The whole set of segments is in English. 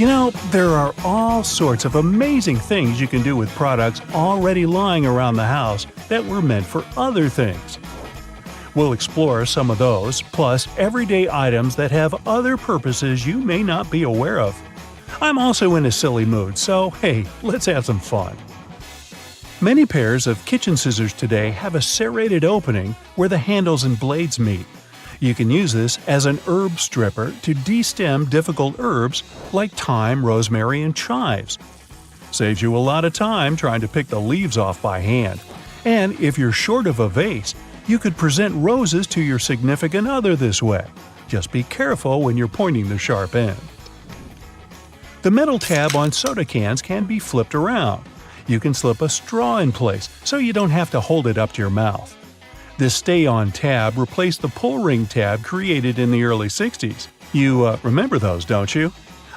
There are all sorts of amazing things you can do with products already lying around the house that were meant for other things. We'll explore some of those, plus everyday items that have other purposes you may not be aware of. I'm also in a silly mood, so hey, let's have some fun. Many pairs of kitchen scissors today have a serrated opening where the handles and blades meet. You can use this as an herb stripper to de-stem difficult herbs like thyme, rosemary, and chives. Saves you a lot of time trying to pick the leaves off by hand. And if you're short of a vase, you could present roses to your significant other this way. Just be careful when you're pointing the sharp end. The metal tab on soda cans can be flipped around. You can slip a straw in place so you don't have to hold it up to your mouth. This stay-on tab replaced the pull-ring tab created in the early 60s. You remember those, don't you?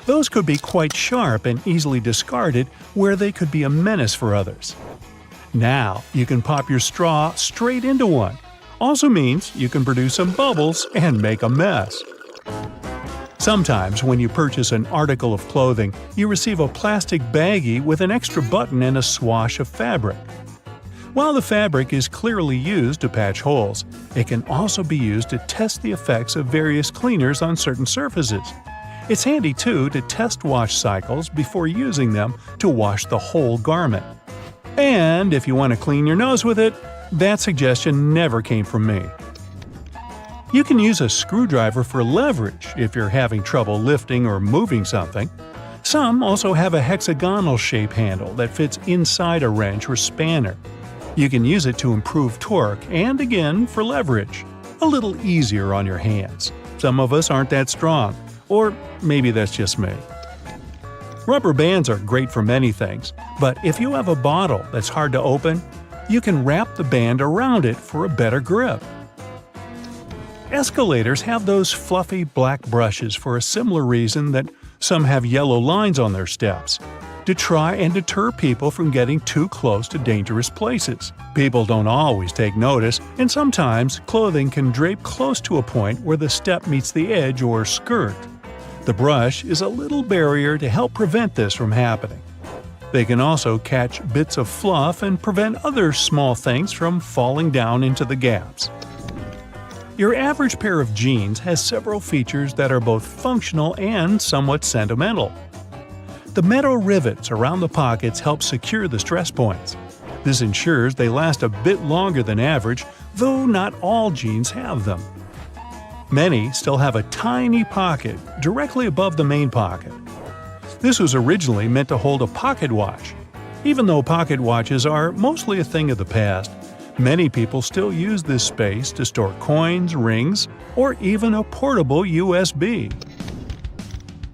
Those could be quite sharp and easily discarded where they could be a menace for others. Now, you can pop your straw straight into one. Also means you can produce some bubbles and make a mess. Sometimes when you purchase an article of clothing, you receive a plastic baggie with an extra button and a swash of fabric. While the fabric is clearly used to patch holes, it can also be used to test the effects of various cleaners on certain surfaces. It's handy too to test wash cycles before using them to wash the whole garment. And if you want to clean your nose with it, that suggestion never came from me. You can use a screwdriver for leverage if you're having trouble lifting or moving something. Some also have a hexagonal shape handle that fits inside a wrench or spanner. You can use it to improve torque and, again, for leverage. A little easier on your hands. Some of us aren't that strong. Or maybe that's just me. Rubber bands are great for many things, but if you have a bottle that's hard to open, you can wrap the band around it for a better grip. Escalators have those fluffy black brushes for a similar reason that some have yellow lines on their steps. To try and deter people from getting too close to dangerous places. People don't always take notice, and sometimes clothing can drape close to a point where the step meets the edge or skirt. The brush is a little barrier to help prevent this from happening. They can also catch bits of fluff and prevent other small things from falling down into the gaps. Your average pair of jeans has several features that are both functional and somewhat sentimental. The metal rivets around the pockets help secure the stress points. This ensures they last a bit longer than average, though not all jeans have them. Many still have a tiny pocket directly above the main pocket. This was originally meant to hold a pocket watch. Even though pocket watches are mostly a thing of the past, many people still use this space to store coins, rings, or even a portable USB.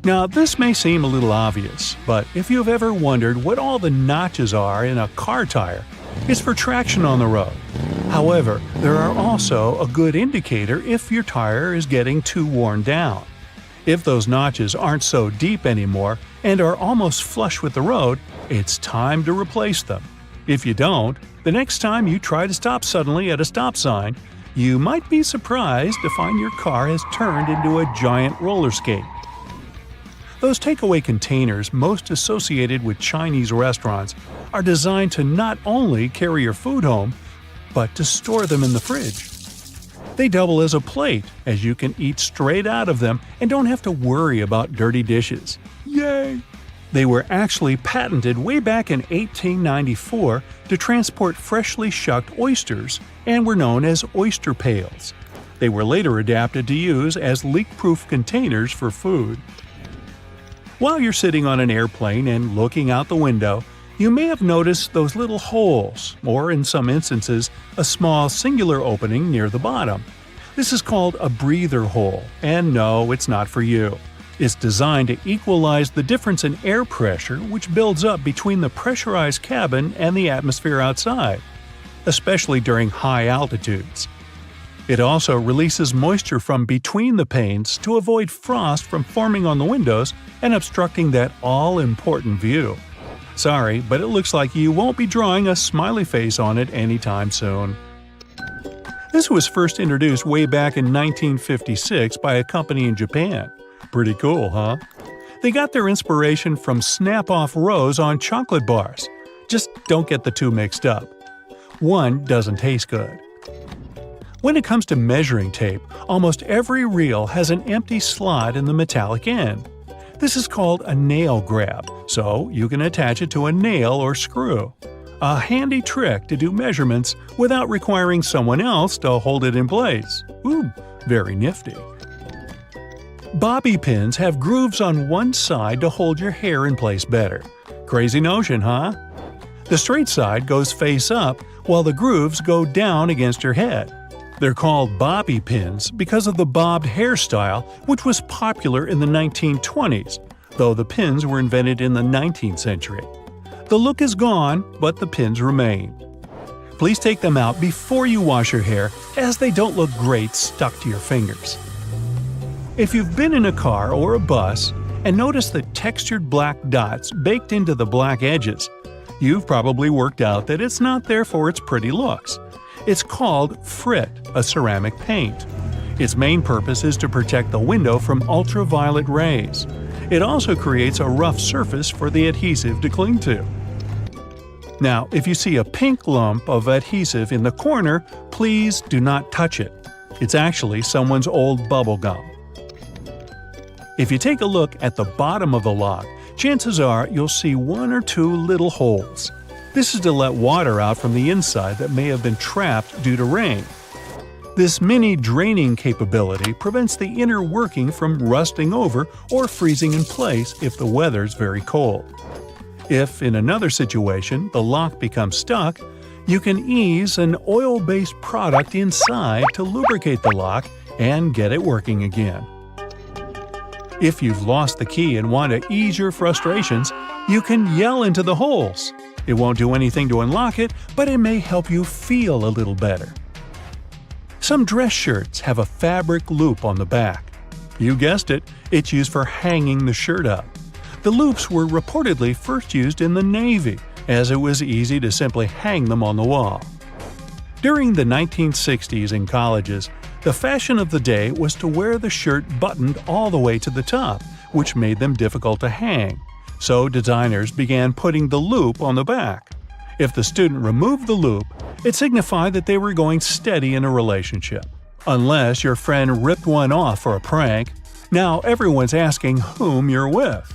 Now, this may seem a little obvious, but if you've ever wondered what all the notches are in a car tire, it's for traction on the road. However, there are also a good indicator if your tire is getting too worn down. If those notches aren't so deep anymore and are almost flush with the road, it's time to replace them. If you don't, the next time you try to stop suddenly at a stop sign, you might be surprised to find your car has turned into a giant roller skate. Those takeaway containers most associated with Chinese restaurants are designed to not only carry your food home, but to store them in the fridge. They double as a plate, as you can eat straight out of them and don't have to worry about dirty dishes. Yay! They were actually patented way back in 1894 to transport freshly shucked oysters and were known as oyster pails. They were later adapted to use as leak-proof containers for food. While you're sitting on an airplane and looking out the window, you may have noticed those little holes, or in some instances, a small singular opening near the bottom. This is called a breather hole, and no, it's not for you. It's designed to equalize the difference in air pressure which builds up between the pressurized cabin and the atmosphere outside, especially during high altitudes. It also releases moisture from between the panes to avoid frost from forming on the windows and obstructing that all-important view. Sorry, but it looks like you won't be drawing a smiley face on it anytime soon. This was first introduced way back in 1956 by a company in Japan. Pretty cool, huh? They got their inspiration from Snap-off rows on chocolate bars. Just don't get the two mixed up. One doesn't taste good. When it comes to measuring tape, almost every reel has an empty slot in the metallic end. This is called a nail grab, so you can attach it to a nail or screw. A handy trick to do measurements without requiring someone else to hold it in place. Ooh, very nifty. Bobby pins have grooves on one side to hold your hair in place better. Crazy notion, huh? The straight side goes face up, while the grooves go down against your head. They're called bobby pins because of the bobbed hairstyle, which was popular in the 1920s, though the pins were invented in the 19th century. The look is gone, but the pins remain. Please take them out before you wash your hair, as they don't look great stuck to your fingers. If you've been in a car or a bus and noticed the textured black dots baked into the black edges, you've probably worked out that it's not there for its pretty looks. It's called frit, a ceramic paint. Its main purpose is to protect the window from ultraviolet rays. It also creates a rough surface for the adhesive to cling to. Now, if you see a pink lump of adhesive in the corner, please do not touch it. It's actually someone's old bubble gum. If you take a look at the bottom of the lock, chances are you'll see one or two little holes. This is to let water out from the inside that may have been trapped due to rain. This mini draining capability prevents the inner working from rusting over or freezing in place if the weather's very cold. If, in another situation, the lock becomes stuck, you can ease an oil-based product inside to lubricate the lock and get it working again. If you've lost the key and want to ease your frustrations, you can yell into the holes. It won't do anything to unlock it, but it may help you feel a little better. Some dress shirts have a fabric loop on the back. You guessed it, it's used for hanging the shirt up. The loops were reportedly first used in the Navy, as it was easy to simply hang them on the wall. During the 1960s in colleges, the fashion of the day was to wear the shirt buttoned all the way to the top, which made them difficult to hang. So designers began putting the loop on the back. If the student removed the loop, it signified that they were going steady in a relationship. Unless your friend ripped one off for a prank, now everyone's asking whom you're with.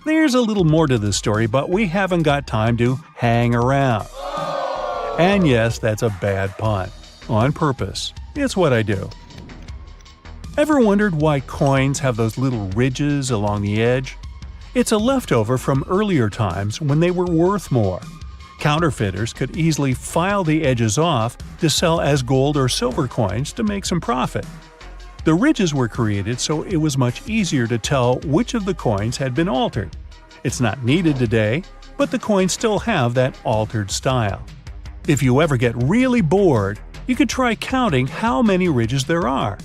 There's a little more to this story, but we haven't got time to hang around. And yes, that's a bad pun. On purpose. It's what I do. Ever wondered why coins have those little ridges along the edge? It's a leftover from earlier times when they were worth more. Counterfeiters could easily file the edges off to sell as gold or silver coins to make some profit. The ridges were created so it was much easier to tell which of the coins had been altered. It's not needed today, but the coins still have that altered style. If you ever get really bored, you could try counting how many ridges there are.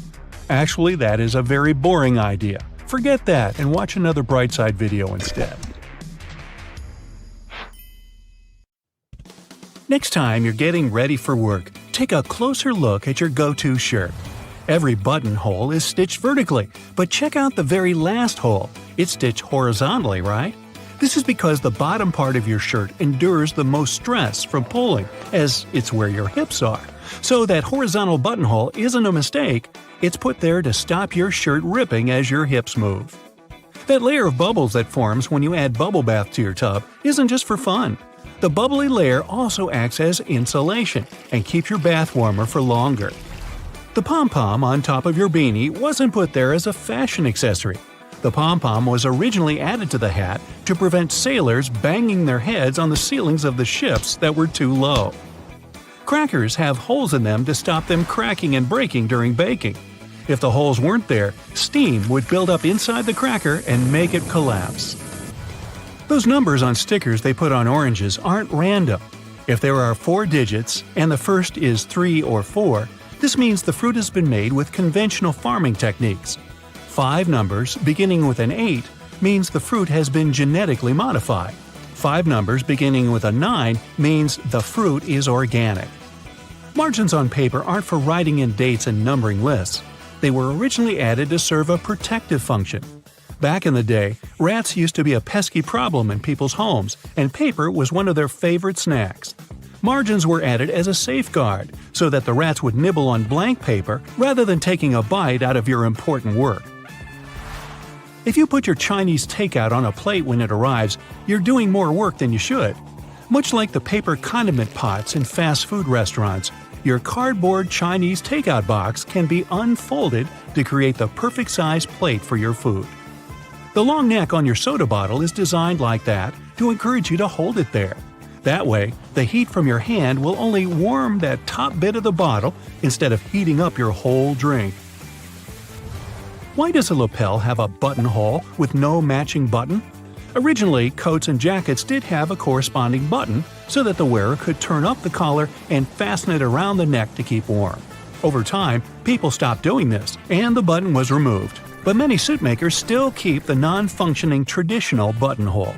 Actually, that is a very boring idea. Forget that and watch another Brightside video instead. Next time you're getting ready for work, take a closer look at your go-to shirt. Every buttonhole is stitched vertically, but check out the very last hole. It's stitched horizontally, right? This is because the bottom part of your shirt endures the most stress from pulling, as it's where your hips are. So that horizontal buttonhole isn't a mistake, it's put there to stop your shirt ripping as your hips move. That layer of bubbles that forms when you add bubble bath to your tub isn't just for fun. The bubbly layer also acts as insulation and keeps your bath warmer for longer. The pom-pom on top of your beanie wasn't put there as a fashion accessory. The pom-pom was originally added to the hat to prevent sailors banging their heads on the ceilings of the ships that were too low. Crackers have holes in them to stop them cracking and breaking during baking. If the holes weren't there, steam would build up inside the cracker and make it collapse. Those numbers on stickers they put on oranges aren't random. If there are 4 digits and the first is 3 or 4, this means the fruit has been made with conventional farming techniques. 5 numbers beginning with an 8 means the fruit has been genetically modified. 5 numbers beginning with a 9 means the fruit is organic. Margins on paper aren't for writing in dates and numbering lists. They were originally added to serve a protective function. Back in the day, rats used to be a pesky problem in people's homes, and paper was one of their favorite snacks. Margins were added as a safeguard, so that the rats would nibble on blank paper rather than taking a bite out of your important work. If you put your Chinese takeout on a plate when it arrives, you're doing more work than you should. Much like the paper condiment pots in fast food restaurants, your cardboard Chinese takeout box can be unfolded to create the perfect size plate for your food. The long neck on your soda bottle is designed like that to encourage you to hold it there. That way, the heat from your hand will only warm that top bit of the bottle instead of heating up your whole drink. Why does a lapel have a buttonhole with no matching button? Originally, coats and jackets did have a corresponding button so that the wearer could turn up the collar and fasten it around the neck to keep warm. Over time, people stopped doing this, and the button was removed. But many suit makers still keep the non-functioning traditional buttonhole.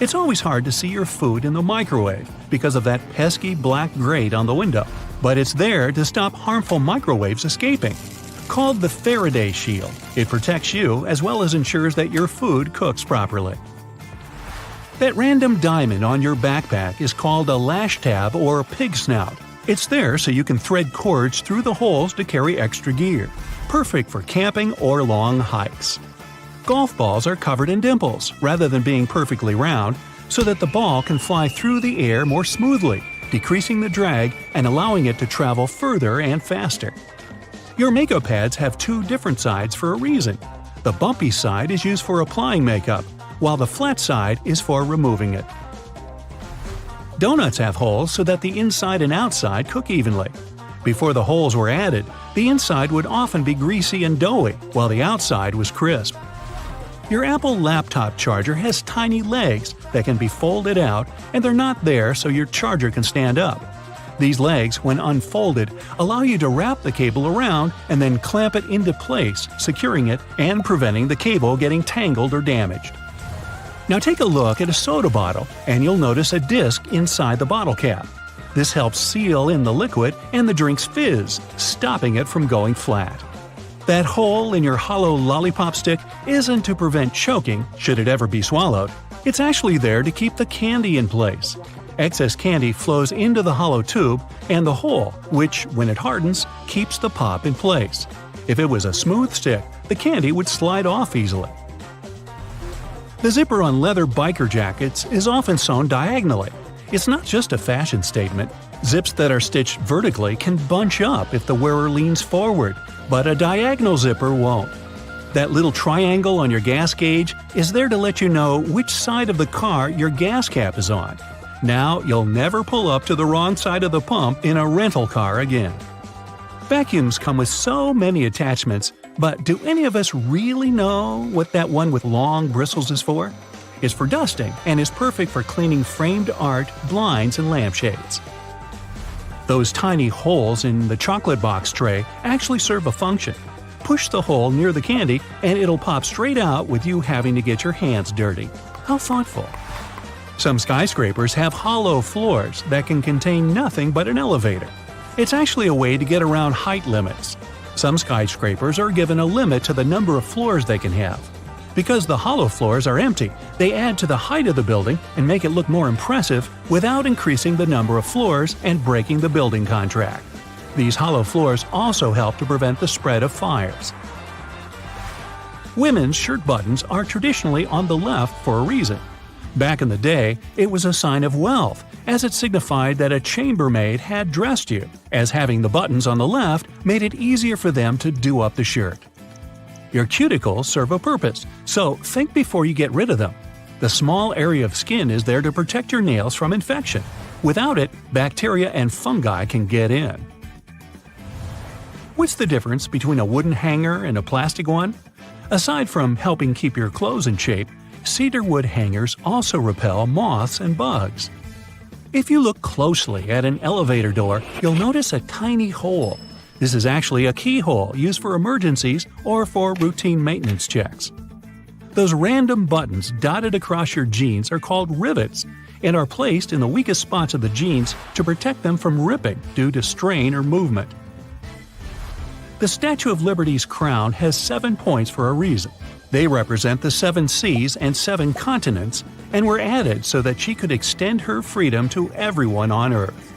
It's always hard to see your food in the microwave because of that pesky black grate on the window, but it's there to stop harmful microwaves escaping. Called the Faraday Shield, it protects you as well as ensures that your food cooks properly. That random diamond on your backpack is called a lash tab or pig snout. It's there so you can thread cords through the holes to carry extra gear. Perfect for camping or long hikes. Golf balls are covered in dimples rather than being perfectly round, so that the ball can fly through the air more smoothly, decreasing the drag and allowing it to travel further and faster. Your makeup pads have two different sides for a reason. The bumpy side is used for applying makeup, while the flat side is for removing it. Donuts have holes so that the inside and outside cook evenly. Before the holes were added, the inside would often be greasy and doughy, while the outside was crisp. Your Apple laptop charger has tiny legs that can be folded out, and they're not there so your charger can stand up. These legs, when unfolded, allow you to wrap the cable around and then clamp it into place, securing it and preventing the cable getting tangled or damaged. Now take a look at a soda bottle, and you'll notice a disc inside the bottle cap. This helps seal in the liquid and the drink's fizz, stopping it from going flat. That hole in your hollow lollipop stick isn't to prevent choking should it ever be swallowed. It's actually there to keep the candy in place. Excess candy flows into the hollow tube and the hole, which, when it hardens, keeps the pop in place. If it was a smooth stick, the candy would slide off easily. The zipper on leather biker jackets is often sewn diagonally. It's not just a fashion statement. Zips that are stitched vertically can bunch up if the wearer leans forward, but a diagonal zipper won't. That little triangle on your gas gauge is there to let you know which side of the car your gas cap is on. Now you'll never pull up to the wrong side of the pump in a rental car again. Vacuums come with so many attachments, but do any of us really know what that one with long bristles is for? It's for dusting and is perfect for cleaning framed art, blinds, and lampshades. Those tiny holes in the chocolate box tray actually serve a function. Push the hole near the candy and it'll pop straight out with you having to get your hands dirty. How thoughtful. Some skyscrapers have hollow floors that can contain nothing but an elevator. It's actually a way to get around height limits. Some skyscrapers are given a limit to the number of floors they can have. Because the hollow floors are empty, they add to the height of the building and make it look more impressive without increasing the number of floors and breaking the building contract. These hollow floors also help to prevent the spread of fires. Women's shirt buttons are traditionally on the left for a reason. Back in the day, it was a sign of wealth, as it signified that a chambermaid had dressed you, as having the buttons on the left made it easier for them to do up the shirt. Your cuticles serve a purpose, so think before you get rid of them. The small area of skin is there to protect your nails from infection. Without it, bacteria and fungi can get in. What's the difference between a wooden hanger and a plastic one? Aside from helping keep your clothes in shape, cedar wood hangers also repel moths and bugs. If you look closely at an elevator door, you'll notice a tiny hole. This is actually a keyhole used for emergencies or for routine maintenance checks. Those random buttons dotted across your jeans are called rivets and are placed in the weakest spots of the jeans to protect them from ripping due to strain or movement. The Statue of Liberty's crown has 7 points for a reason. They represent the 7 seas and 7 continents and were added so that she could extend her freedom to everyone on Earth.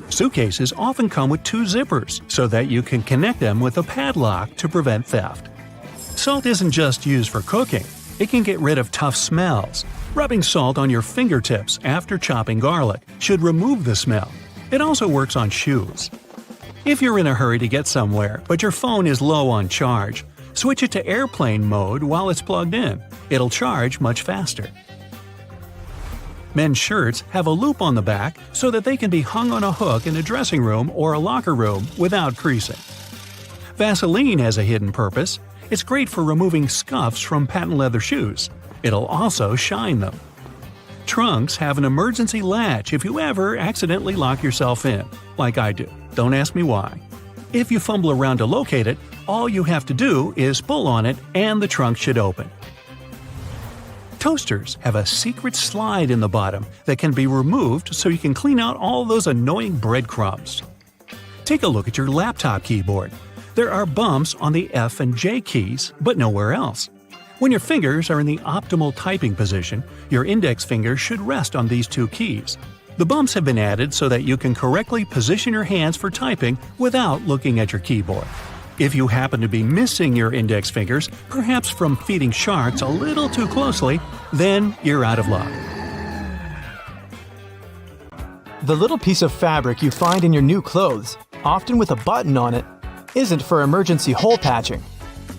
Suitcases often come with 2 zippers so that you can connect them with a padlock to prevent theft. Salt isn't just used for cooking. It can get rid of tough smells. Rubbing salt on your fingertips after chopping garlic should remove the smell. It also works on shoes. If you're in a hurry to get somewhere but your phone is low on charge, switch it to airplane mode while it's plugged in. It'll charge much faster. Men's shirts have a loop on the back so that they can be hung on a hook in a dressing room or a locker room without creasing. Vaseline has a hidden purpose. It's great for removing scuffs from patent leather shoes. It'll also shine them. Trunks have an emergency latch if you ever accidentally lock yourself in, like I do. Don't ask me why. If you fumble around to locate it, all you have to do is pull on it and the trunk should open. Toasters have a secret slide in the bottom that can be removed so you can clean out all those annoying breadcrumbs. Take a look at your laptop keyboard. There are bumps on the F and J keys, but nowhere else. When your fingers are in the optimal typing position, your index finger should rest on these 2 keys. The bumps have been added so that you can correctly position your hands for typing without looking at your keyboard. If you happen to be missing your index fingers, perhaps from feeding sharks a little too closely, then you're out of luck. The little piece of fabric you find in your new clothes, often with a button on it, isn't for emergency hole patching.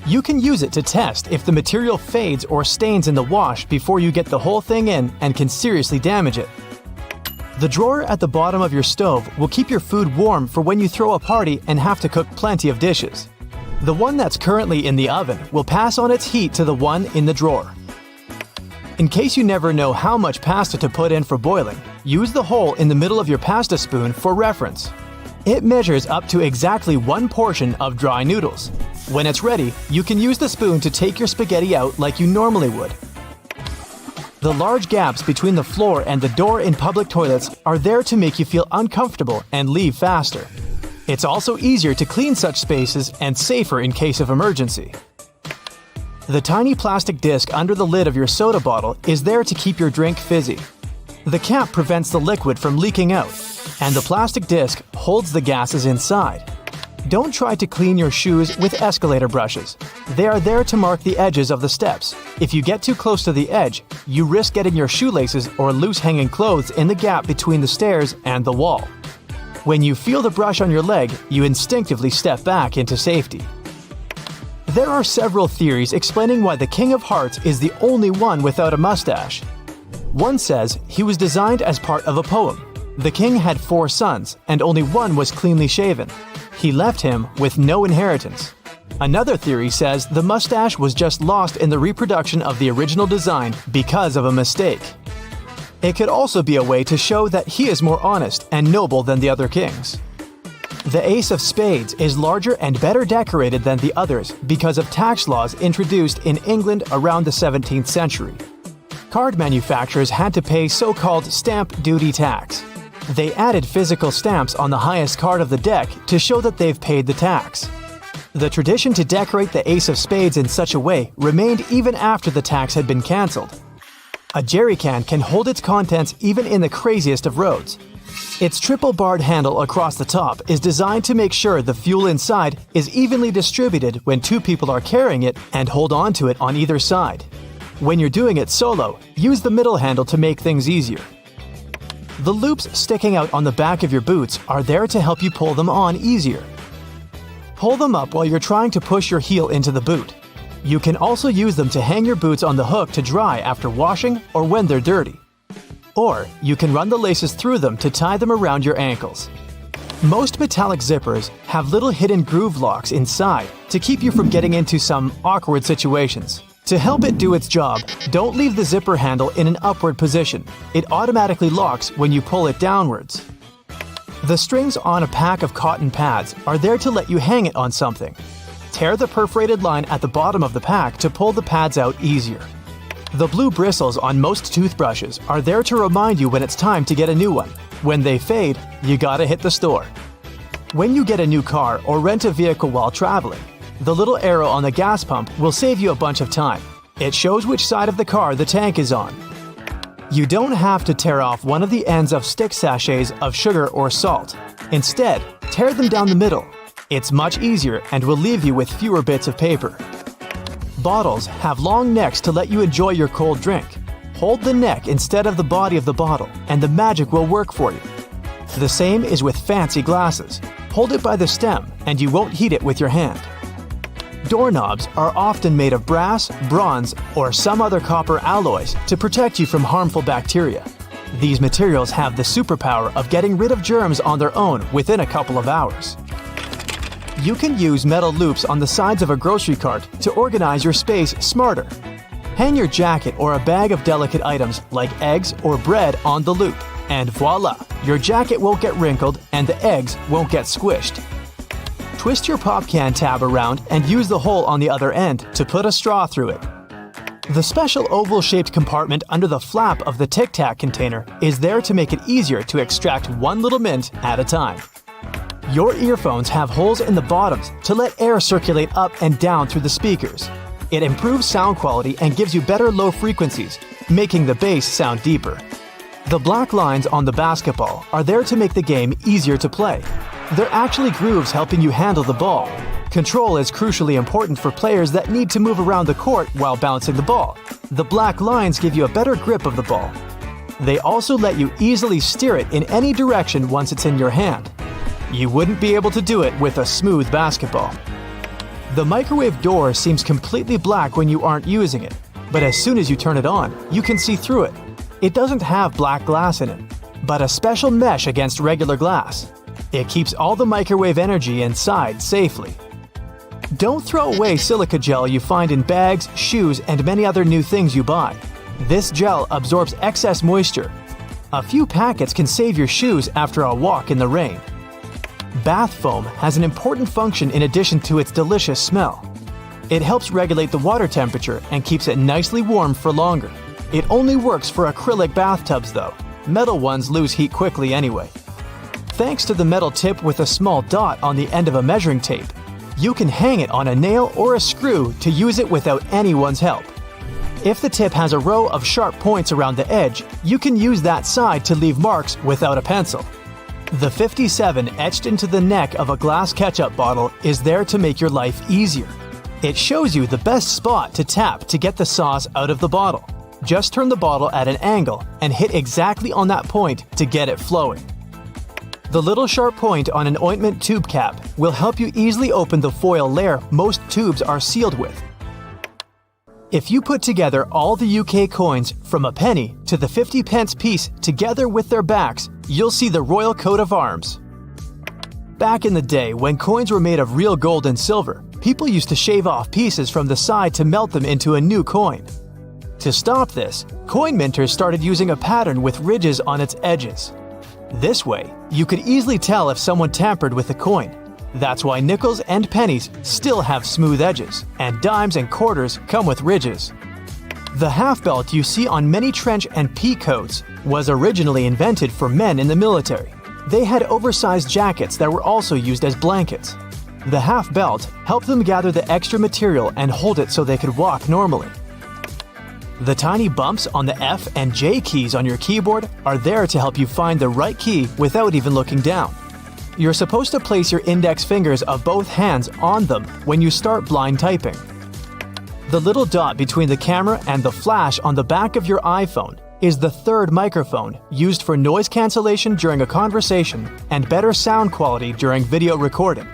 You can use it to test if the material fades or stains in the wash before you get the whole thing in and can seriously damage it. The drawer at the bottom of your stove will keep your food warm for when you throw a party and have to cook plenty of dishes. The one that's currently in the oven will pass on its heat to the one in the drawer. In case you never know how much pasta to put in for boiling, use the hole in the middle of your pasta spoon for reference. It measures up to exactly 1 portion of dry noodles. When it's ready, you can use the spoon to take your spaghetti out like you normally would. The large gaps between the floor and the door in public toilets are there to make you feel uncomfortable and leave faster. It's also easier to clean such spaces and safer in case of emergency. The tiny plastic disc under the lid of your soda bottle is there to keep your drink fizzy. The cap prevents the liquid from leaking out, and the plastic disc holds the gases inside. Don't try to clean your shoes with escalator brushes. They are there to mark the edges of the steps. If you get too close to the edge, you risk getting your shoelaces or loose hanging clothes in the gap between the stairs and the wall. When you feel the brush on your leg, you instinctively step back into safety. There are several theories explaining why the King of Hearts is the only one without a mustache. One says he was designed as part of a poem. The king had 4 sons, and only one was cleanly shaven. He left him with no inheritance. Another theory says the mustache was just lost in the reproduction of the original design because of a mistake. It could also be a way to show that he is more honest and noble than the other kings. The Ace of Spades is larger and better decorated than the others because of tax laws introduced in England around the 17th century. Card manufacturers had to pay so-called stamp duty tax. They added physical stamps on the highest card of the deck to show that they've paid the tax. The tradition to decorate the Ace of Spades in such a way remained even after the tax had been cancelled. A jerry can hold its contents even in the craziest of roads. Its triple-barred handle across the top is designed to make sure the fuel inside is evenly distributed when 2 people are carrying it and hold on to it on either side. When you're doing it solo, use the middle handle to make things easier. The loops sticking out on the back of your boots are there to help you pull them on easier. Pull them up while you're trying to push your heel into the boot. You can also use them to hang your boots on the hook to dry after washing or when they're dirty. Or you can run the laces through them to tie them around your ankles. Most metallic zippers have little hidden groove locks inside to keep you from getting into some awkward situations. To help it do its job, don't leave the zipper handle in an upward position. It automatically locks when you pull it downwards. The strings on a pack of cotton pads are there to let you hang it on something. Tear the perforated line at the bottom of the pack to pull the pads out easier. The blue bristles on most toothbrushes are there to remind you when it's time to get a new one. When they fade, you gotta hit the store. When you get a new car or rent a vehicle while traveling, The little arrow on the gas pump will save you a bunch of time. It shows which side of the car the tank is on. You don't have to tear off one of the ends of stick sachets of sugar or salt. Instead, tear them down the middle. It's much easier and will leave you with fewer bits of paper. Bottles have long necks to let you enjoy your cold drink. Hold the neck instead of the body of the bottle, and the magic will work for you. The same is with fancy glasses. Hold it by the stem, and you won't heat it with your hand. Doorknobs are often made of brass, bronze, or some other copper alloys to protect you from harmful bacteria. These materials have the superpower of getting rid of germs on their own within a couple of hours. You can use metal loops on the sides of a grocery cart to organize your space smarter. Hang your jacket or a bag of delicate items like eggs or bread on the loop, and voila! Your jacket won't get wrinkled and the eggs won't get squished. Twist your pop can tab around and use the hole on the other end to put a straw through it. The special oval-shaped compartment under the flap of the Tic Tac container is there to make it easier to extract one little mint at a time. Your earphones have holes in the bottoms to let air circulate up and down through the speakers. It improves sound quality and gives you better low frequencies, making the bass sound deeper. The black lines on the basketball are there to make the game easier to play. They're actually grooves helping you handle the ball. Control is crucially important for players that need to move around the court while bouncing the ball. The black lines give you a better grip of the ball. They also let you easily steer it in any direction once it's in your hand. You wouldn't be able to do it with a smooth basketball. The microwave door seems completely black when you aren't using it, but as soon as you turn it on, you can see through it. It doesn't have black glass in it, but a special mesh against regular glass. It keeps all the microwave energy inside safely. Don't throw away silica gel you find in bags, shoes, and many other new things you buy. This gel absorbs excess moisture. A few packets can save your shoes after a walk in the rain. Bath foam has an important function in addition to its delicious smell. It helps regulate the water temperature and keeps it nicely warm for longer. It only works for acrylic bathtubs though. Metal ones lose heat quickly anyway. Thanks to the metal tip with a small dot on the end of a measuring tape, you can hang it on a nail or a screw to use it without anyone's help. If the tip has a row of sharp points around the edge, you can use that side to leave marks without a pencil. The 57 etched into the neck of a glass ketchup bottle is there to make your life easier. It shows you the best spot to tap to get the sauce out of the bottle. Just turn the bottle at an angle and hit exactly on that point to get it flowing. The little sharp point on an ointment tube cap will help you easily open the foil layer most tubes are sealed with. If you put together all the UK coins from a penny to the 50-pence piece together with their backs, you'll see the royal coat of arms. Back in the day, when coins were made of real gold and silver, people used to shave off pieces from the side to melt them into a new coin. To stop this, coin minters started using a pattern with ridges on its edges. This way, you could easily tell if someone tampered with the coin. That's why nickels and pennies still have smooth edges, and dimes and quarters come with ridges. The half belt you see on many trench and pea coats was originally invented for men in the military. They had oversized jackets that were also used as blankets. The half belt helped them gather the extra material and hold it so they could walk normally. The tiny bumps on the F and J keys on your keyboard are there to help you find the right key without even looking down. You're supposed to place your index fingers of both hands on them when you start blind typing. The little dot between the camera and the flash on the back of your iPhone is the third microphone used for noise cancellation during a conversation and better sound quality during video recording.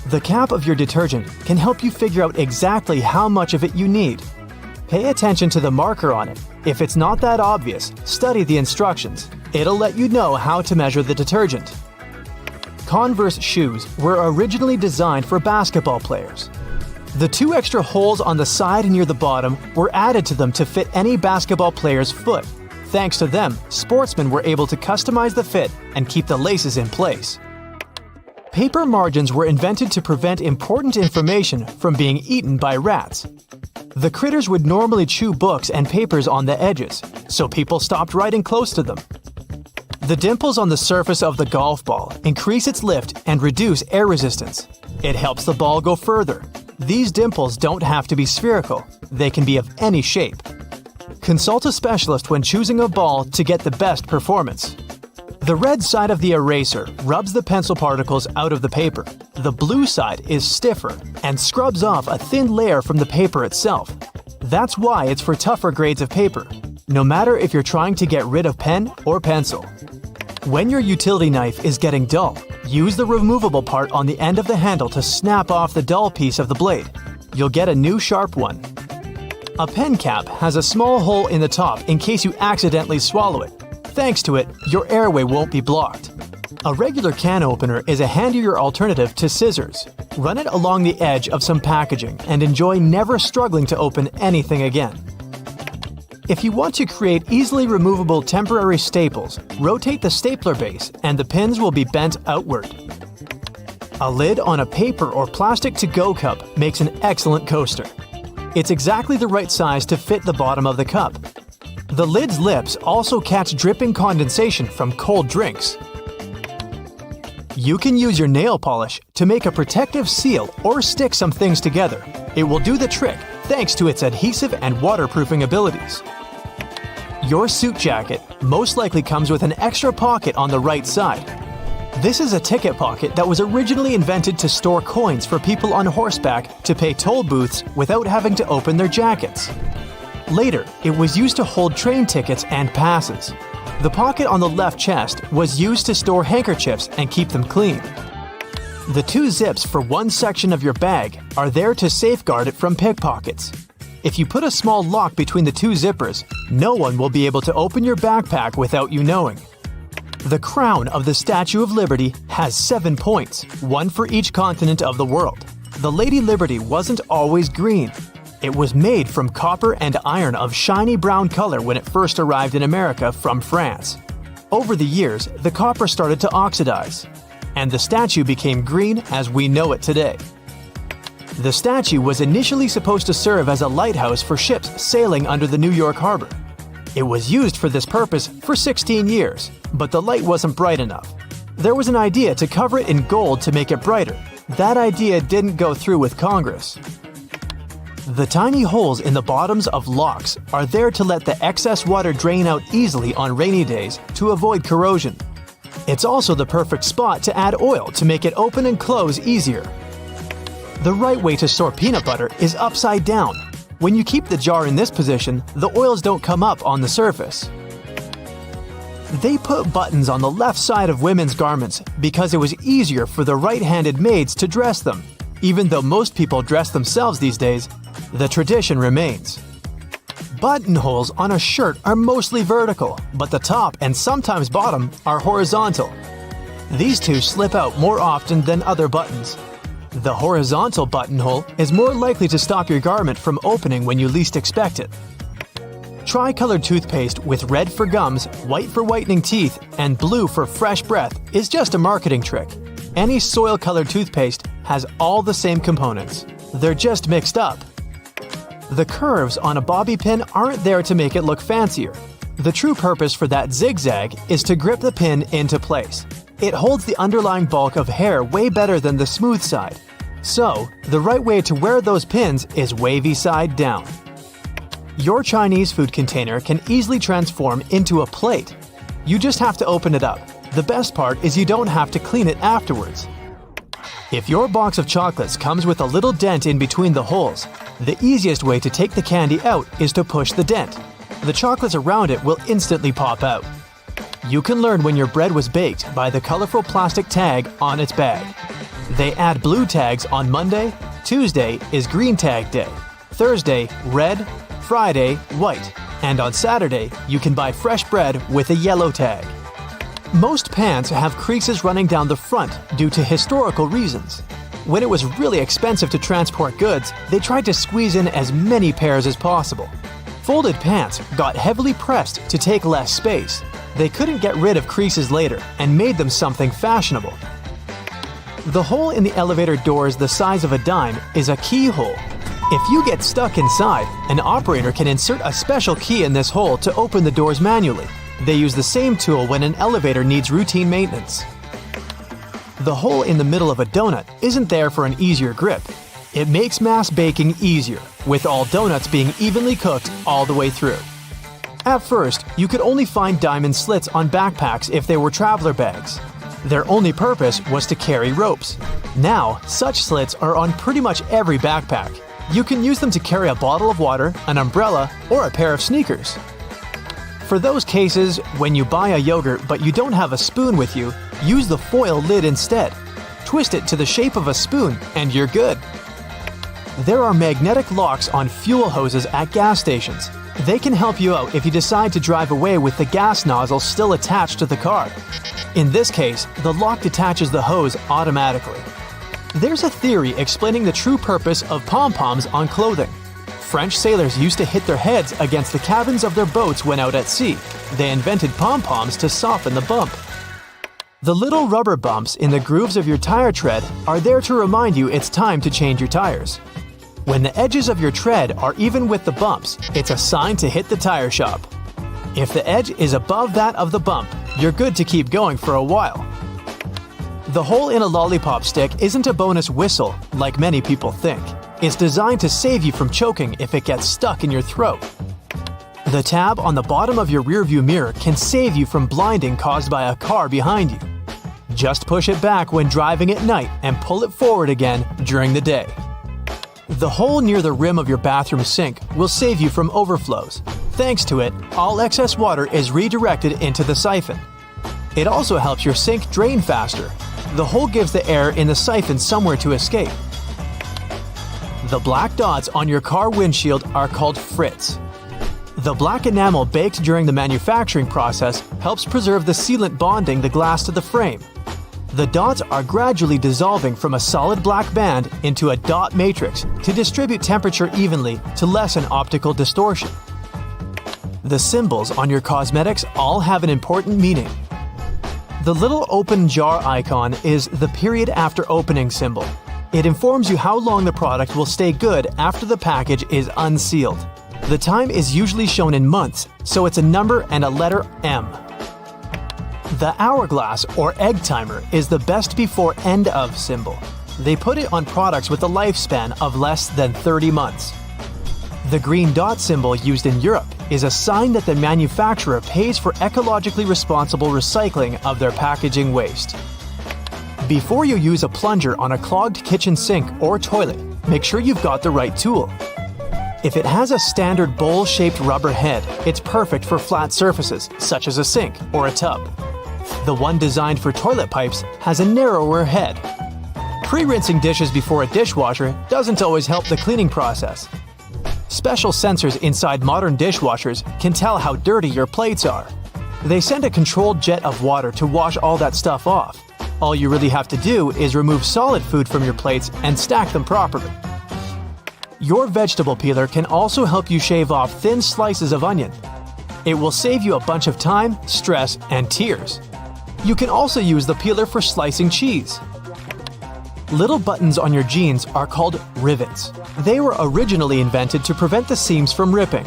The cap of your detergent can help you figure out exactly how much of it you need. Pay attention to the marker on it. If it's not that obvious, study the instructions. It'll let you know how to measure the detergent. Converse shoes were originally designed for basketball players. The 2 extra holes on the side near the bottom were added to them to fit any basketball player's foot. Thanks to them, sportsmen were able to customize the fit and keep the laces in place. Paper margins were invented to prevent important information from being eaten by rats. The critters would normally chew books and papers on the edges, so people stopped writing close to them. The dimples on the surface of the golf ball increase its lift and reduce air resistance. It helps the ball go further. These dimples don't have to be spherical. They can be of any shape. Consult a specialist when choosing a ball to get the best performance. The red side of the eraser rubs the pencil particles out of the paper. The blue side is stiffer and scrubs off a thin layer from the paper itself. That's why it's for tougher grades of paper, no matter if you're trying to get rid of pen or pencil. When your utility knife is getting dull, use the removable part on the end of the handle to snap off the dull piece of the blade. You'll get a new sharp one. A pen cap has a small hole in the top in case you accidentally swallow it. Thanks to it, your airway won't be blocked. A regular can opener is a handier alternative to scissors. Run it along the edge of some packaging and enjoy never struggling to open anything again. If you want to create easily removable temporary staples, rotate the stapler base and the pins will be bent outward. A lid on a paper or plastic to-go cup makes an excellent coaster. It's exactly the right size to fit the bottom of the cup. The lid's lips also catch dripping condensation from cold drinks. You can use your nail polish to make a protective seal or stick some things together. It will do the trick thanks to its adhesive and waterproofing abilities. Your suit jacket most likely comes with an extra pocket on the right side. This is a ticket pocket that was originally invented to store coins for people on horseback to pay toll booths without having to open their jackets. Later, it was used to hold train tickets and passes. The pocket on the left chest was used to store handkerchiefs and keep them clean. The two zips for one section of your bag are there to safeguard it from pickpockets. If you put a small lock between the two zippers, no one will be able to open your backpack without you knowing. The crown of the Statue of Liberty has 7 points, one for each continent of the world. The Lady Liberty wasn't always green. It was made from copper and iron of shiny brown color when it first arrived in America from France. Over the years, the copper started to oxidize, and the statue became green as we know it today. The statue was initially supposed to serve as a lighthouse for ships sailing under the New York harbor. It was used for this purpose for 16 years, but the light wasn't bright enough. There was an idea to cover it in gold to make it brighter. That idea didn't go through with Congress. The tiny holes in the bottoms of locks are there to let the excess water drain out easily on rainy days to avoid corrosion. It's also the perfect spot to add oil to make it open and close easier. The right way to store peanut butter is upside down. When you keep the jar in this position, the oils don't come up on the surface. They put buttons on the left side of women's garments because it was easier for the right-handed maids to dress them. Even though most people dress themselves these days, the tradition remains. Buttonholes on a shirt are mostly vertical, but the top and sometimes bottom are horizontal. These two slip out more often than other buttons. The horizontal buttonhole is more likely to stop your garment from opening when you least expect it. Tri-colored toothpaste with red for gums, white for whitening teeth, and blue for fresh breath is just a marketing trick. Any soil-colored toothpaste has all the same components. They're just mixed up. The curves on a bobby pin aren't there to make it look fancier. The true purpose for that zigzag is to grip the pin into place. It holds the underlying bulk of hair way better than the smooth side. So, the right way to wear those pins is wavy side down. Your Chinese food container can easily transform into a plate. You just have to open it up. The best part is you don't have to clean it afterwards. If your box of chocolates comes with a little dent in between the holes, the easiest way to take the candy out is to push the dent. The chocolates around it will instantly pop out. You can learn when your bread was baked by the colorful plastic tag on its bag. They add blue tags on Monday, Tuesday is green tag day, Thursday, red, Friday, white, and on Saturday, you can buy fresh bread with a yellow tag. Most pants have creases running down the front due to historical reasons. When it was really expensive to transport goods, they tried to squeeze in as many pairs as possible. Folded pants got heavily pressed to take less space. They couldn't get rid of creases later and made them something fashionable. The hole in the elevator doors the size of a dime is a keyhole. If you get stuck inside, an operator can insert a special key in this hole to open the doors manually. They use the same tool when an elevator needs routine maintenance. The hole in the middle of a donut isn't there for an easier grip. It makes mass baking easier, with all donuts being evenly cooked all the way through. At first, you could only find diamond slits on backpacks if they were traveler bags. Their only purpose was to carry ropes. Now, such slits are on pretty much every backpack. You can use them to carry a bottle of water, an umbrella, or a pair of sneakers. For those cases, when you buy a yogurt but you don't have a spoon with you, use the foil lid instead. Twist it to the shape of a spoon and you're good. There are magnetic locks on fuel hoses at gas stations. They can help you out if you decide to drive away with the gas nozzle still attached to the car. In this case, the lock detaches the hose automatically. There's a theory explaining the true purpose of pom-poms on clothing. French sailors used to hit their heads against the cabins of their boats when out at sea. They invented pom-poms to soften the bump. The little rubber bumps in the grooves of your tire tread are there to remind you it's time to change your tires. When the edges of your tread are even with the bumps, it's a sign to hit the tire shop. If the edge is above that of the bump, you're good to keep going for a while. The hole in a lollipop stick isn't a bonus whistle, like many people think. It's designed to save you from choking if it gets stuck in your throat. The tab on the bottom of your rearview mirror can save you from blinding caused by a car behind you. Just push it back when driving at night and pull it forward again during the day. The hole near the rim of your bathroom sink will save you from overflows. Thanks to it, all excess water is redirected into the siphon. It also helps your sink drain faster. The hole gives the air in the siphon somewhere to escape. The black dots on your car windshield are called frits. The black enamel baked during the manufacturing process helps preserve the sealant bonding the glass to the frame. The dots are gradually dissolving from a solid black band into a dot matrix to distribute temperature evenly to lessen optical distortion. The symbols on your cosmetics all have an important meaning. The little open jar icon is the period after opening symbol. It informs you how long the product will stay good after the package is unsealed. The time is usually shown in months, so it's a number and a letter M. The hourglass or egg timer is the best before end of symbol. They put it on products with a lifespan of less than 30 months. The green dot symbol used in Europe is a sign that the manufacturer pays for ecologically responsible recycling of their packaging waste. Before you use a plunger on a clogged kitchen sink or toilet, make sure you've got the right tool. If it has a standard bowl-shaped rubber head, it's perfect for flat surfaces, such as a sink or a tub. The one designed for toilet pipes has a narrower head. Pre-rinsing dishes before a dishwasher doesn't always help the cleaning process. Special sensors inside modern dishwashers can tell how dirty your plates are. They send a controlled jet of water to wash all that stuff off. All you really have to do is remove solid food from your plates and stack them properly. Your vegetable peeler can also help you shave off thin slices of onion. It will save you a bunch of time, stress, and tears. You can also use the peeler for slicing cheese. Little buttons on your jeans are called rivets. They were originally invented to prevent the seams from ripping.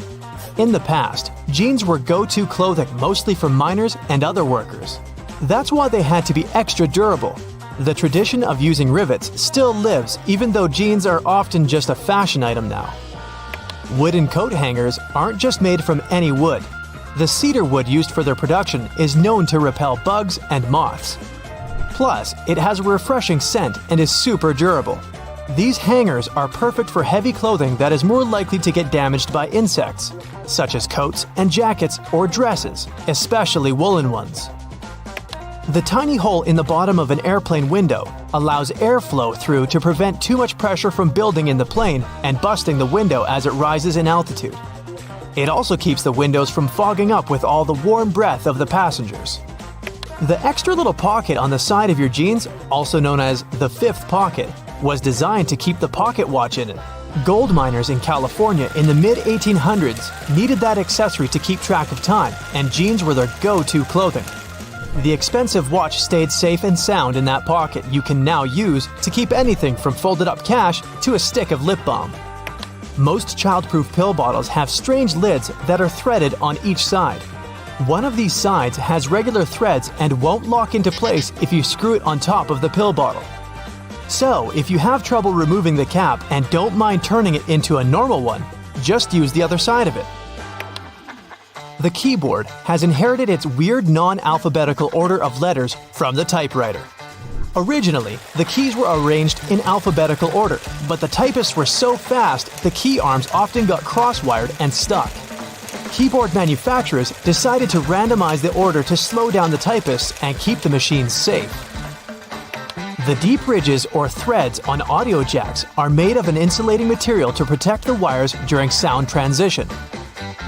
In the past, jeans were go-to clothing mostly for miners and other workers. That's why they had to be extra durable. The tradition of using rivets still lives even though jeans are often just a fashion item now. Wooden coat hangers aren't just made from any wood. The cedar wood used for their production is known to repel bugs and moths. Plus, it has a refreshing scent and is super durable. These hangers are perfect for heavy clothing that is more likely to get damaged by insects, such as coats and jackets or dresses, especially woolen ones. The tiny hole in the bottom of an airplane window allows airflow through to prevent too much pressure from building in the plane and busting the window as it rises in altitude. It also keeps the windows from fogging up with all the warm breath of the passengers. The extra little pocket on the side of your jeans, also known as the fifth pocket, was designed to keep the pocket watch in it. Gold miners in California in the mid-1800s needed that accessory to keep track of time, and jeans were their go-to clothing. The expensive watch stayed safe and sound in that pocket you can now use to keep anything from folded-up cash to a stick of lip balm. Most child-proof pill bottles have strange lids that are threaded on each side. One of these sides has regular threads and won't lock into place if you screw it on top of the pill bottle. So, if you have trouble removing the cap and don't mind turning it into a normal one, just use the other side of it. The keyboard has inherited its weird non-alphabetical order of letters from the typewriter. Originally, the keys were arranged in alphabetical order, but the typists were so fast the key arms often got cross-wired and stuck. Keyboard manufacturers decided to randomize the order to slow down the typists and keep the machines safe. The deep ridges or threads on audio jacks are made of an insulating material to protect the wires during sound transition.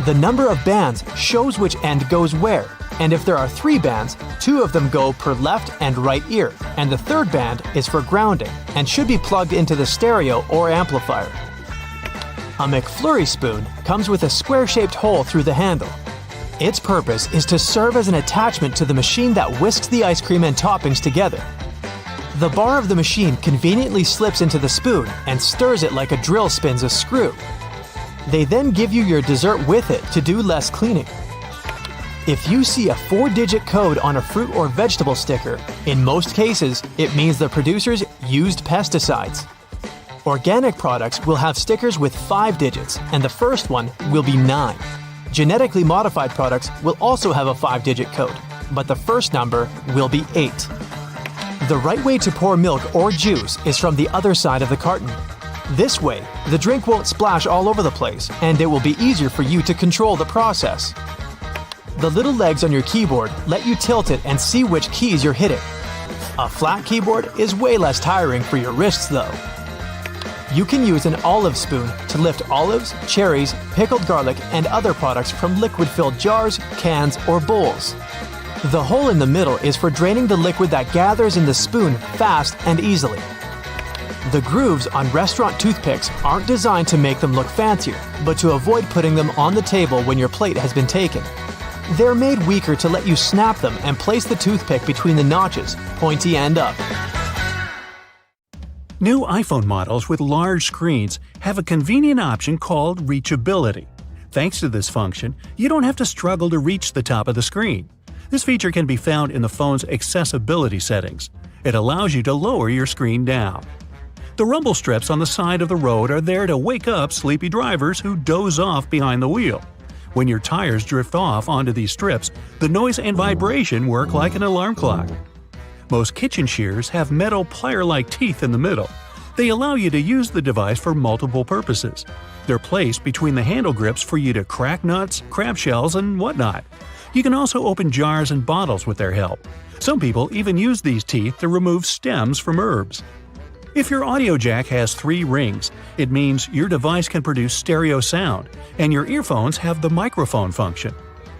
The number of bands shows which end goes where, and if there are 3 bands, 2 of them go per left and right ear, and the third band is for grounding and should be plugged into the stereo or amplifier. A McFlurry spoon comes with a square-shaped hole through the handle. Its purpose is to serve as an attachment to the machine that whisks the ice cream and toppings together. The bar of the machine conveniently slips into the spoon and stirs it like a drill spins a screw. They then give you your dessert with it to do less cleaning. If you see a 4-digit code on a fruit or vegetable sticker, in most cases, it means the producers used pesticides. Organic products will have stickers with 5 digits, and the first one will be 9. Genetically modified products will also have a 5-digit code, but the first number will be 8. The right way to pour milk or juice is from the other side of the carton. This way, the drink won't splash all over the place, and it will be easier for you to control the process. The little legs on your keyboard let you tilt it and see which keys you're hitting. A flat keyboard is way less tiring for your wrists though. You can use an olive spoon to lift olives, cherries, pickled garlic, and other products from liquid-filled jars, cans, or bowls. The hole in the middle is for draining the liquid that gathers in the spoon fast and easily. The grooves on restaurant toothpicks aren't designed to make them look fancier, but to avoid putting them on the table when your plate has been taken. They're made weaker to let you snap them and place the toothpick between the notches, pointy end up. New iPhone models with large screens have a convenient option called reachability. Thanks to this function, you don't have to struggle to reach the top of the screen. This feature can be found in the phone's accessibility settings. It allows you to lower your screen down. The rumble strips on the side of the road are there to wake up sleepy drivers who doze off behind the wheel. When your tires drift off onto these strips, the noise and vibration work like an alarm clock. Most kitchen shears have metal plier-like teeth in the middle. They allow you to use the device for multiple purposes. They're placed between the handle grips for you to crack nuts, crab shells, and whatnot. You can also open jars and bottles with their help. Some people even use these teeth to remove stems from herbs. If your audio jack has 3 rings, it means your device can produce stereo sound, and your earphones have the microphone function.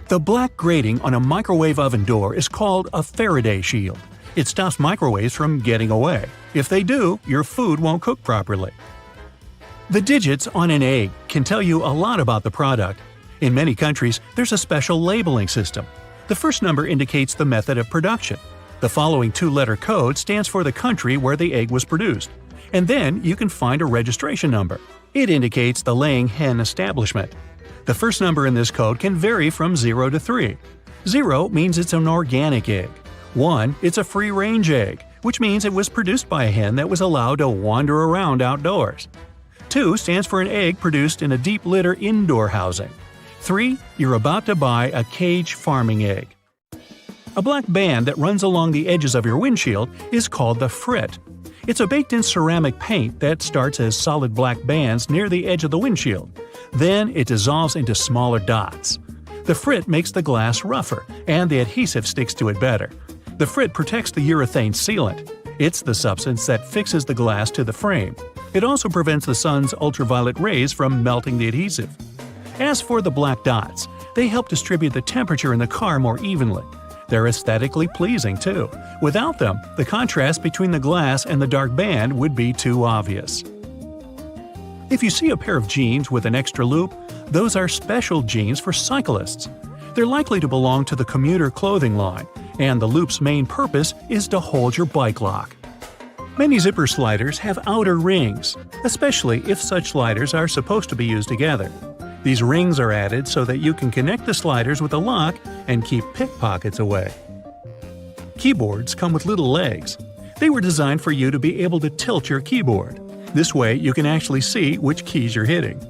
The black grating on a microwave oven door is called a Faraday shield. It stops microwaves from getting away. If they do, your food won't cook properly. The digits on an egg can tell you a lot about the product. In many countries, there's a special labeling system. The first number indicates the method of production. The following 2-letter code stands for the country where the egg was produced. And then you can find a registration number. It indicates the laying hen establishment. The first number in this code can vary from 0 to 3. 0 means it's an organic egg. 1, it's a free-range egg, which means it was produced by a hen that was allowed to wander around outdoors. 2 stands for an egg produced in a deep litter indoor housing. 3, you're about to buy a cage farming egg. A black band that runs along the edges of your windshield is called the frit. It's a baked-in ceramic paint that starts as solid black bands near the edge of the windshield. Then it dissolves into smaller dots. The frit makes the glass rougher, and the adhesive sticks to it better. The frit protects the urethane sealant. It's the substance that fixes the glass to the frame. It also prevents the sun's ultraviolet rays from melting the adhesive. As for the black dots, they help distribute the temperature in the car more evenly. They're aesthetically pleasing, too. Without them, the contrast between the glass and the dark band would be too obvious. If you see a pair of jeans with an extra loop, those are special jeans for cyclists. They're likely to belong to the commuter clothing line, and the loop's main purpose is to hold your bike lock. Many zipper sliders have outer rings, especially if such sliders are supposed to be used together. These rings are added so that you can connect the sliders with a lock and keep pickpockets away. Keyboards come with little legs. They were designed for you to be able to tilt your keyboard. This way you can actually see which keys you're hitting.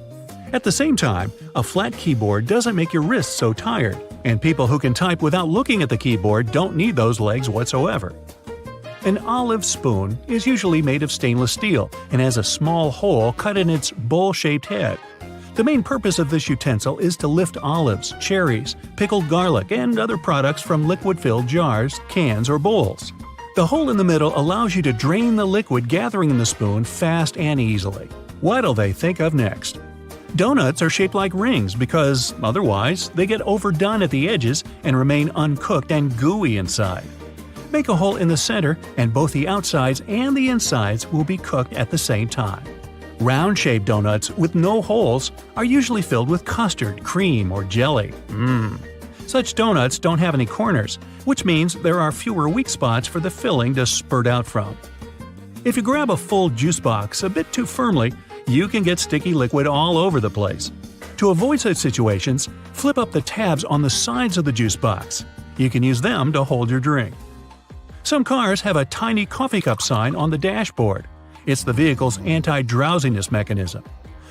At the same time, a flat keyboard doesn't make your wrists so tired, and people who can type without looking at the keyboard don't need those legs whatsoever. An olive spoon is usually made of stainless steel and has a small hole cut in its bowl-shaped head. The main purpose of this utensil is to lift olives, cherries, pickled garlic, and other products from liquid-filled jars, cans, or bowls. The hole in the middle allows you to drain the liquid gathering in the spoon fast and easily. What'll they think of next? Donuts are shaped like rings because, otherwise, they get overdone at the edges and remain uncooked and gooey inside. Make a hole in the center, and both the outsides and the insides will be cooked at the same time. Round-shaped donuts with no holes are usually filled with custard, cream, or jelly. Such donuts don't have any corners, which means there are fewer weak spots for the filling to spurt out from. If you grab a full juice box a bit too firmly, you can get sticky liquid all over the place. To avoid such situations, flip up the tabs on the sides of the juice box. You can use them to hold your drink. Some cars have a tiny coffee cup sign on the dashboard. It's the vehicle's anti-drowsiness mechanism.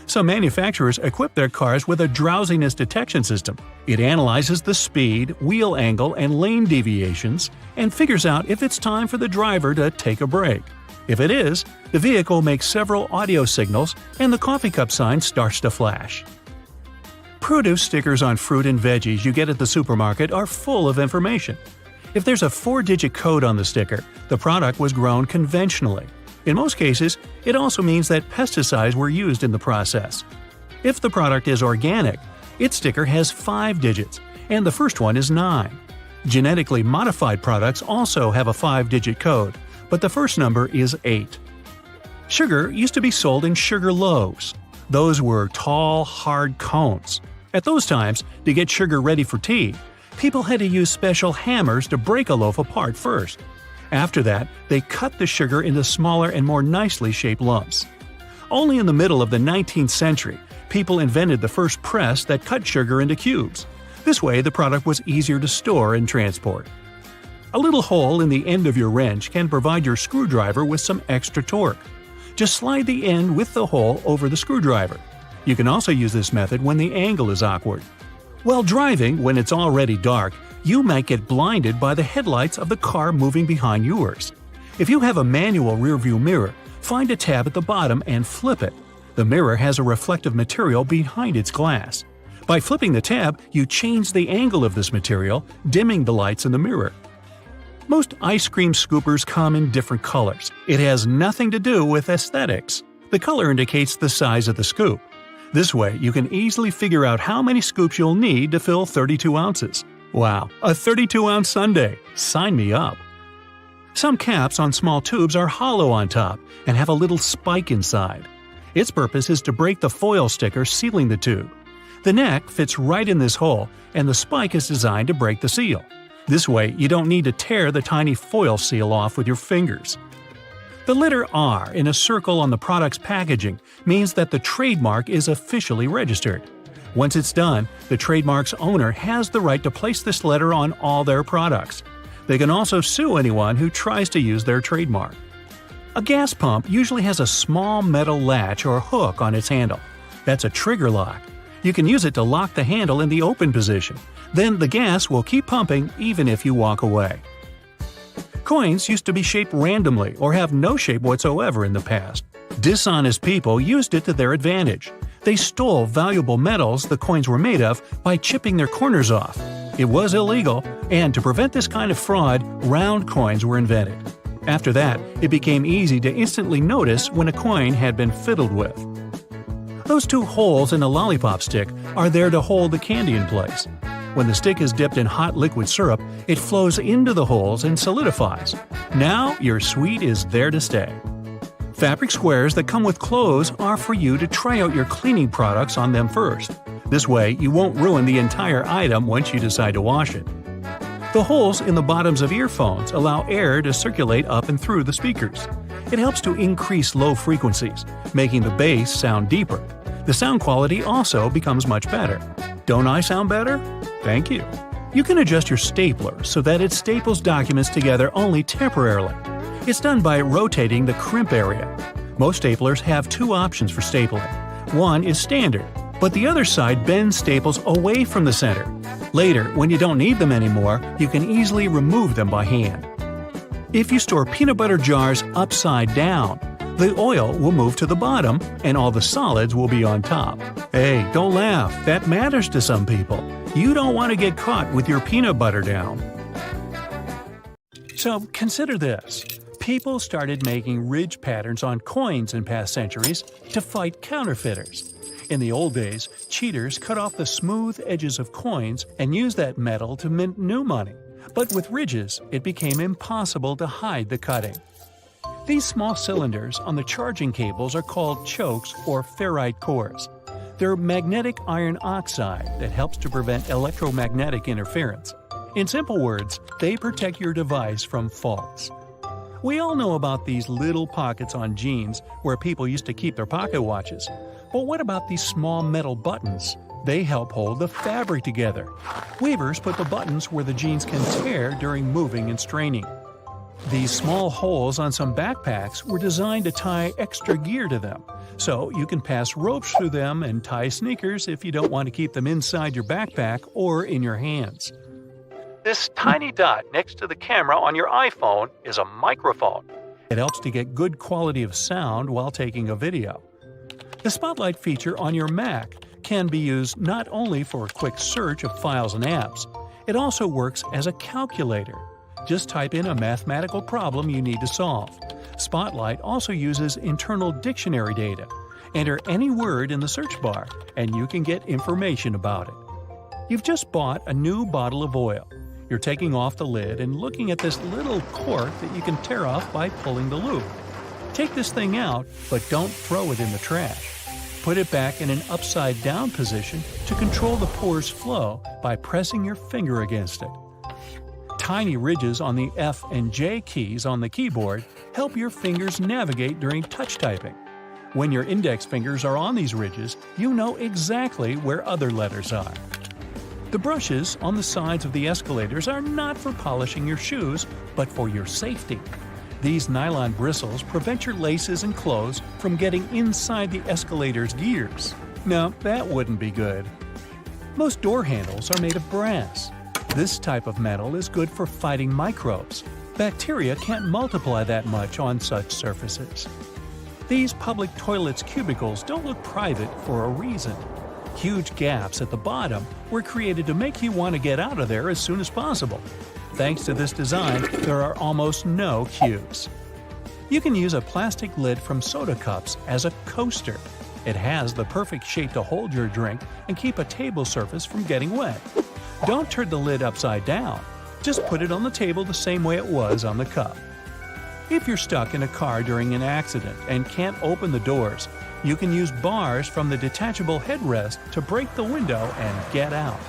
Some manufacturers equip their cars with a drowsiness detection system. It analyzes the speed, wheel angle, and lane deviations and figures out if it's time for the driver to take a break. If it is, the vehicle makes several audio signals and the coffee cup sign starts to flash. Produce stickers on fruit and veggies you get at the supermarket are full of information. If there's a 4-digit code on the sticker, the product was grown conventionally. In most cases, it also means that pesticides were used in the process. If the product is organic, its sticker has 5 digits, and the first one is 9. Genetically modified products also have a 5-digit code, but the first number is 8. Sugar used to be sold in sugar loaves. Those were tall, hard cones. At those times, to get sugar ready for tea, people had to use special hammers to break a loaf apart first. After that, they cut the sugar into smaller and more nicely shaped lumps. Only in the middle of the 19th century, people invented the first press that cut sugar into cubes. This way, the product was easier to store and transport. A little hole in the end of your wrench can provide your screwdriver with some extra torque. Just slide the end with the hole over the screwdriver. You can also use this method when the angle is awkward. While driving, when it's already dark, you might get blinded by the headlights of the car moving behind yours. If you have a manual rearview mirror, find a tab at the bottom and flip it. The mirror has a reflective material behind its glass. By flipping the tab, you change the angle of this material, dimming the lights in the mirror. Most ice cream scoopers come in different colors. It has nothing to do with aesthetics. The color indicates the size of the scoop. This way, you can easily figure out how many scoops you'll need to fill 32 ounces. Wow, a 32-ounce sundae! Sign me up! Some caps on small tubes are hollow on top and have a little spike inside. Its purpose is to break the foil sticker sealing the tube. The neck fits right in this hole, and the spike is designed to break the seal. This way, you don't need to tear the tiny foil seal off with your fingers. The letter R in a circle on the product's packaging means that the trademark is officially registered. Once it's done, the trademark's owner has the right to place this letter on all their products. They can also sue anyone who tries to use their trademark. A gas pump usually has a small metal latch or hook on its handle. That's a trigger lock. You can use it to lock the handle in the open position. Then the gas will keep pumping even if you walk away. Coins used to be shaped randomly or have no shape whatsoever in the past. Dishonest people used it to their advantage. They stole valuable metals the coins were made of by chipping their corners off. It was illegal, and to prevent this kind of fraud, round coins were invented. After that, it became easy to instantly notice when a coin had been fiddled with. Those 2 holes in a lollipop stick are there to hold the candy in place. When the stick is dipped in hot liquid syrup, it flows into the holes and solidifies. Now your sweet is there to stay. Fabric squares that come with clothes are for you to try out your cleaning products on them first. This way, you won't ruin the entire item once you decide to wash it. The holes in the bottoms of earphones allow air to circulate up and through the speakers. It helps to increase low frequencies, making the bass sound deeper. The sound quality also becomes much better. Don't I sound better? Thank you. You can adjust your stapler so that it staples documents together only temporarily. It's done by rotating the crimp area. Most staplers have two options for stapling. One is standard, but the other side bends staples away from the center. Later, when you don't need them anymore, you can easily remove them by hand. If you store peanut butter jars upside down, the oil will move to the bottom and all the solids will be on top. Hey, don't laugh, that matters to some people. You don't want to get caught with your peanut butter down. So consider this. People started making ridge patterns on coins in past centuries to fight counterfeiters. In the old days, cheaters cut off the smooth edges of coins and used that metal to mint new money. But with ridges, it became impossible to hide the cutting. These small cylinders on the charging cables are called chokes or ferrite cores. They're magnetic iron oxide that helps to prevent electromagnetic interference. In simple words, they protect your device from faults. We all know about these little pockets on jeans where people used to keep their pocket watches. But what about these small metal buttons? They help hold the fabric together. Weavers put the buttons where the jeans can tear during moving and straining. These small holes on some backpacks were designed to tie extra gear to them, so you can pass ropes through them and tie sneakers if you don't want to keep them inside your backpack or in your hands. This tiny dot next to the camera on your iPhone is a microphone. It helps to get good quality of sound while taking a video. The Spotlight feature on your Mac can be used not only for a quick search of files and apps, it also works as a calculator. Just type in a mathematical problem you need to solve. Spotlight also uses internal dictionary data. Enter any word in the search bar, and you can get information about it. You've just bought a new bottle of oil. You're taking off the lid and looking at this little cork that you can tear off by pulling the loop. Take this thing out, but don't throw it in the trash. Put it back in an upside-down position to control the pore's flow by pressing your finger against it. Tiny ridges on the F and J keys on the keyboard help your fingers navigate during touch typing. When your index fingers are on these ridges, you know exactly where other letters are. The brushes on the sides of the escalators are not for polishing your shoes, but for your safety. These nylon bristles prevent your laces and clothes from getting inside the escalator's gears. Now, that wouldn't be good. Most door handles are made of brass. This type of metal is good for fighting microbes. Bacteria can't multiply that much on such surfaces. These public toilets' cubicles don't look private for a reason. Huge gaps at the bottom were created to make you want to get out of there as soon as possible. Thanks to this design, there are almost no queues. You can use a plastic lid from soda cups as a coaster. It has the perfect shape to hold your drink and keep a table surface from getting wet. Don't turn the lid upside down. Just put it on the table the same way it was on the cup. If you're stuck in a car during an accident and can't open the doors, you can use bars from the detachable headrest to break the window and get out.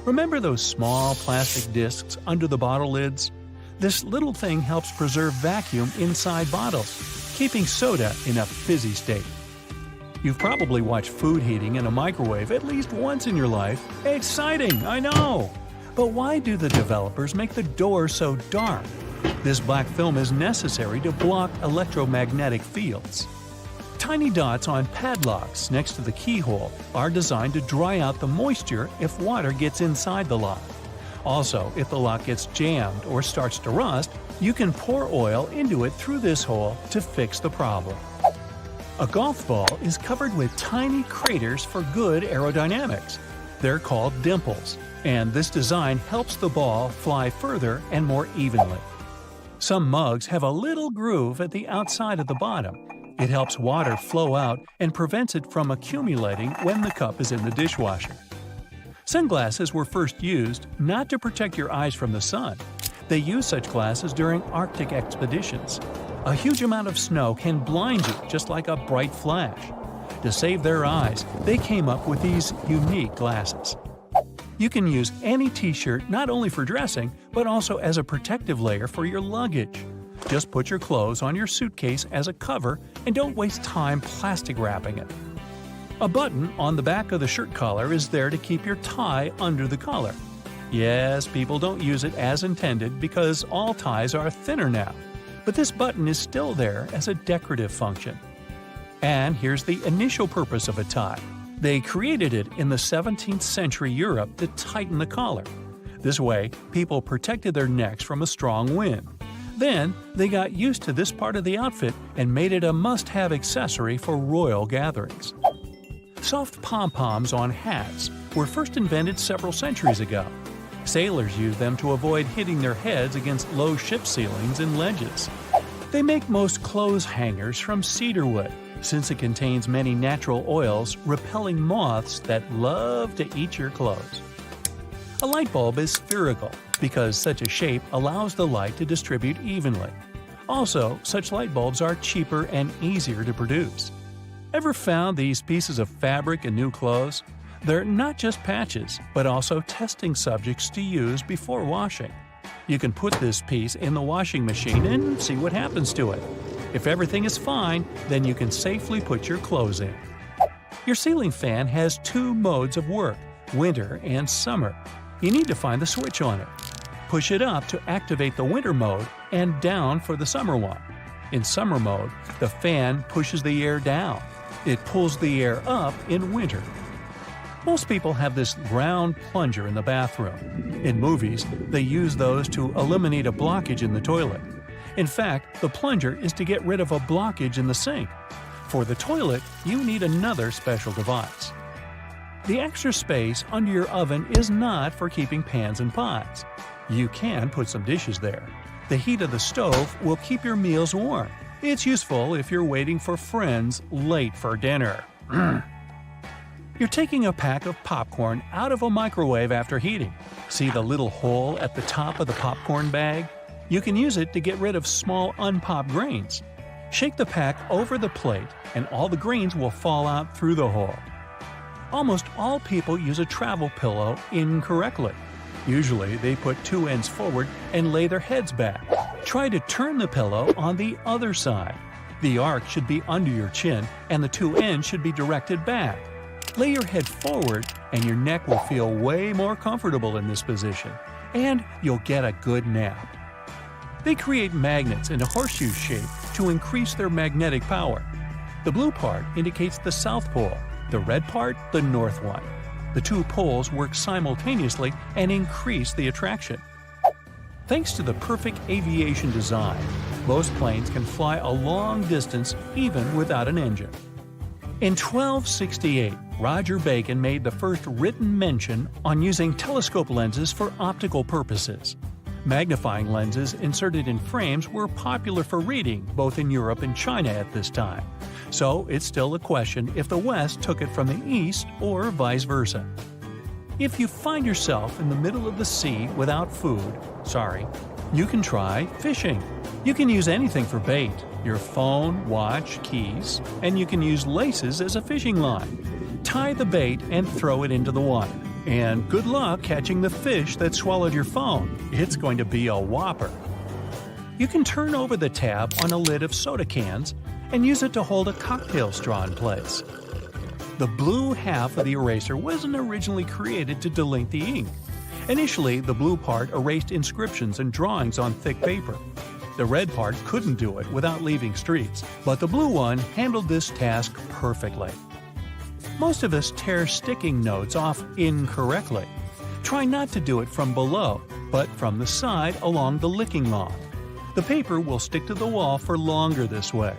Remember those small plastic discs under the bottle lids? This little thing helps preserve vacuum inside bottles, keeping soda in a fizzy state. You've probably watched food heating in a microwave at least once in your life. Exciting, I know! But why do the developers make the door so dark? This black film is necessary to block electromagnetic fields. Tiny dots on padlocks next to the keyhole are designed to dry out the moisture if water gets inside the lock. Also, if the lock gets jammed or starts to rust, you can pour oil into it through this hole to fix the problem. A golf ball is covered with tiny craters for good aerodynamics. They're called dimples, and this design helps the ball fly further and more evenly. Some mugs have a little groove at the outside of the bottom. It helps water flow out and prevents it from accumulating when the cup is in the dishwasher. Sunglasses were first used not to protect your eyes from the sun. They used such glasses during Arctic expeditions. A huge amount of snow can blind you just like a bright flash. To save their eyes, they came up with these unique glasses. You can use any t-shirt not only for dressing, but also as a protective layer for your luggage. Just put your clothes on your suitcase as a cover and don't waste time plastic wrapping it. A button on the back of the shirt collar is there to keep your tie under the collar. Yes, people don't use it as intended because all ties are thinner now, but this button is still there as a decorative function. And here's the initial purpose of a tie. They created it in the 17th century Europe to tighten the collar. This way, people protected their necks from a strong wind. Then, they got used to this part of the outfit and made it a must-have accessory for royal gatherings. Soft pom-poms on hats were first invented several centuries ago. Sailors used them to avoid hitting their heads against low ship ceilings and ledges. They make most clothes hangers from cedar wood, since it contains many natural oils repelling moths that love to eat your clothes. A light bulb is spherical because such a shape allows the light to distribute evenly. Also, such light bulbs are cheaper and easier to produce. Ever found these pieces of fabric in new clothes? They're not just patches, but also testing subjects to use before washing. You can put this piece in the washing machine and see what happens to it. If everything is fine, then you can safely put your clothes in. Your ceiling fan has two modes of work, winter and summer. You need to find the switch on it. Push it up to activate the winter mode and down for the summer one. In summer mode, the fan pushes the air down. It pulls the air up in winter. Most people have this round plunger in the bathroom. In movies, they use those to eliminate a blockage in the toilet. In fact, the plunger is to get rid of a blockage in the sink. For the toilet, you need another special device. The extra space under your oven is not for keeping pans and pots. You can put some dishes there. The heat of the stove will keep your meals warm. It's useful if you're waiting for friends late for dinner. You're taking a pack of popcorn out of a microwave after heating. See the little hole at the top of the popcorn bag? You can use it to get rid of small unpopped grains. Shake the pack over the plate and all the grains will fall out through the hole. Almost all people use a travel pillow incorrectly. Usually, they put two ends forward and lay their heads back. Try to turn the pillow on the other side. The arc should be under your chin and the two ends should be directed back. Lay your head forward and your neck will feel way more comfortable in this position. And you'll get a good nap. They create magnets in a horseshoe shape to increase their magnetic power. The blue part indicates the South Pole, the red part the North one. The two poles work simultaneously and increase the attraction. Thanks to the perfect aviation design, most planes can fly a long distance even without an engine. In 1268, Roger Bacon made the first written mention on using telescope lenses for optical purposes. Magnifying lenses inserted in frames were popular for reading both in Europe and China at this time, so it's still a question if the West took it from the East or vice versa. If you find yourself in the middle of the sea without food, you can try fishing. You can use anything for bait, your phone, watch, keys, and you can use laces as a fishing line. Tie the bait and throw it into the water. And good luck catching the fish that swallowed your phone. It's going to be a whopper. You can turn over the tab on a lid of soda cans and use it to hold a cocktail straw in place. The blue half of the eraser wasn't originally created to delink the ink. Initially, the blue part erased inscriptions and drawings on thick paper. The red part couldn't do it without leaving streaks, but the blue one handled this task perfectly. Most of us tear sticking notes off incorrectly. Try not to do it from below, but from the side along the licking log. The paper will stick to the wall for longer this way.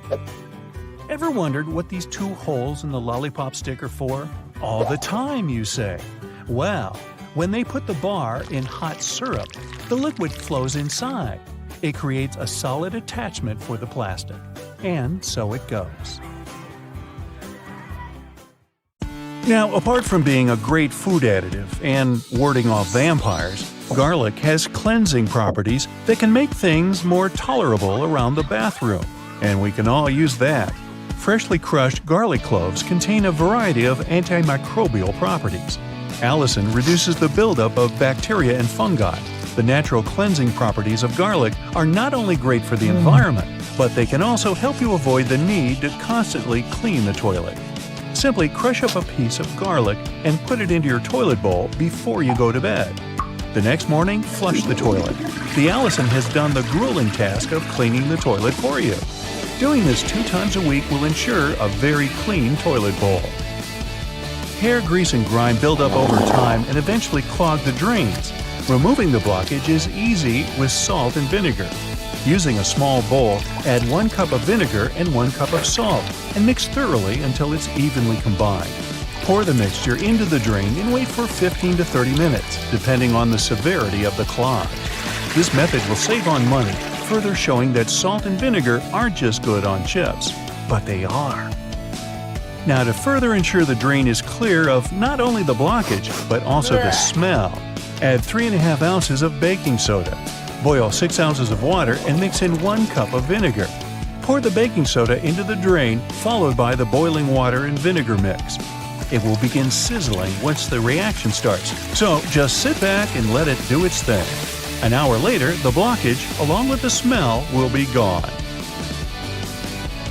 Ever wondered what these two holes in the lollipop stick are for? All the time, you say. Well, when they put the bar in hot syrup, the liquid flows inside. It creates a solid attachment for the plastic. And so it goes. Now, apart from being a great food additive and warding off vampires, garlic has cleansing properties that can make things more tolerable around the bathroom. And we can all use that. Freshly crushed garlic cloves contain a variety of antimicrobial properties. Allicin reduces the buildup of bacteria and fungi. The natural cleansing properties of garlic are not only great for the environment, but they can also help you avoid the need to constantly clean the toilet. Simply crush up a piece of garlic and put it into your toilet bowl before you go to bed. The next morning, flush the toilet. The Allison has done the grueling task of cleaning the toilet for you. Doing this 2 times a week will ensure a very clean toilet bowl. Hair grease and grime build up over time and eventually clog the drains. Removing the blockage is easy with salt and vinegar. Using a small bowl, add 1 cup of vinegar and 1 cup of salt and mix thoroughly until it's evenly combined. Pour the mixture into the drain and wait for 15 to 30 minutes, depending on the severity of the clog. This method will save on money, further showing that salt and vinegar aren't just good on chips, but they are. Now, to further ensure the drain is clear of not only the blockage, but also the smell, add 3½ ounces of baking soda. Boil 6 ounces of water and mix in 1 cup of vinegar. Pour the baking soda into the drain, followed by the boiling water and vinegar mix. It will begin sizzling once the reaction starts, so just sit back and let it do its thing. An hour later, the blockage, along with the smell, will be gone.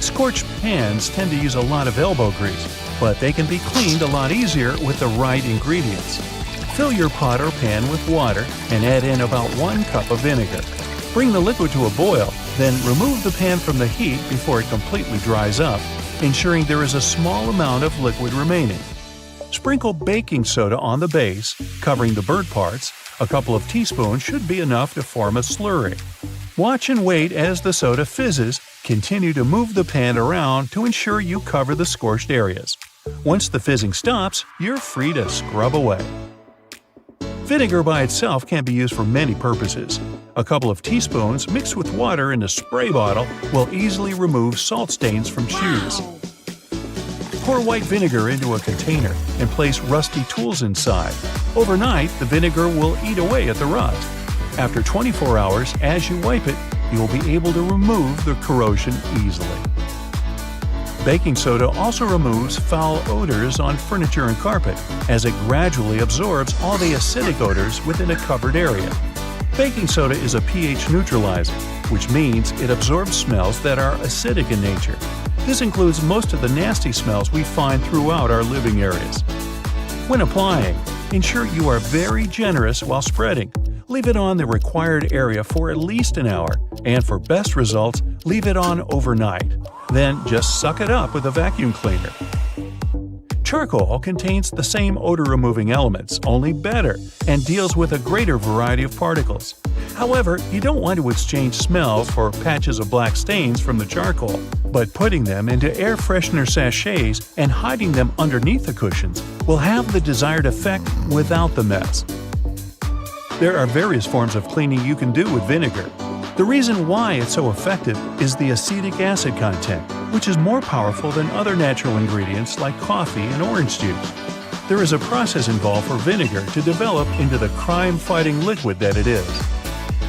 Scorched pans tend to use a lot of elbow grease, but they can be cleaned a lot easier with the right ingredients. Fill your pot or pan with water and add in about 1 cup of vinegar. Bring the liquid to a boil, then remove the pan from the heat before it completely dries up, ensuring there is a small amount of liquid remaining. Sprinkle baking soda on the base, covering the burnt parts. A couple of teaspoons should be enough to form a slurry. Watch and wait as the soda fizzes. Continue to move the pan around to ensure you cover the scorched areas. Once the fizzing stops, you're free to scrub away. Vinegar by itself can be used for many purposes. A couple of teaspoons mixed with water in a spray bottle will easily remove salt stains from shoes. Pour white vinegar into a container and place rusty tools inside. Overnight, the vinegar will eat away at the rust. After 24 hours, as you wipe it, you will be able to remove the corrosion easily. Baking soda also removes foul odors on furniture and carpet, as it gradually absorbs all the acidic odors within a covered area. Baking soda is a pH neutralizer, which means it absorbs smells that are acidic in nature. This includes most of the nasty smells we find throughout our living areas. When applying, ensure you are very generous while spreading. Leave it on the required area for at least an hour, and for best results, leave it on overnight. Then just suck it up with a vacuum cleaner. Charcoal contains the same odor-removing elements, only better, and deals with a greater variety of particles. However, you don't want to exchange smells for patches of black stains from the charcoal, but putting them into air freshener sachets and hiding them underneath the cushions will have the desired effect without the mess. There are various forms of cleaning you can do with vinegar. The reason why it's so effective is the acetic acid content, which is more powerful than other natural ingredients like coffee and orange juice. There is a process involved for vinegar to develop into the crime-fighting liquid that it is.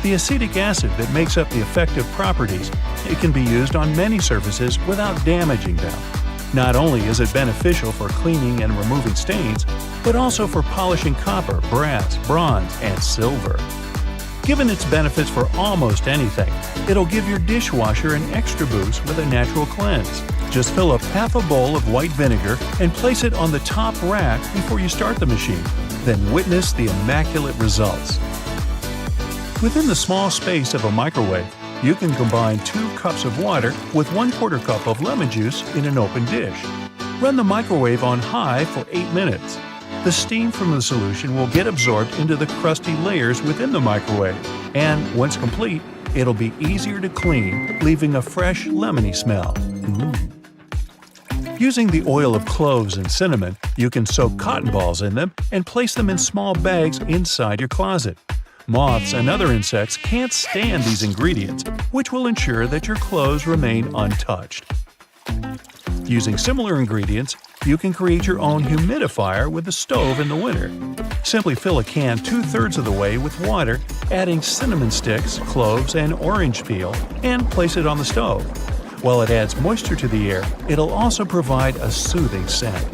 The acetic acid that makes up the effective properties, it can be used on many surfaces without damaging them. Not only is it beneficial for cleaning and removing stains, but also for polishing copper, brass, bronze, and silver. Given its benefits for almost anything, it'll give your dishwasher an extra boost with a natural cleanse. Just fill up half a bowl of white vinegar and place it on the top rack before you start the machine. Then witness the immaculate results. Within the small space of a microwave, you can combine 2 cups of water with 1/4 cup of lemon juice in an open dish. Run the microwave on high for 8 minutes. The steam from the solution will get absorbed into the crusty layers within the microwave, and once complete, it'll be easier to clean, leaving a fresh, lemony smell. Using the oil of cloves and cinnamon, you can soak cotton balls in them and place them in small bags inside your closet. Moths and other insects can't stand these ingredients, which will ensure that your clothes remain untouched. Using similar ingredients, you can create your own humidifier with the stove in the winter. Simply fill a can 2/3 of the way with water, adding cinnamon sticks, cloves, and orange peel, and place it on the stove. While it adds moisture to the air, it'll also provide a soothing scent.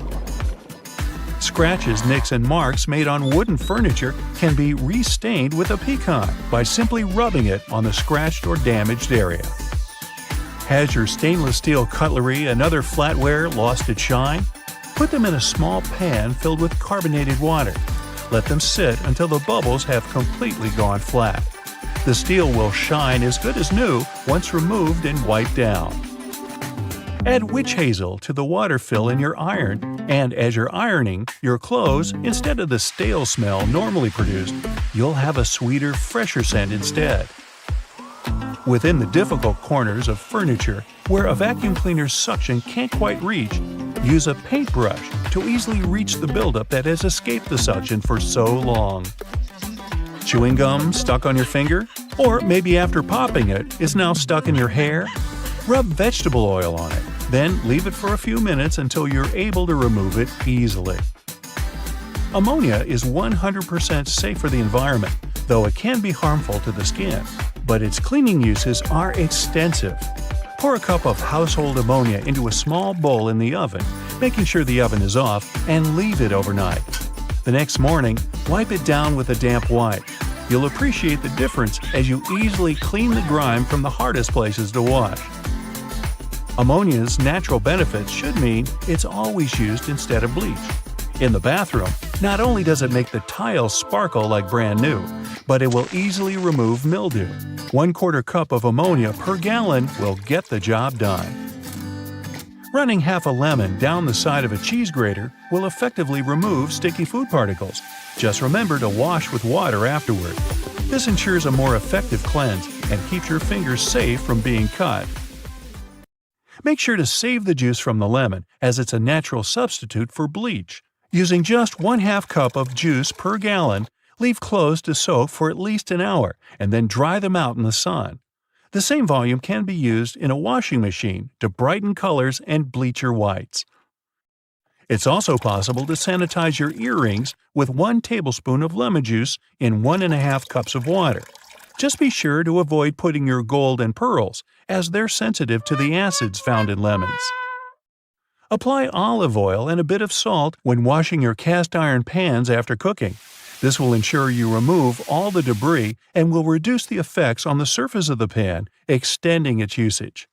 Scratches, nicks, and marks made on wooden furniture can be restained with a pecan by simply rubbing it on the scratched or damaged area. Has your stainless steel cutlery and other flatware lost its shine? Put them in a small pan filled with carbonated water. Let them sit until the bubbles have completely gone flat. The steel will shine as good as new once removed and wiped down. Add witch hazel to the water fill in your iron, and as you're ironing your clothes, instead of the stale smell normally produced, you'll have a sweeter, fresher scent instead. Within the difficult corners of furniture where a vacuum cleaner's suction can't quite reach, use a paintbrush to easily reach the buildup that has escaped the suction for so long. Chewing gum stuck on your finger? Or maybe after popping it, is now stuck in your hair? Rub vegetable oil on it, then leave it for a few minutes until you're able to remove it easily. Ammonia is 100% safe for the environment, though it can be harmful to the skin. But its cleaning uses are extensive. Pour a cup of household ammonia into a small bowl in the oven, making sure the oven is off, and leave it overnight. The next morning, wipe it down with a damp wipe. You'll appreciate the difference as you easily clean the grime from the hardest places to wash. Ammonia's natural benefits should mean it's always used instead of bleach. In the bathroom, not only does it make the tiles sparkle like brand new, but it will easily remove mildew. 1/4 cup of ammonia per gallon will get the job done. Running half a lemon down the side of a cheese grater will effectively remove sticky food particles. Just remember to wash with water afterward. This ensures a more effective cleanse and keeps your fingers safe from being cut. Make sure to save the juice from the lemon, as it's a natural substitute for bleach. Using just 1/2 cup of juice per gallon, leave clothes to soak for at least an hour and then dry them out in the sun. The same volume can be used in a washing machine to brighten colors and bleach your whites. It's also possible to sanitize your earrings with 1 tablespoon of lemon juice in 1.5 cups of water. Just be sure to avoid putting your gold and pearls, as they're sensitive to the acids found in lemons. Apply olive oil and a bit of salt when washing your cast iron pans after cooking. This will ensure you remove all the debris and will reduce the effects on the surface of the pan, extending its usage.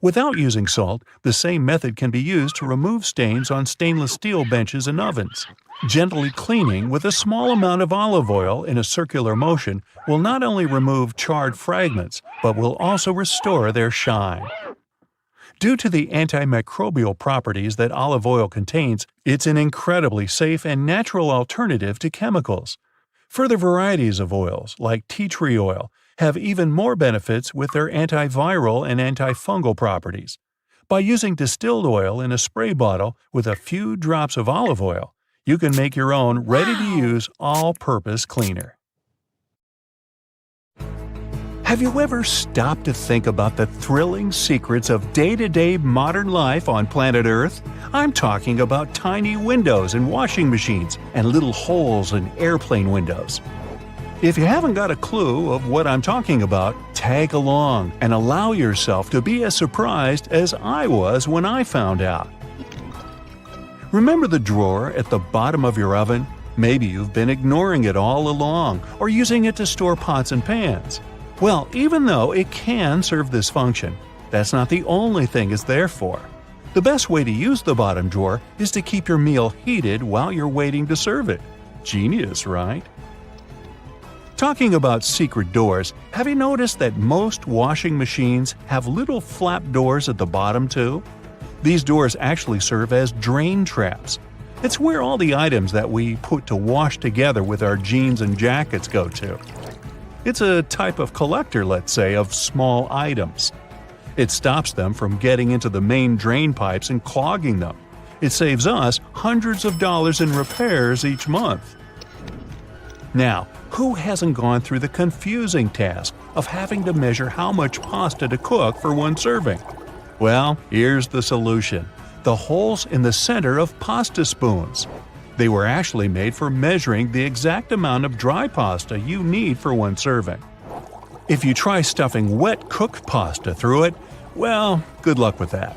Without using salt, the same method can be used to remove stains on stainless steel benches and ovens. Gently cleaning with a small amount of olive oil in a circular motion will not only remove charred fragments, but will also restore their shine. Due to the antimicrobial properties that olive oil contains, it's an incredibly safe and natural alternative to chemicals. Further varieties of oils, like tea tree oil, have even more benefits with their antiviral and antifungal properties. By using distilled oil in a spray bottle with a few drops of olive oil, you can make your own ready-to-use all-purpose cleaner. Have you ever stopped to think about the thrilling secrets of day-to-day modern life on planet Earth? I'm talking about tiny windows in washing machines and little holes in airplane windows. If you haven't got a clue of what I'm talking about, tag along and allow yourself to be as surprised as I was when I found out. Remember the drawer at the bottom of your oven? Maybe you've been ignoring it all along or using it to store pots and pans. Well, even though it can serve this function, that's not the only thing it's there for. The best way to use the bottom drawer is to keep your meal heated while you're waiting to serve it. Genius, right? Talking about secret doors, have you noticed that most washing machines have little flap doors at the bottom too? These doors actually serve as drain traps. It's where all the items that we put to wash together with our jeans and jackets go to. It's a type of collector, let's say, of small items. It stops them from getting into the main drain pipes and clogging them. It saves us hundreds of dollars in repairs each month. Now, who hasn't gone through the confusing task of having to measure how much pasta to cook for one serving? Well, here's the solution: the holes in the center of pasta spoons. They were actually made for measuring the exact amount of dry pasta you need for one serving. If you try stuffing wet cooked pasta through it, well, good luck with that.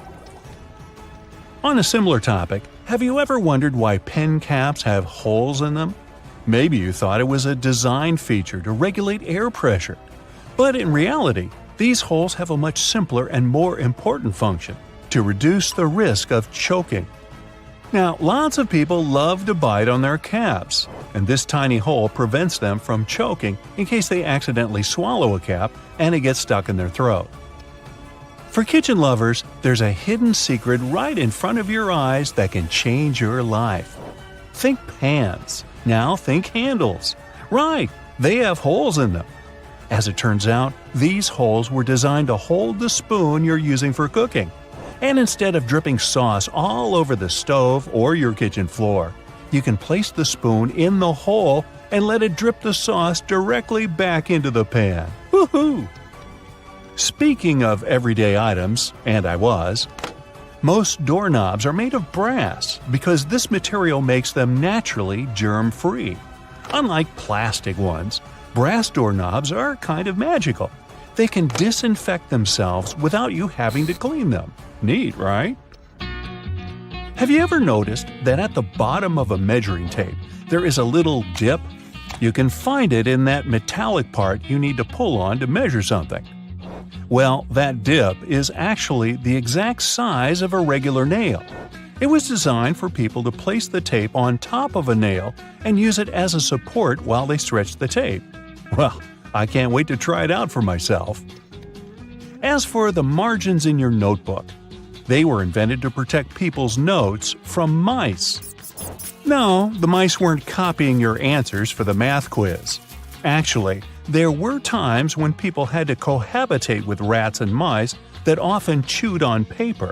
On a similar topic, have you ever wondered why pen caps have holes in them? Maybe you thought it was a design feature to regulate air pressure. But in reality, these holes have a much simpler and more important function: to reduce the risk of choking. Now, lots of people love to bite on their caps, and this tiny hole prevents them from choking in case they accidentally swallow a cap and it gets stuck in their throat. For kitchen lovers, there's a hidden secret right in front of your eyes that can change your life. Think pans. Now think handles. Right, they have holes in them. As it turns out, these holes were designed to hold the spoon you're using for cooking. And instead of dripping sauce all over the stove or your kitchen floor, you can place the spoon in the hole and let it drip the sauce directly back into the pan. Woohoo! Speaking of everyday items, and most doorknobs are made of brass because this material makes them naturally germ-free. Unlike plastic ones, brass doorknobs are kind of magical. They can disinfect themselves without you having to clean them. Neat, right? Have you ever noticed that at the bottom of a measuring tape there is a little dip? You can find it in that metallic part you need to pull on to measure something. Well, that dip is actually the exact size of a regular nail. It was designed for people to place the tape on top of a nail and use it as a support while they stretch the tape. Well, I can't wait to try it out for myself. As for the margins in your notebook, they were invented to protect people's notes from mice. No, the mice weren't copying your answers for the math quiz. Actually, there were times when people had to cohabitate with rats and mice that often chewed on paper.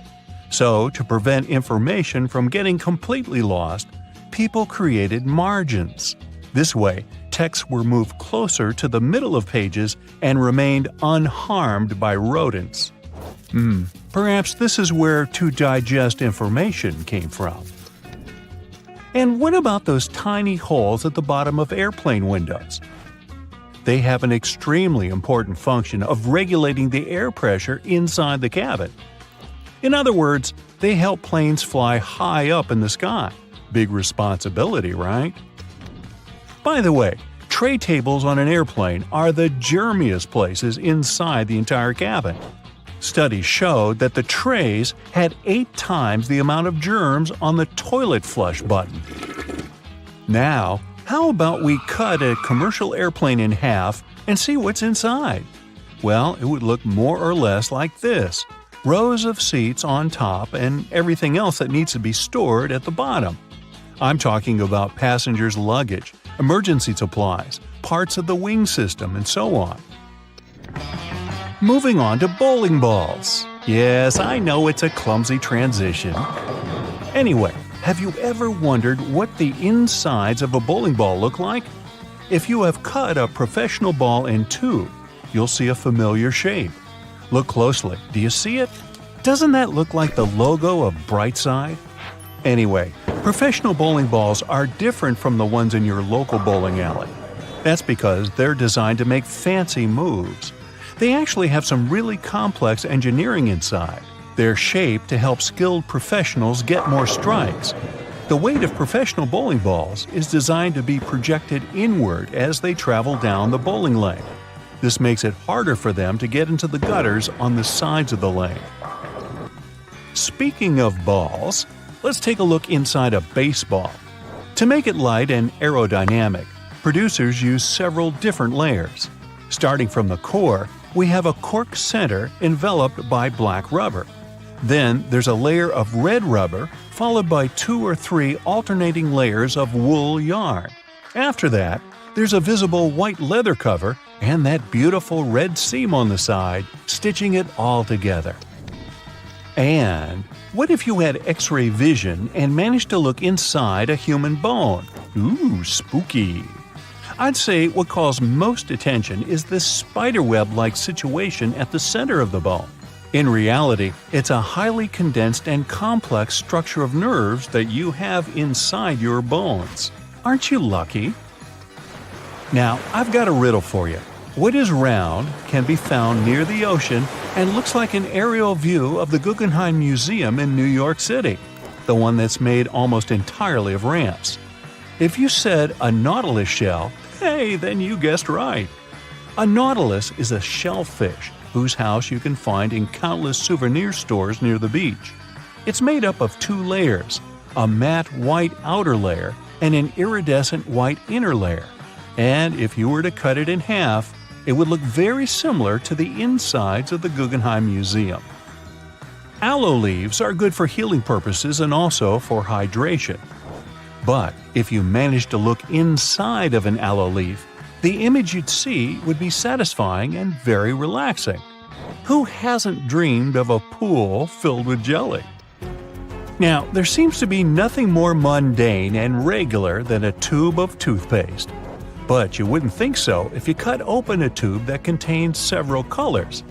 So, to prevent information from getting completely lost, people created margins. This way, texts were moved closer to the middle of pages and remained unharmed by rodents. Perhaps this is where to digest information came from. And what about those tiny holes at the bottom of airplane windows? They have an extremely important function of regulating the air pressure inside the cabin. In other words, they help planes fly high up in the sky. Big responsibility, right? By the way, tray tables on an airplane are the germiest places inside the entire cabin. Studies showed that the trays had 8 times the amount of germs on the toilet flush button. Now, how about we cut a commercial airplane in half and see what's inside? Well, it would look more or less like this: rows of seats on top and everything else that needs to be stored at the bottom. I'm talking about passengers' luggage, emergency supplies, parts of the wing system, and so on. Moving on to bowling balls. Yes, I know it's a clumsy transition. Anyway, have you ever wondered what the insides of a bowling ball look like? If you have cut a professional ball in two, you'll see a familiar shape. Look closely. Do you see it? Doesn't that look like the logo of Brightside? Anyway, professional bowling balls are different from the ones in your local bowling alley. That's because they're designed to make fancy moves. They actually have some really complex engineering inside. They're shaped to help skilled professionals get more strikes. The weight of professional bowling balls is designed to be projected inward as they travel down the bowling lane. This makes it harder for them to get into the gutters on the sides of the lane. Speaking of balls, let's take a look inside a baseball. To make it light and aerodynamic, producers use several different layers. Starting from the core, we have a cork center enveloped by black rubber. Then there's a layer of red rubber, followed by 2 or 3 alternating layers of wool yarn. After that, there's a visible white leather cover and that beautiful red seam on the side, stitching it all together. And what if you had X-ray vision and managed to look inside a human bone? Ooh, spooky! I'd say what calls most attention is this spiderweb-like situation at the center of the bone. In reality, it's a highly condensed and complex structure of nerves that you have inside your bones. Aren't you lucky? Now, I've got a riddle for you. What is round, can be found near the ocean, and looks like an aerial view of the Guggenheim Museum in New York City, the one that's made almost entirely of ramps? If you said a nautilus shell, hey, then you guessed right. A nautilus is a shellfish whose house you can find in countless souvenir stores near the beach. It's made up of 2 layers, a matte white outer layer and an iridescent white inner layer. And if you were to cut it in half, it would look very similar to the insides of the Guggenheim Museum. Aloe leaves are good for healing purposes and also for hydration. But if you managed to look inside of an aloe leaf, the image you'd see would be satisfying and very relaxing. Who hasn't dreamed of a pool filled with jelly? Now, there seems to be nothing more mundane and regular than a tube of toothpaste. But you wouldn't think so if you cut open a tube that contains several colors.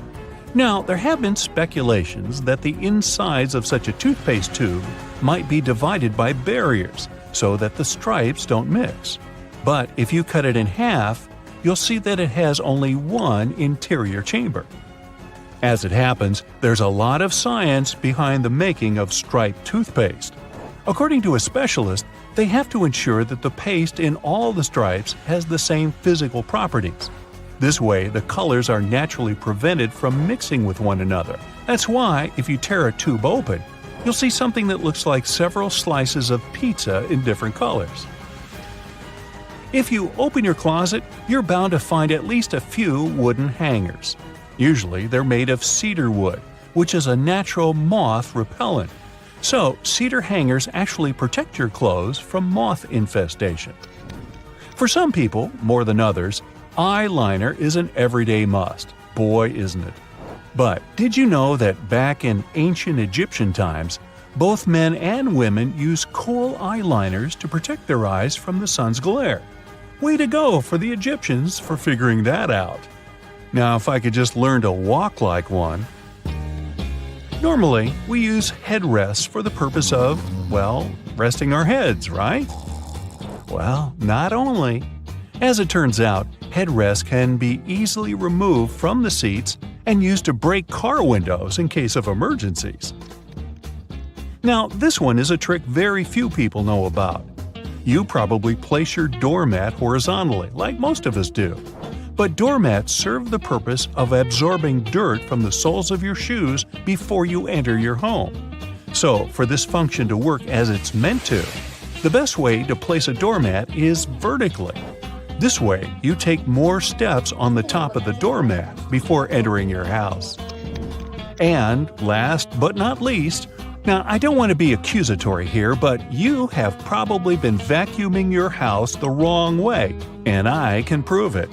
Now, there have been speculations that the insides of such a toothpaste tube might be divided by barriers so that the stripes don't mix. But if you cut it in half, you'll see that it has only one interior chamber. As it happens, there's a lot of science behind the making of striped toothpaste. According to a specialist, they have to ensure that the paste in all the stripes has the same physical properties. This way, the colors are naturally prevented from mixing with one another. That's why, if you tear a tube open, you'll see something that looks like several slices of pizza in different colors. If you open your closet, you're bound to find at least a few wooden hangers. Usually, they're made of cedar wood, which is a natural moth repellent. So, cedar hangers actually protect your clothes from moth infestation. For some people, more than others, eyeliner is an everyday must. Boy, isn't it. But did you know that back in ancient Egyptian times, both men and women used kohl eyeliners to protect their eyes from the sun's glare? Way to go for the Egyptians for figuring that out. Now, if I could just learn to walk like one. Normally, we use headrests for the purpose of, well, resting our heads, right? Well, not only. As it turns out, headrests can be easily removed from the seats and used to break car windows in case of emergencies. Now, this one is a trick very few people know about. You probably place your doormat horizontally, like most of us do. But doormats serve the purpose of absorbing dirt from the soles of your shoes before you enter your home. So, for this function to work as it's meant to, the best way to place a doormat is vertically. This way, you take more steps on the top of the doormat before entering your house. And last but not least, now I don't want to be accusatory here, but you have probably been vacuuming your house the wrong way, and I can prove it.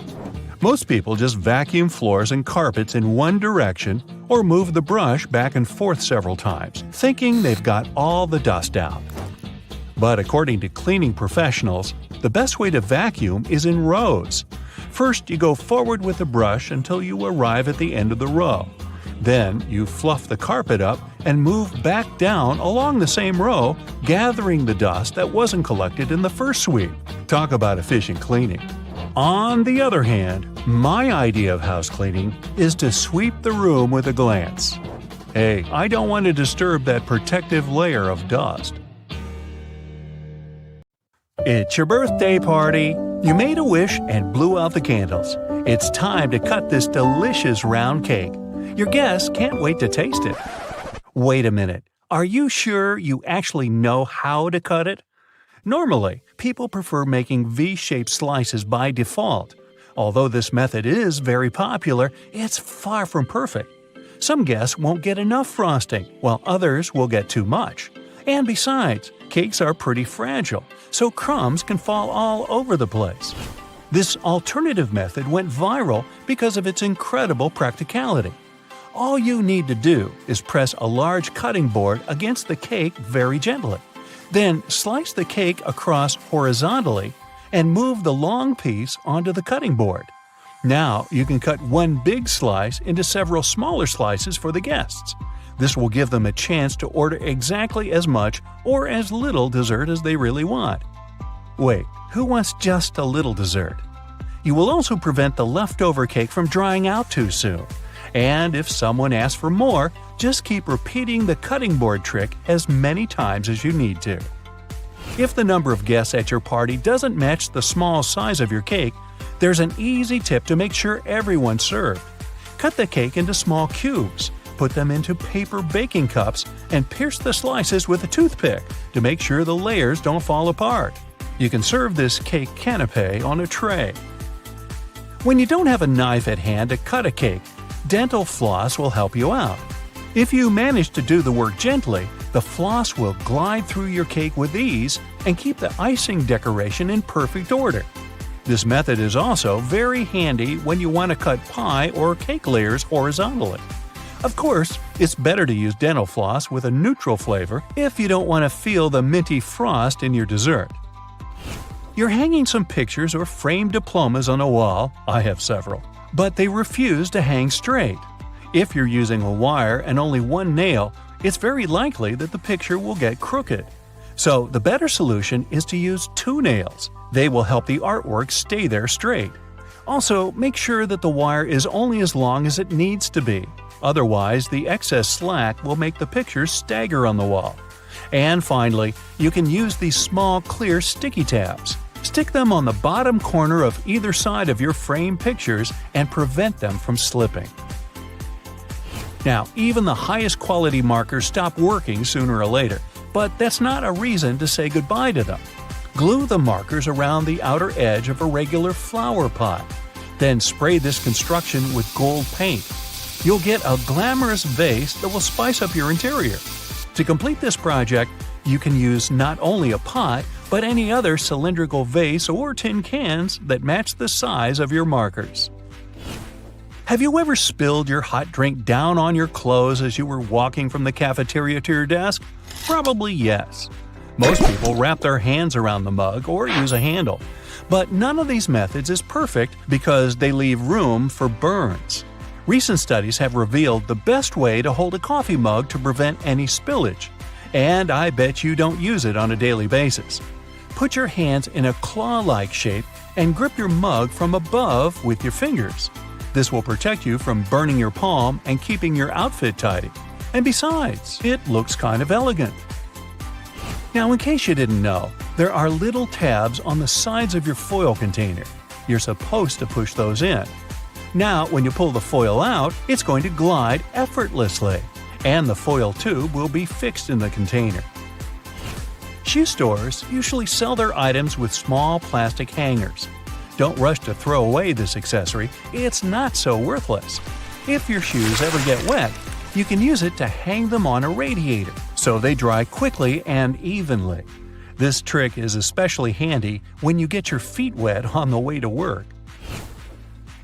Most people just vacuum floors and carpets in one direction or move the brush back and forth several times, thinking they've got all the dust out. But according to cleaning professionals, the best way to vacuum is in rows. First, you go forward with the brush until you arrive at the end of the row. Then, you fluff the carpet up and move back down along the same row, gathering the dust that wasn't collected in the first sweep. Talk about efficient cleaning. On the other hand, my idea of house cleaning is to sweep the room with a glance. Hey, I don't want to disturb that protective layer of dust. It's your birthday party. You made a wish and blew out the candles. It's time to cut this delicious round cake. Your guests can't wait to taste it. Wait a minute. Are you sure you actually know how to cut it? Normally, people prefer making V-shaped slices by default. Although this method is very popular, it's far from perfect. Some guests won't get enough frosting, while others will get too much. And besides, cakes are pretty fragile, so crumbs can fall all over the place. This alternative method went viral because of its incredible practicality. All you need to do is press a large cutting board against the cake very gently. Then slice the cake across horizontally and move the long piece onto the cutting board. Now you can cut one big slice into several smaller slices for the guests. This will give them a chance to order exactly as much or as little dessert as they really want. Wait, who wants just a little dessert? You will also prevent the leftover cake from drying out too soon. And if someone asks for more, just keep repeating the cutting board trick as many times as you need to. If the number of guests at your party doesn't match the small size of your cake, there's an easy tip to make sure everyone's served. Cut the cake into small cubes. Put them into paper baking cups and pierce the slices with a toothpick to make sure the layers don't fall apart. You can serve this cake canapé on a tray. When you don't have a knife at hand to cut a cake, dental floss will help you out. If you manage to do the work gently, the floss will glide through your cake with ease and keep the icing decoration in perfect order. This method is also very handy when you want to cut pie or cake layers horizontally. Of course, it's better to use dental floss with a neutral flavor if you don't want to feel the minty frost in your dessert. You're hanging some pictures or framed diplomas on a wall – I have several – but they refuse to hang straight. If you're using a wire and only one nail, it's very likely that the picture will get crooked. So the better solution is to use 2 nails. They will help the artwork stay there straight. Also, make sure that the wire is only as long as it needs to be. Otherwise, the excess slack will make the picture stagger on the wall. And finally, you can use these small clear sticky tabs. Stick them on the bottom corner of either side of your frame pictures and prevent them from slipping. Now, even the highest quality markers stop working sooner or later, but that's not a reason to say goodbye to them. Glue the markers around the outer edge of a regular flower pot. Then spray this construction with gold paint. You'll get a glamorous vase that will spice up your interior. To complete this project, you can use not only a pot, but any other cylindrical vase or tin cans that match the size of your markers. Have you ever spilled your hot drink down on your clothes as you were walking from the cafeteria to your desk? Probably yes. Most people wrap their hands around the mug or use a handle. But none of these methods is perfect because they leave room for burns. Recent studies have revealed the best way to hold a coffee mug to prevent any spillage. And I bet you don't use it on a daily basis. Put your hands in a claw-like shape and grip your mug from above with your fingers. This will protect you from burning your palm and keeping your outfit tidy. And besides, it looks kind of elegant. Now, in case you didn't know, there are little tabs on the sides of your foil container. You're supposed to push those in. Now, when you pull the foil out, it's going to glide effortlessly, and the foil tube will be fixed in the container. Shoe stores usually sell their items with small plastic hangers. Don't rush to throw away this accessory, it's not so worthless. If your shoes ever get wet, you can use it to hang them on a radiator, so they dry quickly and evenly. This trick is especially handy when you get your feet wet on the way to work.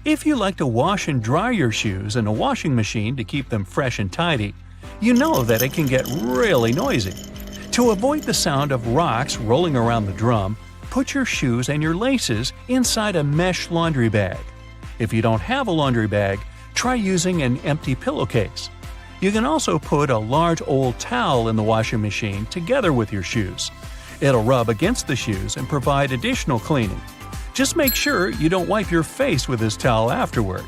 If you like to wash and dry your shoes in a washing machine to keep them fresh and tidy, you know that it can get really noisy. To avoid the sound of rocks rolling around the drum, put your shoes and your laces inside a mesh laundry bag. If you don't have a laundry bag, try using an empty pillowcase. You can also put a large old towel in the washing machine together with your shoes. It'll rub against the shoes and provide additional cleaning. Just make sure you don't wipe your face with this towel afterward.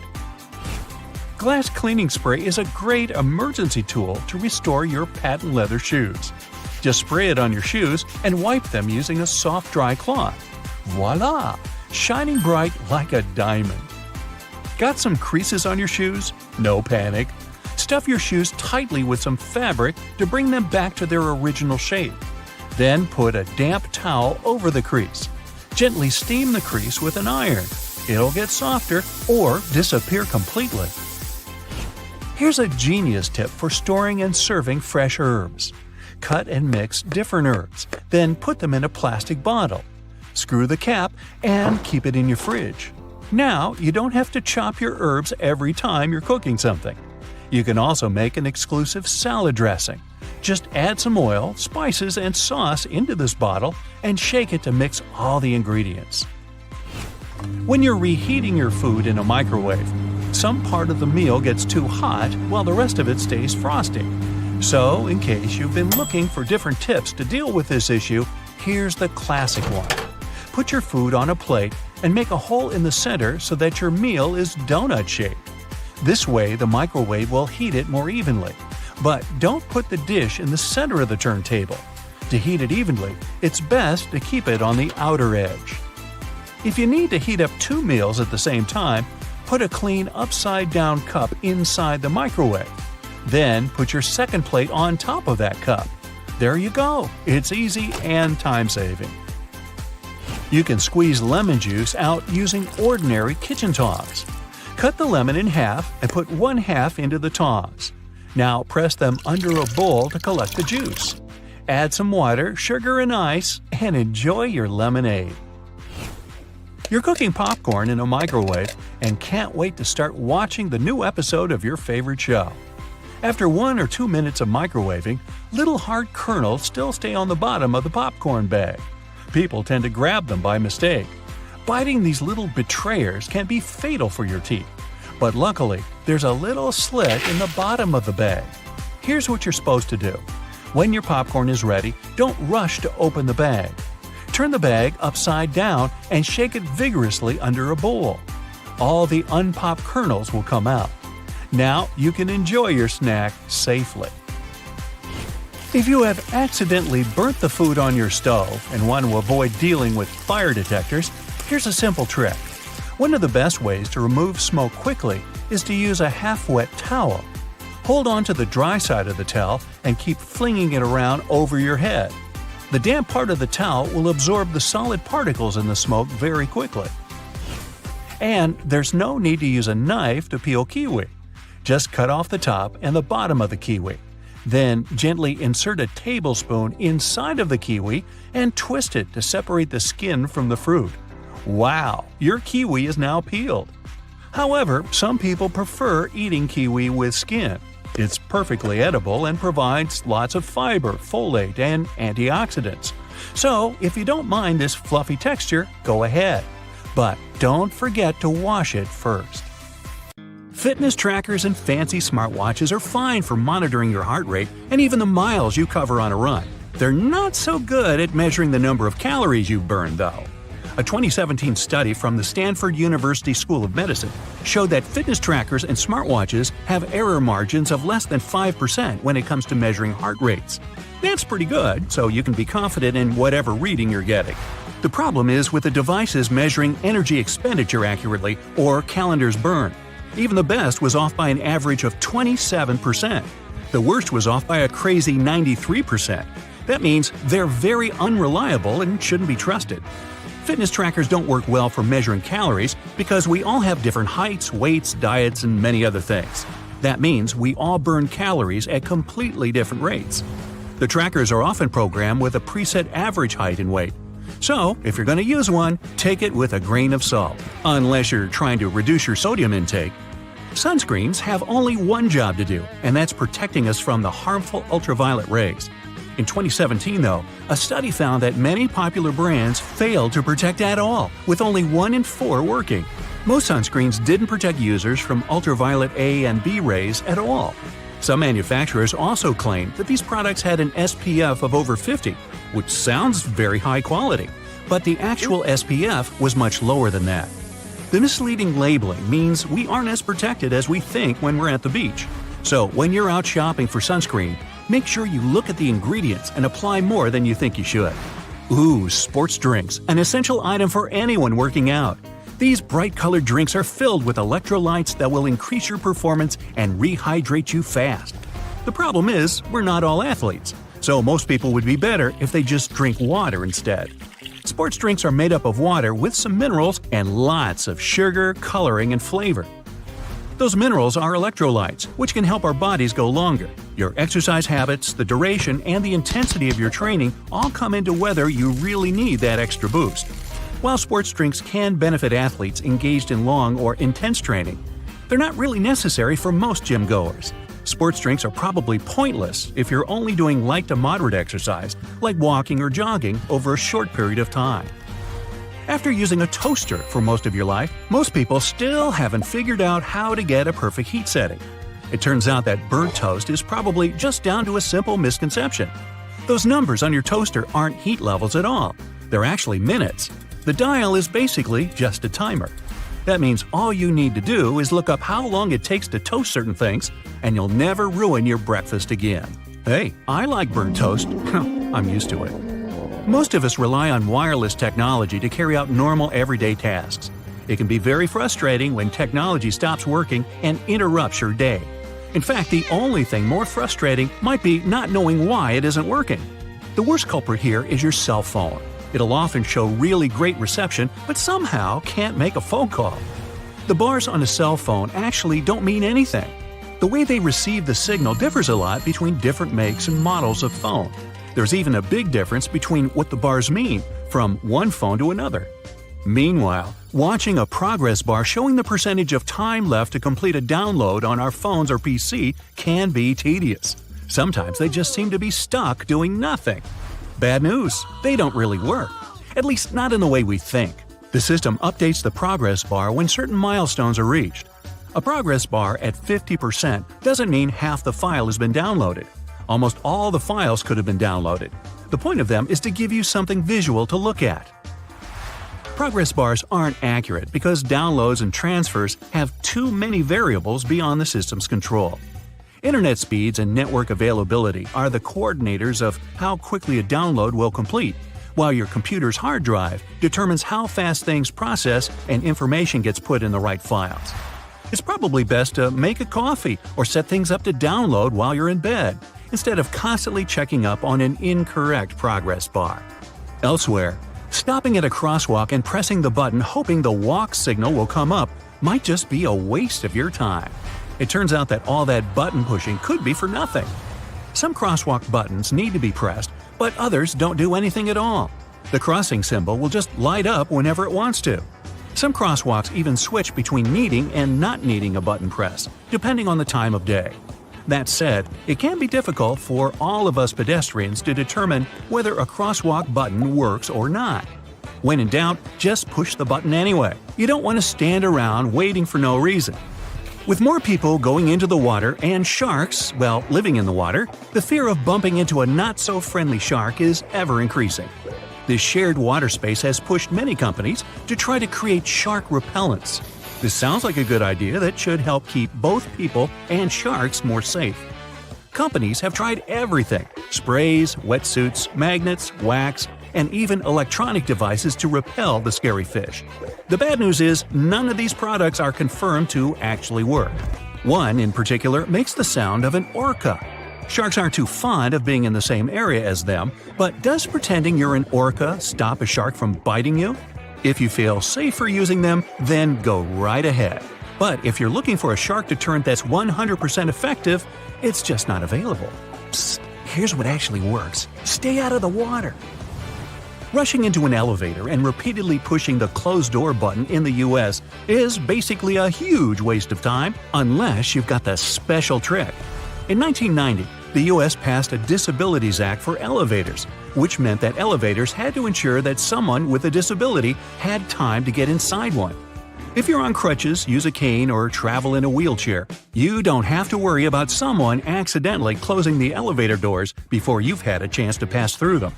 Glass cleaning spray is a great emergency tool to restore your patent leather shoes. Just spray it on your shoes and wipe them using a soft dry cloth. Voila! Shining bright like a diamond. Got some creases on your shoes? No panic. Stuff your shoes tightly with some fabric to bring them back to their original shape. Then put a damp towel over the crease. Gently steam the crease with an iron. It'll get softer or disappear completely. Here's a genius tip for storing and serving fresh herbs. Cut and mix different herbs, then put them in a plastic bottle. Screw the cap and keep it in your fridge. Now you don't have to chop your herbs every time you're cooking something. You can also make an exclusive salad dressing. Just add some oil, spices, and sauce into this bottle and shake it to mix all the ingredients. When you're reheating your food in a microwave, some part of the meal gets too hot while the rest of it stays frosty. So, in case you've been looking for different tips to deal with this issue, here's the classic one. Put your food on a plate and make a hole in the center so that your meal is donut-shaped. This way, the microwave will heat it more evenly. But don't put the dish in the center of the turntable. To heat it evenly, it's best to keep it on the outer edge. If you need to heat up 2 meals at the same time, put a clean upside-down cup inside the microwave. Then put your second plate on top of that cup. There you go. It's easy and time-saving. You can squeeze lemon juice out using ordinary kitchen tongs. Cut the lemon in half and put one half into the tongs. Now press them under a bowl to collect the juice. Add some water, sugar, and ice, and enjoy your lemonade. You're cooking popcorn in a microwave and can't wait to start watching the new episode of your favorite show. After 1 or 2 minutes of microwaving, little hard kernels still stay on the bottom of the popcorn bag. People tend to grab them by mistake. Biting these little betrayers can be fatal for your teeth. But luckily, there's a little slit in the bottom of the bag. Here's what you're supposed to do. When your popcorn is ready, don't rush to open the bag. Turn the bag upside down and shake it vigorously under a bowl. All the unpopped kernels will come out. Now you can enjoy your snack safely. If you have accidentally burnt the food on your stove and want to avoid dealing with fire detectors, here's a simple trick. One of the best ways to remove smoke quickly is to use a half-wet towel. Hold on to the dry side of the towel and keep flinging it around over your head. The damp part of the towel will absorb the solid particles in the smoke very quickly. And there's no need to use a knife to peel kiwi. Just cut off the top and the bottom of the kiwi. Then gently insert a tablespoon inside of the kiwi and twist it to separate the skin from the fruit. Wow, your kiwi is now peeled. However, some people prefer eating kiwi with skin. It's perfectly edible and provides lots of fiber, folate, and antioxidants. So, if you don't mind this fluffy texture, go ahead. But don't forget to wash it first. Fitness trackers and fancy smartwatches are fine for monitoring your heart rate and even the miles you cover on a run. They're not so good at measuring the number of calories you burn, though. A 2017 study from the Stanford University School of Medicine showed that fitness trackers and smartwatches have error margins of less than 5% when it comes to measuring heart rates. That's pretty good, so you can be confident in whatever reading you're getting. The problem is with the devices measuring energy expenditure accurately or calendars burned. Even the best was off by an average of 27%. The worst was off by a crazy 93%. That means they're very unreliable and shouldn't be trusted. Fitness trackers don't work well for measuring calories because we all have different heights, weights, diets, and many other things. That means we all burn calories at completely different rates. The trackers are often programmed with a preset average height and weight. So, if you're going to use one, take it with a grain of salt, unless you're trying to reduce your sodium intake. Sunscreens have only one job to do, and that's protecting us from the harmful ultraviolet rays. In 2017, though, a study found that many popular brands failed to protect at all, with only 1 in 4 working. Most sunscreens didn't protect users from ultraviolet A and B rays at all. Some manufacturers also claimed that these products had an SPF of over 50, which sounds very high quality, but the actual SPF was much lower than that. The misleading labeling means we aren't as protected as we think when we're at the beach. So when you're out shopping for sunscreen, make sure you look at the ingredients and apply more than you think you should. Ooh, sports drinks, an essential item for anyone working out. These bright-colored drinks are filled with electrolytes that will increase your performance and rehydrate you fast. The problem is, we're not all athletes, so most people would be better if they just drink water instead. Sports drinks are made up of water with some minerals and lots of sugar, coloring, and flavor. Those minerals are electrolytes, which can help our bodies go longer. Your exercise habits, the duration, and the intensity of your training all come into whether you really need that extra boost. While sports drinks can benefit athletes engaged in long or intense training, they're not really necessary for most gym goers. Sports drinks are probably pointless if you're only doing light to moderate exercise, like walking or jogging, over a short period of time. After using a toaster for most of your life, most people still haven't figured out how to get a perfect heat setting. It turns out that burnt toast is probably just down to a simple misconception. Those numbers on your toaster aren't heat levels at all. They're actually minutes. The dial is basically just a timer. That means all you need to do is look up how long it takes to toast certain things, and you'll never ruin your breakfast again. Hey, I like burnt toast. I'm used to it. Most of us rely on wireless technology to carry out normal everyday tasks. It can be very frustrating when technology stops working and interrupts your day. In fact, the only thing more frustrating might be not knowing why it isn't working. The worst culprit here is your cell phone. It'll often show really great reception, but somehow can't make a phone call. The bars on a cell phone actually don't mean anything. The way they receive the signal differs a lot between different makes and models of phone. There's even a big difference between what the bars mean from one phone to another. Meanwhile, watching a progress bar showing the percentage of time left to complete a download on our phones or PC can be tedious. Sometimes they just seem to be stuck doing nothing. Bad news, they don't really work. At least not in the way we think. The system updates the progress bar when certain milestones are reached. A progress bar at 50% doesn't mean half the file has been downloaded. Almost all the files could have been downloaded. The point of them is to give you something visual to look at. Progress bars aren't accurate because downloads and transfers have too many variables beyond the system's control. Internet speeds and network availability are the coordinators of how quickly a download will complete, while your computer's hard drive determines how fast things process and information gets put in the right files. It's probably best to make a coffee or set things up to download while you're in bed, instead of constantly checking up on an incorrect progress bar. Elsewhere, stopping at a crosswalk and pressing the button hoping the walk signal will come up might just be a waste of your time. It turns out that all that button pushing could be for nothing. Some crosswalk buttons need to be pressed, but others don't do anything at all. The crossing symbol will just light up whenever it wants to. Some crosswalks even switch between needing and not needing a button press, depending on the time of day. That said, it can be difficult for all of us pedestrians to determine whether a crosswalk button works or not. When in doubt, just push the button anyway. You don't want to stand around waiting for no reason. With more people going into the water and sharks, living in the water, the fear of bumping into a not-so-friendly shark is ever increasing. This shared water space has pushed many companies to try to create shark repellents. This sounds like a good idea that should help keep both people and sharks more safe. Companies have tried everything – sprays, wetsuits, magnets, wax, and even electronic devices to repel the scary fish. The bad news is none of these products are confirmed to actually work. One, in particular, makes the sound of an orca. Sharks aren't too fond of being in the same area as them, but does pretending you're an orca stop a shark from biting you? If you feel safer using them, then go right ahead. But if you're looking for a shark deterrent that's 100% effective, it's just not available. Psst, here's what actually works. Stay out of the water. Rushing into an elevator and repeatedly pushing the closed door button in the US is basically a huge waste of time unless you've got the special trick. In 1990, the US passed a Disabilities Act for elevators, which meant that elevators had to ensure that someone with a disability had time to get inside one. If you're on crutches, use a cane, or travel in a wheelchair, you don't have to worry about someone accidentally closing the elevator doors before you've had a chance to pass through them.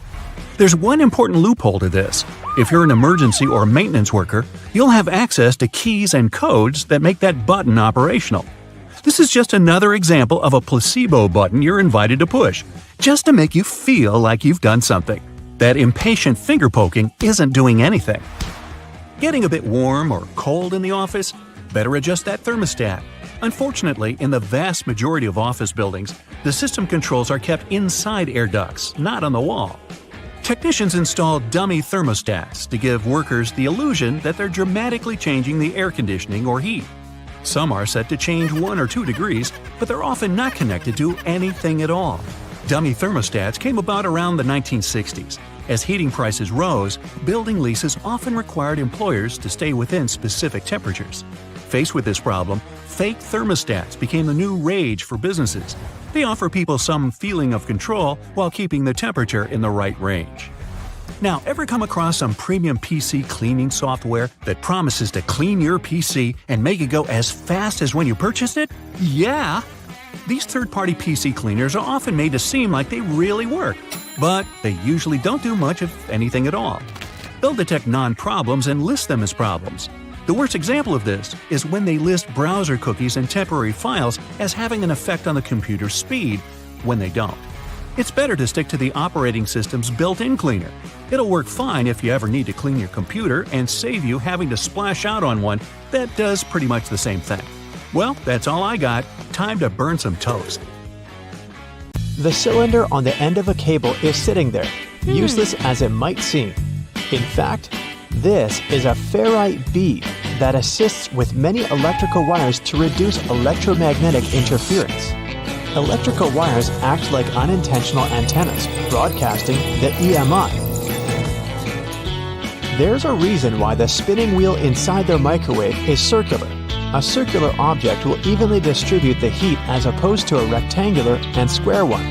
There's one important loophole to this. If you're an emergency or maintenance worker, you'll have access to keys and codes that make that button operational. This is just another example of a placebo button you're invited to push, just to make you feel like you've done something. That impatient finger poking isn't doing anything. Getting a bit warm or cold in the office? Better adjust that thermostat. Unfortunately, in the vast majority of office buildings, the system controls are kept inside air ducts, not on the wall. Technicians install dummy thermostats to give workers the illusion that they're dramatically changing the air conditioning or heat. Some are set to change 1 or 2 degrees, but they're often not connected to anything at all. Dummy thermostats came about around the 1960s. As heating prices rose, building leases often required employers to stay within specific temperatures. Faced with this problem, fake thermostats became the new rage for businesses. They offer people some feeling of control while keeping the temperature in the right range. Now, ever come across some premium PC cleaning software that promises to clean your PC and make it go as fast as when you purchased it? Yeah! These third-party PC cleaners are often made to seem like they really work, but they usually don't do much of anything at all. They'll detect non-problems and list them as problems. The worst example of this is when they list browser cookies and temporary files as having an effect on the computer's speed, when they don't. It's better to stick to the operating system's built-in cleaner. It'll work fine if you ever need to clean your computer and save you having to splash out on one that does pretty much the same thing. Well, that's all I got. Time to burn some toast. The cylinder on the end of a cable is sitting there, useless as it might seem. In fact, this is a ferrite bead that assists with many electrical wires to reduce electromagnetic interference. Electrical wires act like unintentional antennas, broadcasting the EMI. There's a reason why the spinning wheel inside their microwave is circular. A circular object will evenly distribute the heat as opposed to a rectangular and square one.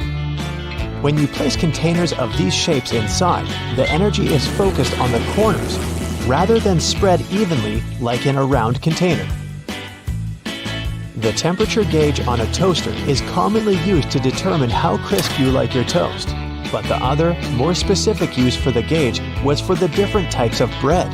When you place containers of these shapes inside, the energy is focused on the corners rather than spread evenly like in a round container. The temperature gauge on a toaster is commonly used to determine how crisp you like your toast, but the other, more specific use for the gauge was for the different types of bread.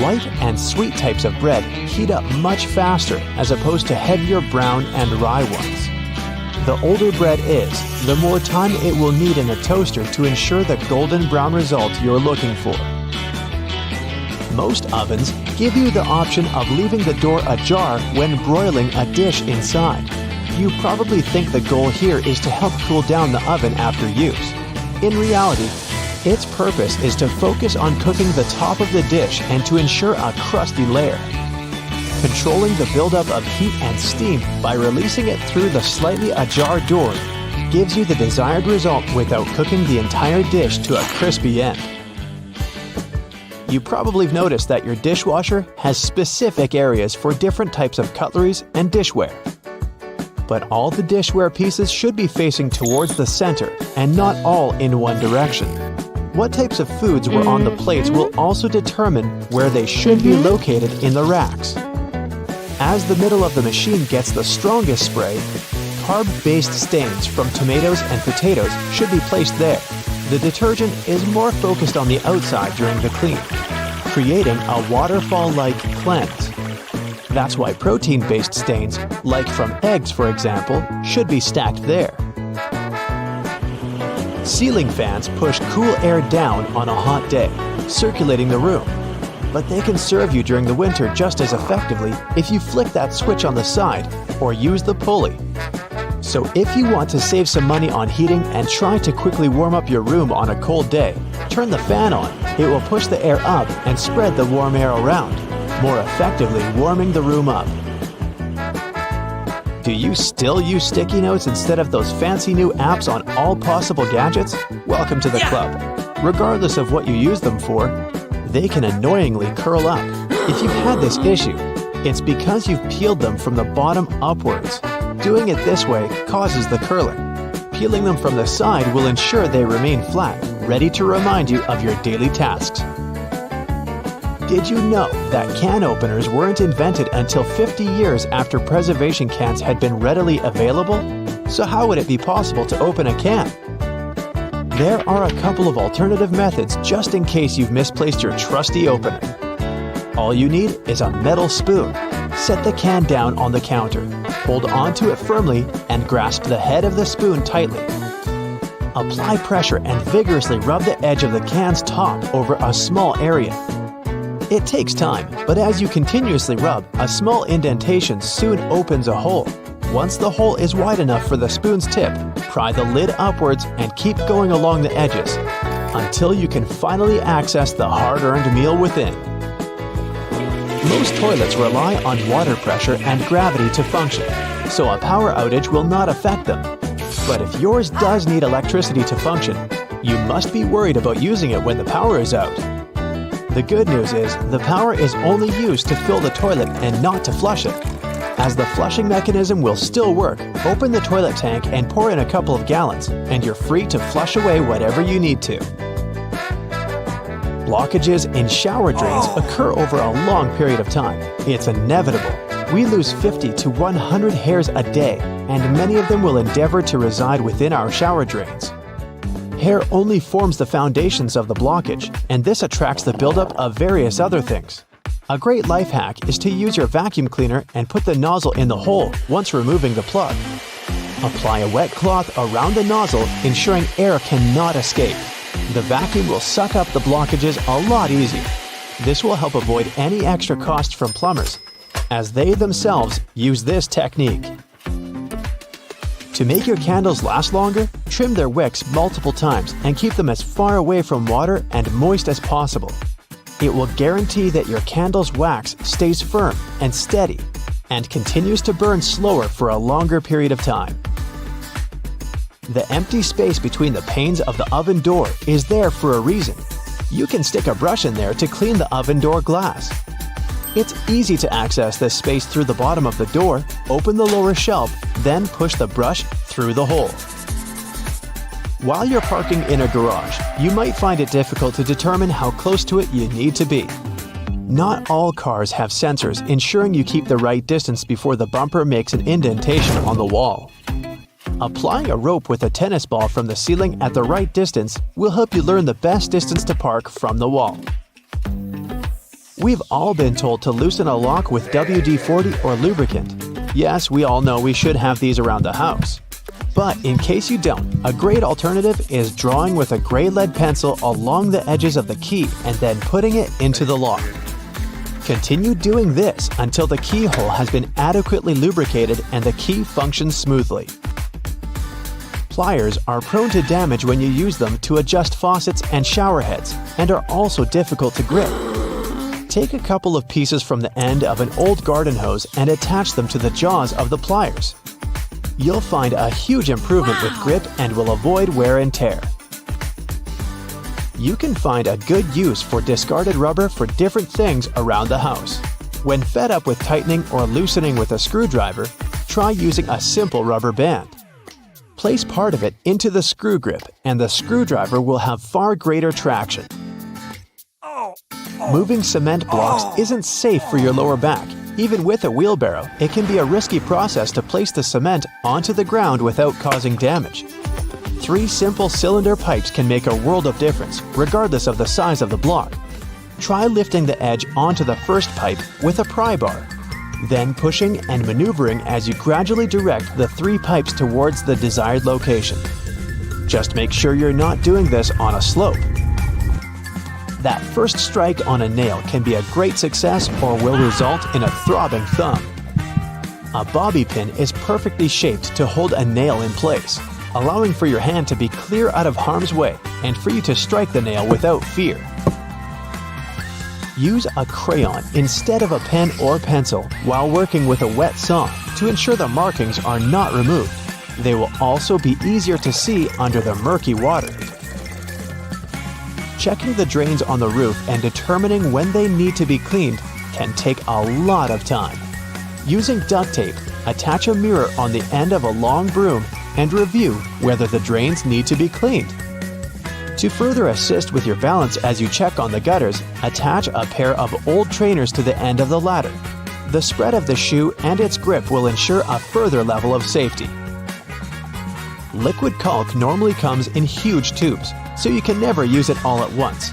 White and sweet types of bread heat up much faster as opposed to heavier brown and rye ones. The older bread is, the more time it will need in a toaster to ensure the golden brown result you're looking for. Most ovens give you the option of leaving the door ajar when broiling a dish inside. You probably think the goal here is to help cool down the oven after use. In reality, its purpose is to focus on cooking the top of the dish and to ensure a crusty layer. Controlling the buildup of heat and steam by releasing it through the slightly ajar door gives you the desired result without cooking the entire dish to a crispy end. You probably have noticed that your dishwasher has specific areas for different types of cutleries and dishware. But all the dishware pieces should be facing towards the center and not all in one direction. What types of foods were on the plates will also determine where they should be located in the racks. As the middle of the machine gets the strongest spray, carb-based stains from tomatoes and potatoes should be placed there. The detergent is more focused on the outside during the clean, creating a waterfall-like cleanse. That's why protein-based stains, like from eggs for example, should be stacked there. Ceiling fans push cool air down on a hot day, circulating the room. But they can serve you during the winter just as effectively if you flick that switch on the side or use the pulley. So if you want to save some money on heating and try to quickly warm up your room on a cold day, turn the fan on. It will push the air up and spread the warm air around, more effectively warming the room up. Do you still use sticky notes instead of those fancy new apps on all possible gadgets? Welcome to the club. Regardless of what you use them for, they can annoyingly curl up. If you've had this issue, it's because you've peeled them from the bottom upwards. Doing it this way causes the curling. Peeling them from the side will ensure they remain flat, ready to remind you of your daily tasks. Did you know that can openers weren't invented until 50 years after preservation cans had been readily available? So how would it be possible to open a can? There are a couple of alternative methods just in case you've misplaced your trusty opener. All you need is a metal spoon. Set the can down on the counter, hold onto it firmly, and grasp the head of the spoon tightly. Apply pressure and vigorously rub the edge of the can's top over a small area. It takes time, but as you continuously rub, a small indentation soon opens a hole. Once the hole is wide enough for the spoon's tip, pry the lid upwards and keep going along the edges until you can finally access the hard-earned meal within. Most toilets rely on water pressure and gravity to function, so a power outage will not affect them. But if yours does need electricity to function, you must be worried about using it when the power is out. The good news is the power is only used to fill the toilet and not to flush it. As the flushing mechanism will still work, open the toilet tank and pour in a couple of gallons, and you're free to flush away whatever you need to. Blockages in shower drains occur over a long period of time. It's inevitable. We lose 50 to 100 hairs a day, and many of them will endeavor to reside within our shower drains. Hair only forms the foundations of the blockage, and this attracts the buildup of various other things. A great life hack is to use your vacuum cleaner and put the nozzle in the hole once removing the plug. Apply a wet cloth around the nozzle, ensuring air cannot escape. The vacuum will suck up the blockages a lot easier. This will help avoid any extra cost from plumbers as they themselves use this technique. To make your candles last longer, trim their wicks multiple times and keep them as far away from water and moist as possible. It will guarantee that your candle's wax stays firm and steady and continues to burn slower for a longer period of time. The empty space between the panes of the oven door is there for a reason. You can stick a brush in there to clean the oven door glass. It's easy to access this space through the bottom of the door, open the lower shelf, then push the brush through the hole. While you're parking in a garage, you might find it difficult to determine how close to it you need to be. Not all cars have sensors ensuring you keep the right distance before the bumper makes an indentation on the wall. Applying a rope with a tennis ball from the ceiling at the right distance will help you learn the best distance to park from the wall. We've all been told to loosen a lock with WD-40 or lubricant. Yes, we all know we should have these around the house. But in case you don't, a great alternative is drawing with a gray lead pencil along the edges of the key and then putting it into the lock. Continue doing this until the keyhole has been adequately lubricated and the key functions smoothly. Pliers are prone to damage when you use them to adjust faucets and shower heads and are also difficult to grip. Take a couple of pieces from the end of an old garden hose and attach them to the jaws of the pliers. You'll find a huge improvement with grip and will avoid wear and tear. You can find a good use for discarded rubber for different things around the house. When fed up with tightening or loosening with a screwdriver, try using a simple rubber band. Place part of it into the screw grip and the screwdriver will have far greater traction. Moving cement blocks isn't safe for your lower back. Even with a wheelbarrow, it can be a risky process to place the cement onto the ground without causing damage. 3 simple cylinder pipes can make a world of difference, regardless of the size of the block. Try lifting the edge onto the first pipe with a pry bar, then pushing and maneuvering as you gradually direct the 3 pipes towards the desired location. Just make sure you're not doing this on a slope. That first strike on a nail can be a great success or will result in a throbbing thumb. A bobby pin is perfectly shaped to hold a nail in place, allowing for your hand to be clear out of harm's way and for you to strike the nail without fear. Use a crayon instead of a pen or pencil while working with a wet saw to ensure the markings are not removed. They will also be easier to see under the murky water. Checking the drains on the roof and determining when they need to be cleaned can take a lot of time. Using duct tape, attach a mirror on the end of a long broom and review whether the drains need to be cleaned. To further assist with your balance as you check on the gutters, attach a pair of old trainers to the end of the ladder. The spread of the shoe and its grip will ensure a further level of safety. Liquid caulk normally comes in huge tubes, so you can never use it all at once.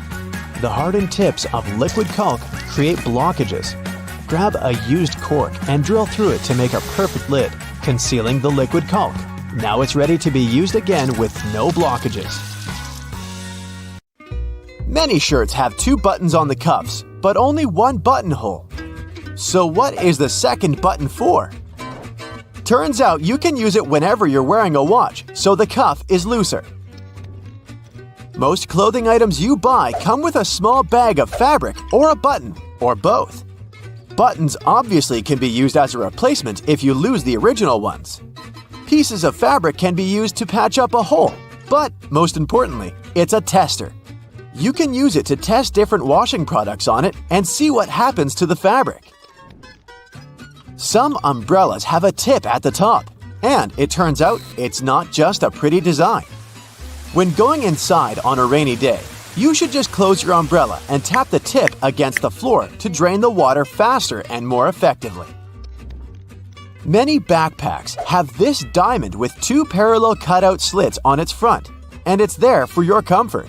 The hardened tips of liquid caulk create blockages. Grab a used cork and drill through it to make a perfect lid, concealing the liquid caulk. Now it's ready to be used again with no blockages. Many shirts have 2 buttons on the cuffs, but only 1 buttonhole. So what is the second button for? Turns out you can use it whenever you're wearing a watch, so the cuff is looser. Most clothing items you buy come with a small bag of fabric or a button, or both. Buttons obviously can be used as a replacement if you lose the original ones. Pieces of fabric can be used to patch up a hole, but most importantly, it's a tester. You can use it to test different washing products on it and see what happens to the fabric. Some umbrellas have a tip at the top, and it turns out it's not just a pretty design. When going inside on a rainy day, you should just close your umbrella and tap the tip against the floor to drain the water faster and more effectively. Many backpacks have this diamond with 2 parallel cutout slits on its front, and it's there for your comfort.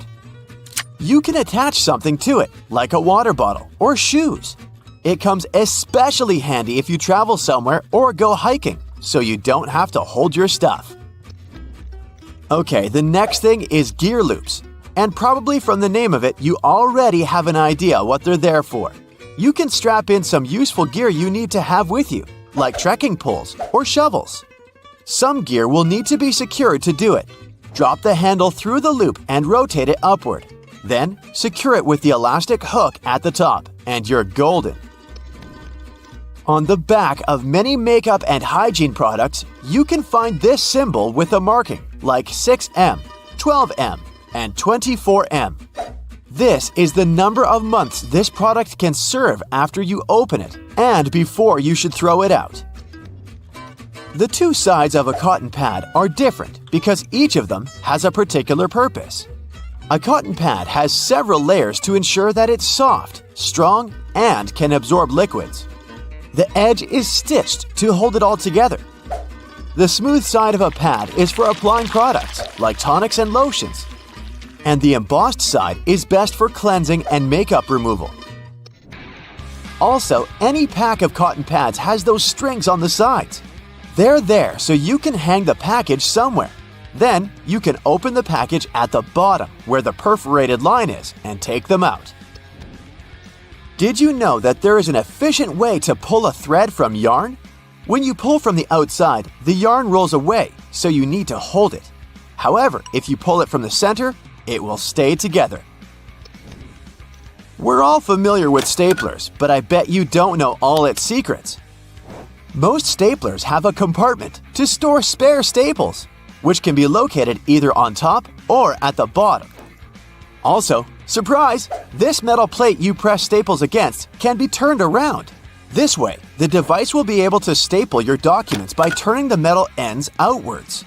You can attach something to it, like a water bottle or shoes. It comes especially handy if you travel somewhere or go hiking, so you don't have to hold your stuff. Okay, the next thing is gear loops. And probably from the name of it, you already have an idea what they're there for. You can strap in some useful gear you need to have with you, like trekking poles or shovels. Some gear will need to be secured to do it. Drop the handle through the loop and rotate it upward. Then, secure it with the elastic hook at the top, and you're golden. On the back of many makeup and hygiene products, you can find this symbol with a marking, like 6M, 12M, and 24M. This is the number of months this product can serve after you open it and before you should throw it out. The two sides of a cotton pad are different because each of them has a particular purpose. A cotton pad has several layers to ensure that it's soft, strong, and can absorb liquids. The edge is stitched to hold it all together. The smooth side of a pad is for applying products like tonics and lotions, and the embossed side is best for cleansing and makeup removal. Also, any pack of cotton pads has those strings on the sides. They're there so you can hang the package somewhere. Then, you can open the package at the bottom where the perforated line is and take them out. Did you know that there is an efficient way to pull a thread from yarn? When you pull from the outside, the yarn rolls away, so you need to hold it. However, if you pull it from the center, it will stay together. We're all familiar with staplers, but I bet you don't know all its secrets. Most staplers have a compartment to store spare staples, which can be located either on top or at the bottom. Also, surprise! This metal plate you press staples against can be turned around. This way, the device will be able to staple your documents by turning the metal ends outwards.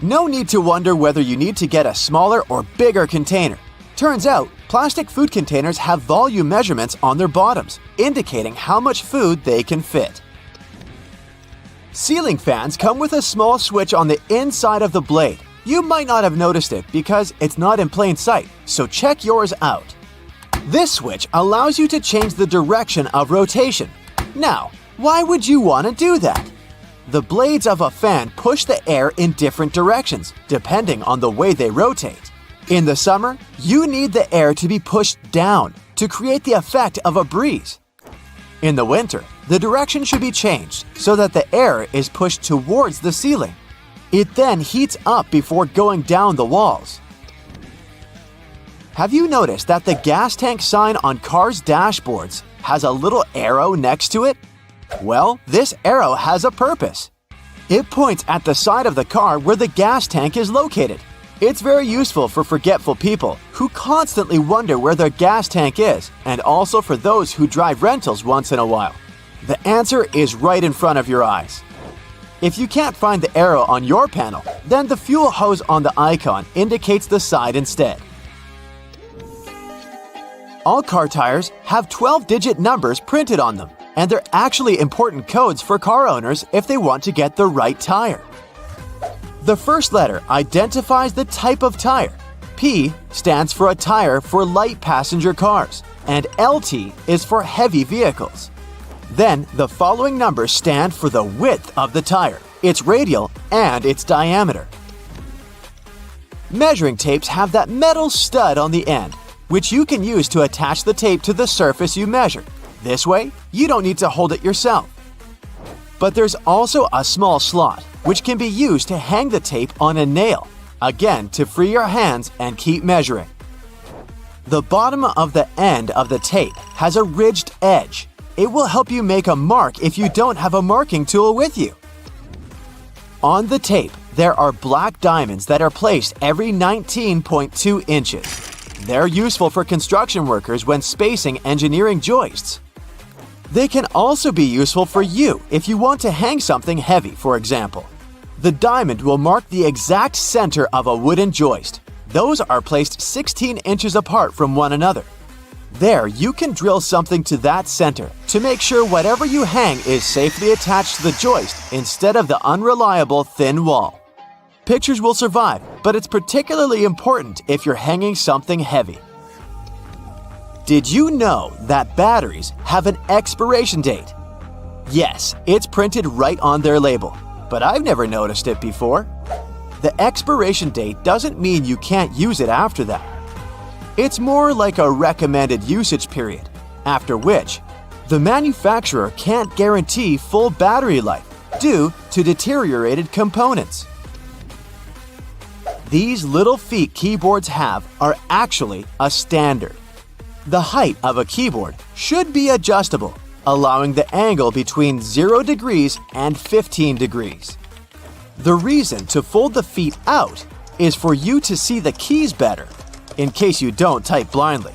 No need to wonder whether you need to get a smaller or bigger container. Turns out, plastic food containers have volume measurements on their bottoms, indicating how much food they can fit. Ceiling fans come with a small switch on the inside of the blade. You might not have noticed it because it's not in plain sight, so check yours out. This switch allows you to change the direction of rotation. Now, why would you want to do that? The blades of a fan push the air in different directions, depending on the way they rotate. In the summer, you need the air to be pushed down to create the effect of a breeze. In the winter, the direction should be changed so that the air is pushed towards the ceiling. It then heats up before going down the walls. Have you noticed that the gas tank sign on cars' dashboards has a little arrow next to it? Well, this arrow has a purpose. It points at the side of the car where the gas tank is located. It's very useful for forgetful people who constantly wonder where their gas tank is, and also for those who drive rentals once in a while. The answer is right in front of your eyes. If you can't find the arrow on your panel, then the fuel hose on the icon indicates the side instead. All car tires have 12-digit numbers printed on them, and they're actually important codes for car owners if they want to get the right tire. The first letter identifies the type of tire. P stands for a tire for light passenger cars, and LT is for heavy vehicles. Then, the following numbers stand for the width of the tire, its radial, and its diameter. Measuring tapes have that metal stud on the end, which you can use to attach the tape to the surface you measure. This way, you don't need to hold it yourself. But there's also a small slot, which can be used to hang the tape on a nail, again to free your hands and keep measuring. The bottom of the end of the tape has a ridged edge. It will help you make a mark if you don't have a marking tool with you. On the tape, there are black diamonds that are placed every 19.2 inches. They're useful for construction workers when spacing engineering joists. They can also be useful for you if you want to hang something heavy, for example. The diamond will mark the exact center of a wooden joist. Those are placed 16 inches apart from one another. There, you can drill something to that center to make sure whatever you hang is safely attached to the joist instead of the unreliable thin wall. Pictures will survive, but it's particularly important if you're hanging something heavy. Did you know that batteries have an expiration date? Yes, it's printed right on their label, but I've never noticed it before. The expiration date doesn't mean you can't use it after that. It's more like a recommended usage period, after which the manufacturer can't guarantee full battery life due to deteriorated components. These little feet keyboards have are actually a standard. The height of a keyboard should be adjustable, allowing the angle between 0 degrees and 15 degrees. The reason to fold the feet out is for you to see the keys better, in case you don't type blindly.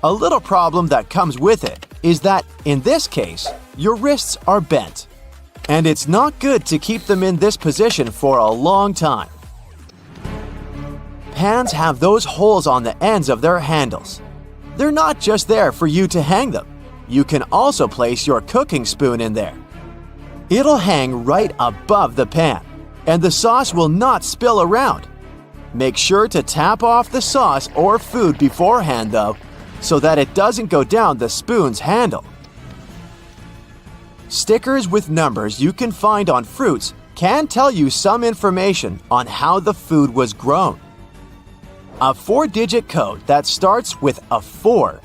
A little problem that comes with it is that, in this case, your wrists are bent, and it's not good to keep them in this position for a long time. Pans have those holes on the ends of their handles. They're not just there for you to hang them. You can also place your cooking spoon in there. It'll hang right above the pan, and the sauce will not spill around. Make sure to tap off the sauce or food beforehand, though, so that it doesn't go down the spoon's handle. Stickers with numbers you can find on fruits can tell you some information on how the food was grown. A 4-digit code that starts with a 4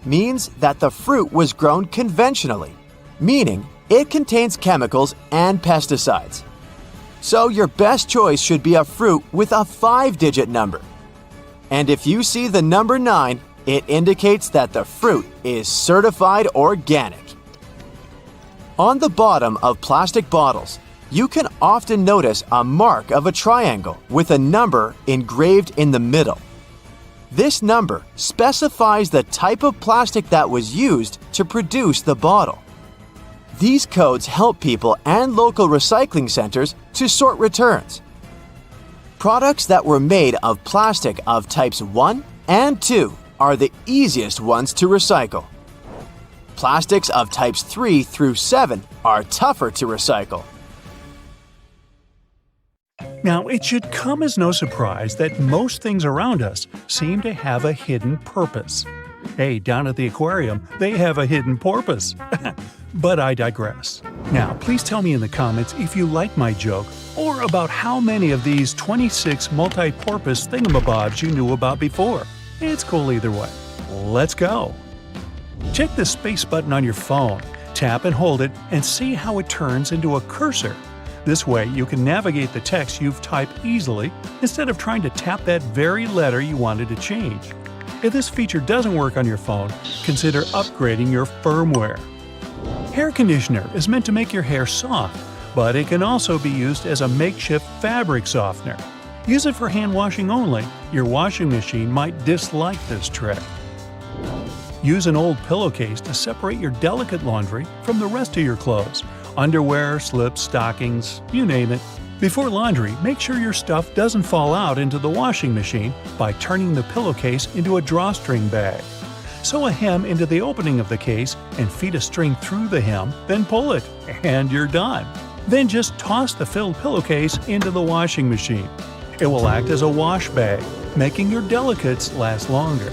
means that the fruit was grown conventionally, meaning it contains chemicals and pesticides. So your best choice should be a fruit with a 5-digit number. And if you see the number 9, it indicates that the fruit is certified organic. On the bottom of plastic bottles, you can often notice a mark of a triangle with a number engraved in the middle. This number specifies the type of plastic that was used to produce the bottle. These codes help people and local recycling centers to sort returns. Products that were made of plastic of types 1 and 2 are the easiest ones to recycle. Plastics of types 3 through 7 are tougher to recycle. Now, it should come as no surprise that most things around us seem to have a hidden purpose. Hey, down at the aquarium, they have a hidden porpoise. But I digress. Now, please tell me in the comments if you like my joke or about how many of these 26 multi-porpoise thingamabobs you knew about before. It's cool either way. Let's go! Check the space button on your phone, tap and hold it, and see how it turns into a cursor. This way, you can navigate the text you've typed easily instead of trying to tap that very letter you wanted to change. If this feature doesn't work on your phone, consider upgrading your firmware. Hair conditioner is meant to make your hair soft, but it can also be used as a makeshift fabric softener. Use it for hand washing only. Your washing machine might dislike this trick. Use an old pillowcase to separate your delicate laundry from the rest of your clothes. Underwear, slips, stockings, you name it. Before laundry, make sure your stuff doesn't fall out into the washing machine by turning the pillowcase into a drawstring bag. Sew a hem into the opening of the case and feed a string through the hem, then pull it, and you're done. Then just toss the filled pillowcase into the washing machine. It will act as a wash bag, making your delicates last longer.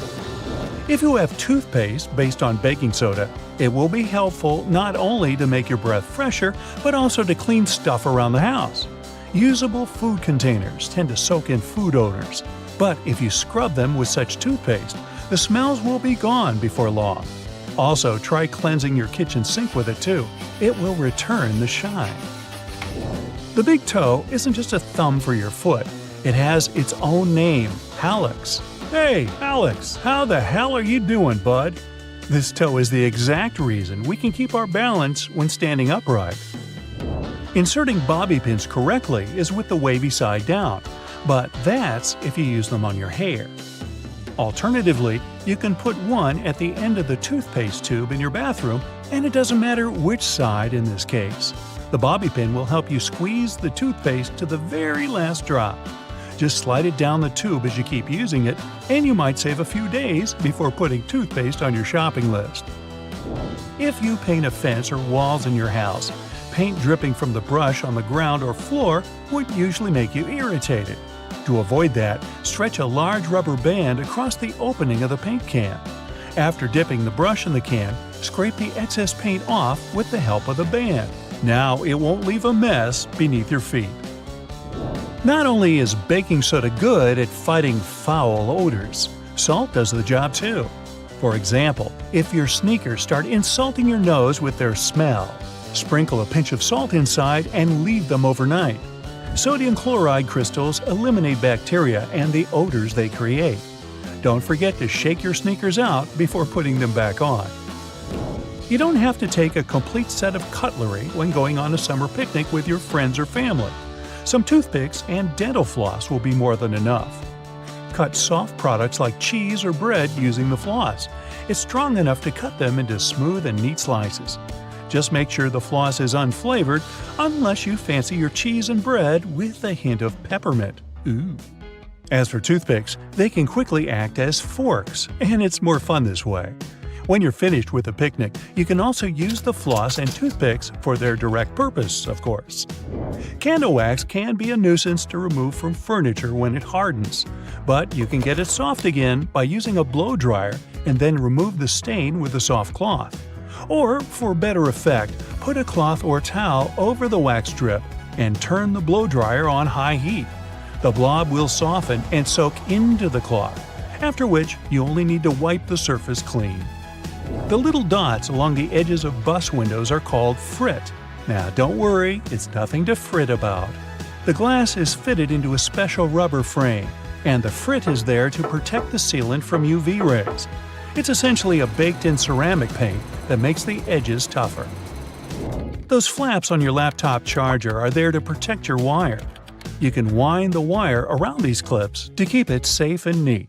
If you have toothpaste based on baking soda, it will be helpful not only to make your breath fresher, but also to clean stuff around the house. Usable food containers tend to soak in food odors, but if you scrub them with such toothpaste, the smells will be gone before long. Also, try cleansing your kitchen sink with it too. It will return the shine. The big toe isn't just a thumb for your foot. It has its own name, hallux. Hey, Alex, how the hell are you doing, bud? This toe is the exact reason we can keep our balance when standing upright. Inserting bobby pins correctly is with the wavy side down, but that's if you use them on your hair. Alternatively, you can put one at the end of the toothpaste tube in your bathroom, and it doesn't matter which side in this case. The bobby pin will help you squeeze the toothpaste to the very last drop. Just slide it down the tube as you keep using it, and you might save a few days before putting toothpaste on your shopping list. If you paint a fence or walls in your house, paint dripping from the brush on the ground or floor would usually make you irritated. To avoid that, stretch a large rubber band across the opening of the paint can. After dipping the brush in the can, scrape the excess paint off with the help of the band. Now it won't leave a mess beneath your feet. Not only is baking soda good at fighting foul odors, Salt does the job too. For example, if your sneakers start insulting your nose with their smell, sprinkle a pinch of salt inside and leave them overnight. Sodium chloride crystals eliminate bacteria and the odors they create. Don't forget to shake your sneakers out before putting them back on. You don't have to take a complete set of cutlery when going on a summer picnic with your friends or family. Some toothpicks and dental floss will be more than enough. Cut soft products like cheese or bread using the floss. It's strong enough to cut them into smooth and neat slices. Just make sure the floss is unflavored unless you fancy your cheese and bread with a hint of peppermint. Ooh. As for toothpicks, they can quickly act as forks, and it's more fun this way. When you're finished with a picnic, you can also use the floss and toothpicks for their direct purpose, of course. Candle wax can be a nuisance to remove from furniture when it hardens, but you can get it soft again by using a blow dryer and then remove the stain with a soft cloth. Or, for better effect, put a cloth or towel over the wax strip and turn the blow dryer on high heat. The blob will soften and soak into the cloth, after which you only need to wipe the surface clean. The little dots along the edges of bus windows are called frit. Now don't worry, it's nothing to fret about. The glass is fitted into a special rubber frame, and the frit is there to protect the sealant from UV rays. It's essentially a baked-in ceramic paint that makes the edges tougher. Those flaps on your laptop charger are there to protect your wire. You can wind the wire around these clips to keep it safe and neat.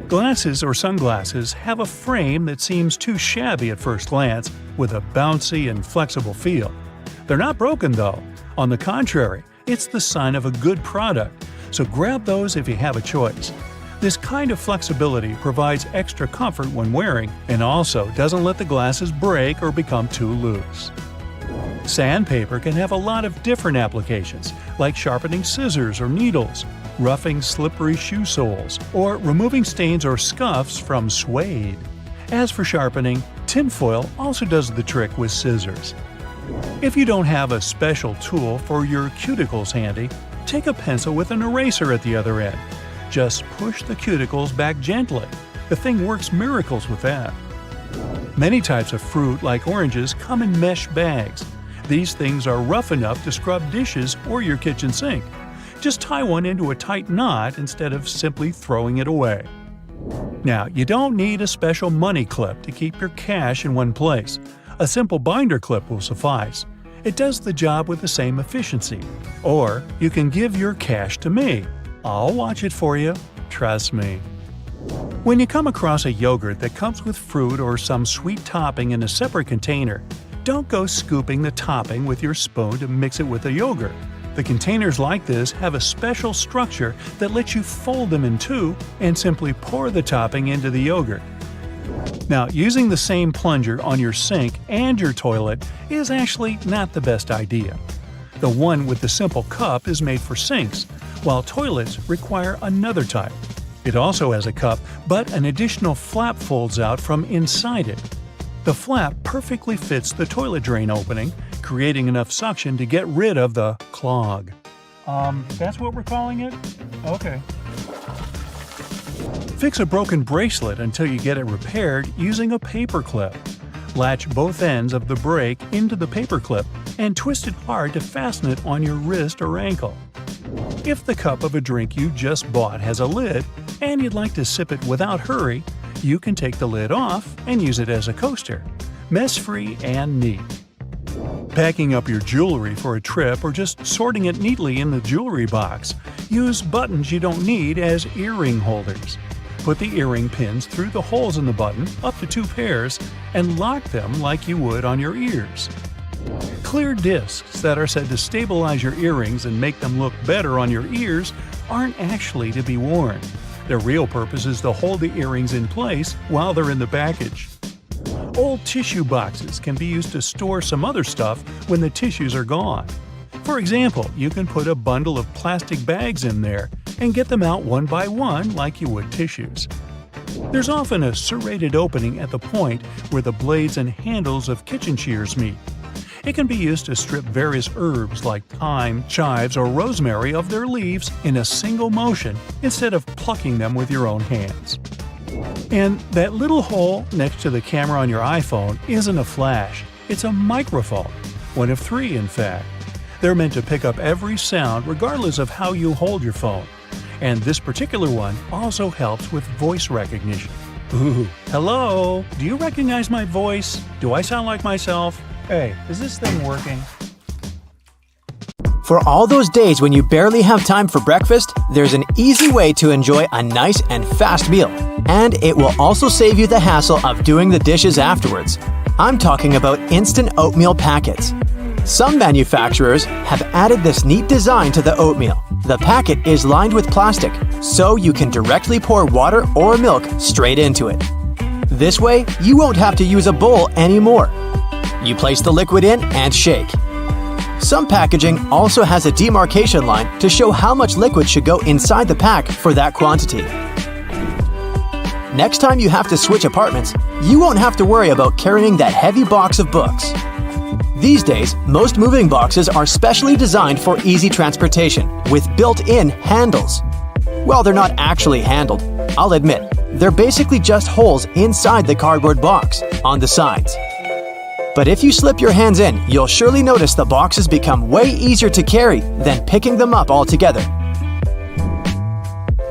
Glasses or sunglasses have a frame that seems too shabby at first glance, with a bouncy and flexible feel. They're not broken though. On the contrary, it's the sign of a good product, so grab those if you have a choice. This kind of flexibility provides extra comfort when wearing and also doesn't let the glasses break or become too loose. Sandpaper can have a lot of different applications, like sharpening scissors or needles, roughing slippery shoe soles, or removing stains or scuffs from suede. As for sharpening, tinfoil also does the trick with scissors. If you don't have a special tool for your cuticles handy, take a pencil with an eraser at the other end. Just push the cuticles back gently. The thing works miracles with that. Many types of fruit, like oranges, come in mesh bags. These things are rough enough to scrub dishes or your kitchen sink. Just tie one into a tight knot instead of simply throwing it away. Now, you don't need a special money clip to keep your cash in one place. A simple binder clip will suffice. It does the job with the same efficiency. Or you can give your cash to me. I'll watch it for you. Trust me. When you come across a yogurt that comes with fruit or some sweet topping in a separate container, don't go scooping the topping with your spoon to mix it with the yogurt. The containers like this have a special structure that lets you fold them in two and simply pour the topping into the yogurt. Now, using the same plunger on your sink and your toilet is actually not the best idea. The one with the simple cup is made for sinks, while toilets require another type. It also has a cup, but an additional flap folds out from inside it. The flap perfectly fits the toilet drain opening, creating enough suction to get rid of the clog. That's what we're calling it? Okay. Fix a broken bracelet until you get it repaired using a paper clip. Latch both ends of the brake into the paper clip and twist it hard to fasten it on your wrist or ankle. If the cup of a drink you just bought has a lid and you'd like to sip it without hurry, you can take the lid off and use it as a coaster. Mess-free and neat. Packing up your jewelry for a trip or just sorting it neatly in the jewelry box, use buttons you don't need as earring holders. Put the earring pins through the holes in the button, up to 2 pairs, and lock them like you would on your ears. Clear discs that are said to stabilize your earrings and make them look better on your ears aren't actually to be worn. Their real purpose is to hold the earrings in place while they're in the package. Old tissue boxes can be used to store some other stuff when the tissues are gone. For example, you can put a bundle of plastic bags in there and get them out one by one like you would tissues. There's often a serrated opening at the point where the blades and handles of kitchen shears meet. It can be used to strip various herbs like thyme, chives, or rosemary of their leaves in a single motion instead of plucking them with your own hands. And that little hole next to the camera on your iPhone isn't a flash, it's a microphone. One of 3, in fact. They're meant to pick up every sound regardless of how you hold your phone. And this particular one also helps with voice recognition. Ooh, hello? Do you recognize my voice? Do I sound like myself? Hey, is this thing working? For all those days when you barely have time for breakfast, there's an easy way to enjoy a nice and fast meal. And it will also save you the hassle of doing the dishes afterwards. I'm talking about instant oatmeal packets. Some manufacturers have added this neat design to the oatmeal. The packet is lined with plastic, so you can directly pour water or milk straight into it. This way, you won't have to use a bowl anymore. You place the liquid in and shake. Some packaging also has a demarcation line to show how much liquid should go inside the pack for that quantity. Next time you have to switch apartments, you won't have to worry about carrying that heavy box of books. These days, most moving boxes are specially designed for easy transportation with built-in handles. Well, they're not actually handled, I'll admit. They're basically just holes inside the cardboard box, on the sides. But if you slip your hands in, you'll surely notice the boxes become way easier to carry than picking them up altogether.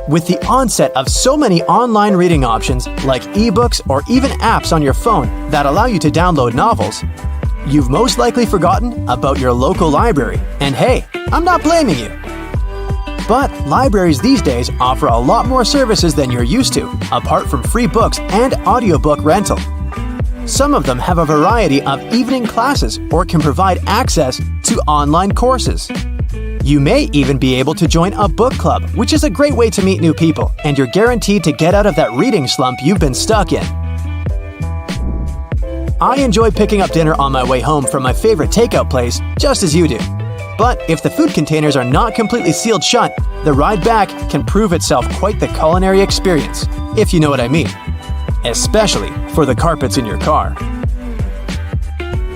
With the onset of so many online reading options like ebooks or even apps on your phone that allow you to download novels, you've most likely forgotten about your local library. And hey, I'm not blaming you. But libraries these days offer a lot more services than you're used to, apart from free books and audiobook rental. Some of them have a variety of evening classes or can provide access to online courses. You may even be able to join a book club, which is a great way to meet new people, and you're guaranteed to get out of that reading slump you've been stuck in. I enjoy picking up dinner on my way home from my favorite takeout place, just as you do. But if the food containers are not completely sealed shut, the ride back can prove itself quite the culinary experience, if you know what I mean. Especially for the carpets in your car.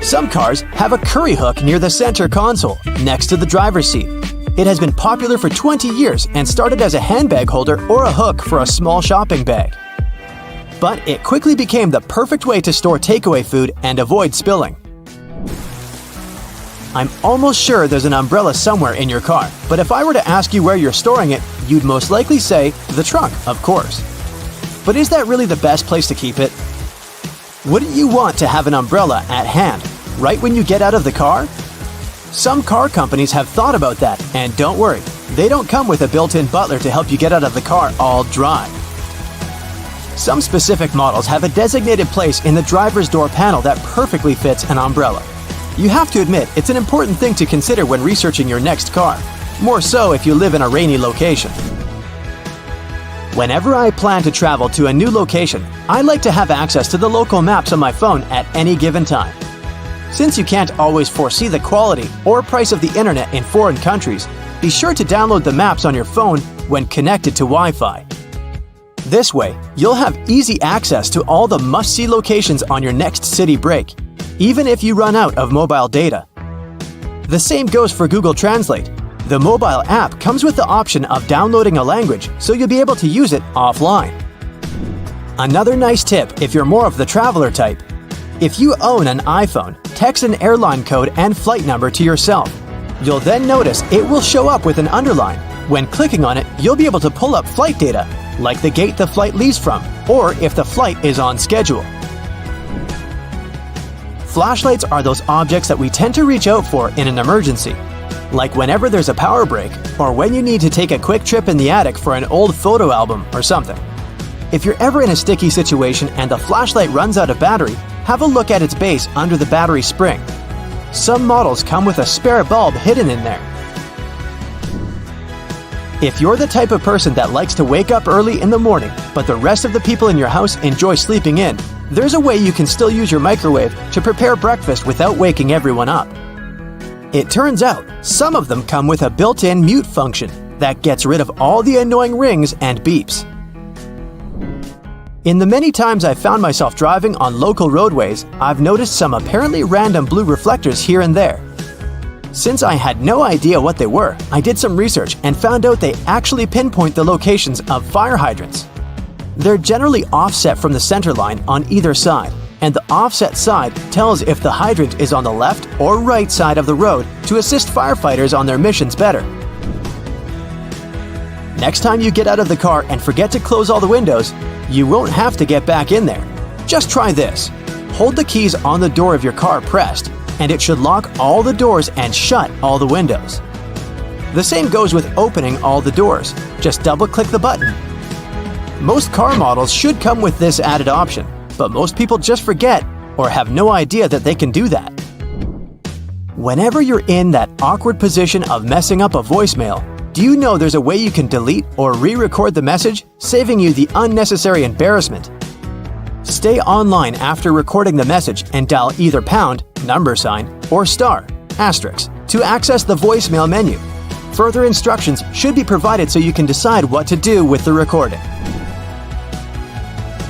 Some cars have a curry hook near the center console, next to the driver's seat. It has been popular for 20 years and started as a handbag holder or a hook for a small shopping bag. But it quickly became the perfect way to store takeaway food and avoid spilling. I'm almost sure there's an umbrella somewhere in your car, but if I were to ask you where you're storing it, you'd most likely say the trunk, of course. But is that really the best place to keep it? Wouldn't you want to have an umbrella at hand, right when you get out of the car? Some car companies have thought about that, and don't worry, they don't come with a built-in butler to help you get out of the car all dry. Some specific models have a designated place in the driver's door panel that perfectly fits an umbrella. You have to admit, it's an important thing to consider when researching your next car, more so if you live in a rainy location. Whenever I plan to travel to a new location, I like to have access to the local maps on my phone at any given time. Since you can't always foresee the quality or price of the internet in foreign countries, be sure to download the maps on your phone when connected to Wi-Fi. This way, you'll have easy access to all the must-see locations on your next city break, even if you run out of mobile data. The same goes for Google Translate. The mobile app comes with the option of downloading a language, so you'll be able to use it offline. Another nice tip if you're more of the traveler type: if you own an iPhone, text an airline code and flight number to yourself. You'll then notice it will show up with an underline. When clicking on it, you'll be able to pull up flight data, like the gate the flight leaves from, or if the flight is on schedule. Flashlights are those objects that we tend to reach out for in an emergency, like whenever there's a power break or when you need to take a quick trip in the attic for an old photo album or something. If you're ever in a sticky situation and the flashlight runs out of battery, have a look at its base under the battery spring. Some models come with a spare bulb hidden in there. If you're the type of person that likes to wake up early in the morning, but the rest of the people in your house enjoy sleeping in, there's a way you can still use your microwave to prepare breakfast without waking everyone up. It turns out, some of them come with a built-in mute function that gets rid of all the annoying rings and beeps. In the many times I've found myself driving on local roadways, I've noticed some apparently random blue reflectors here and there. Since I had no idea what they were, I did some research and found out they actually pinpoint the locations of fire hydrants. They're generally offset from the center line on either side, and the offset side tells if the hydrant is on the left or right side of the road to assist firefighters on their missions better. Next time you get out of the car and forget to close all the windows, you won't have to get back in there. Just try this. Hold the keys on the door of your car pressed, and it should lock all the doors and shut all the windows. The same goes with opening all the doors. Just double-click the button. Most car models should come with this added option, but most people just forget or have no idea that they can do that. Whenever you're in that awkward position of messing up a voicemail, do you know there's a way you can delete or re-record the message, saving you the unnecessary embarrassment? Stay online after recording the message and dial either pound, number sign, or star, asterisk, to access the voicemail menu. Further instructions should be provided so you can decide what to do with the recording.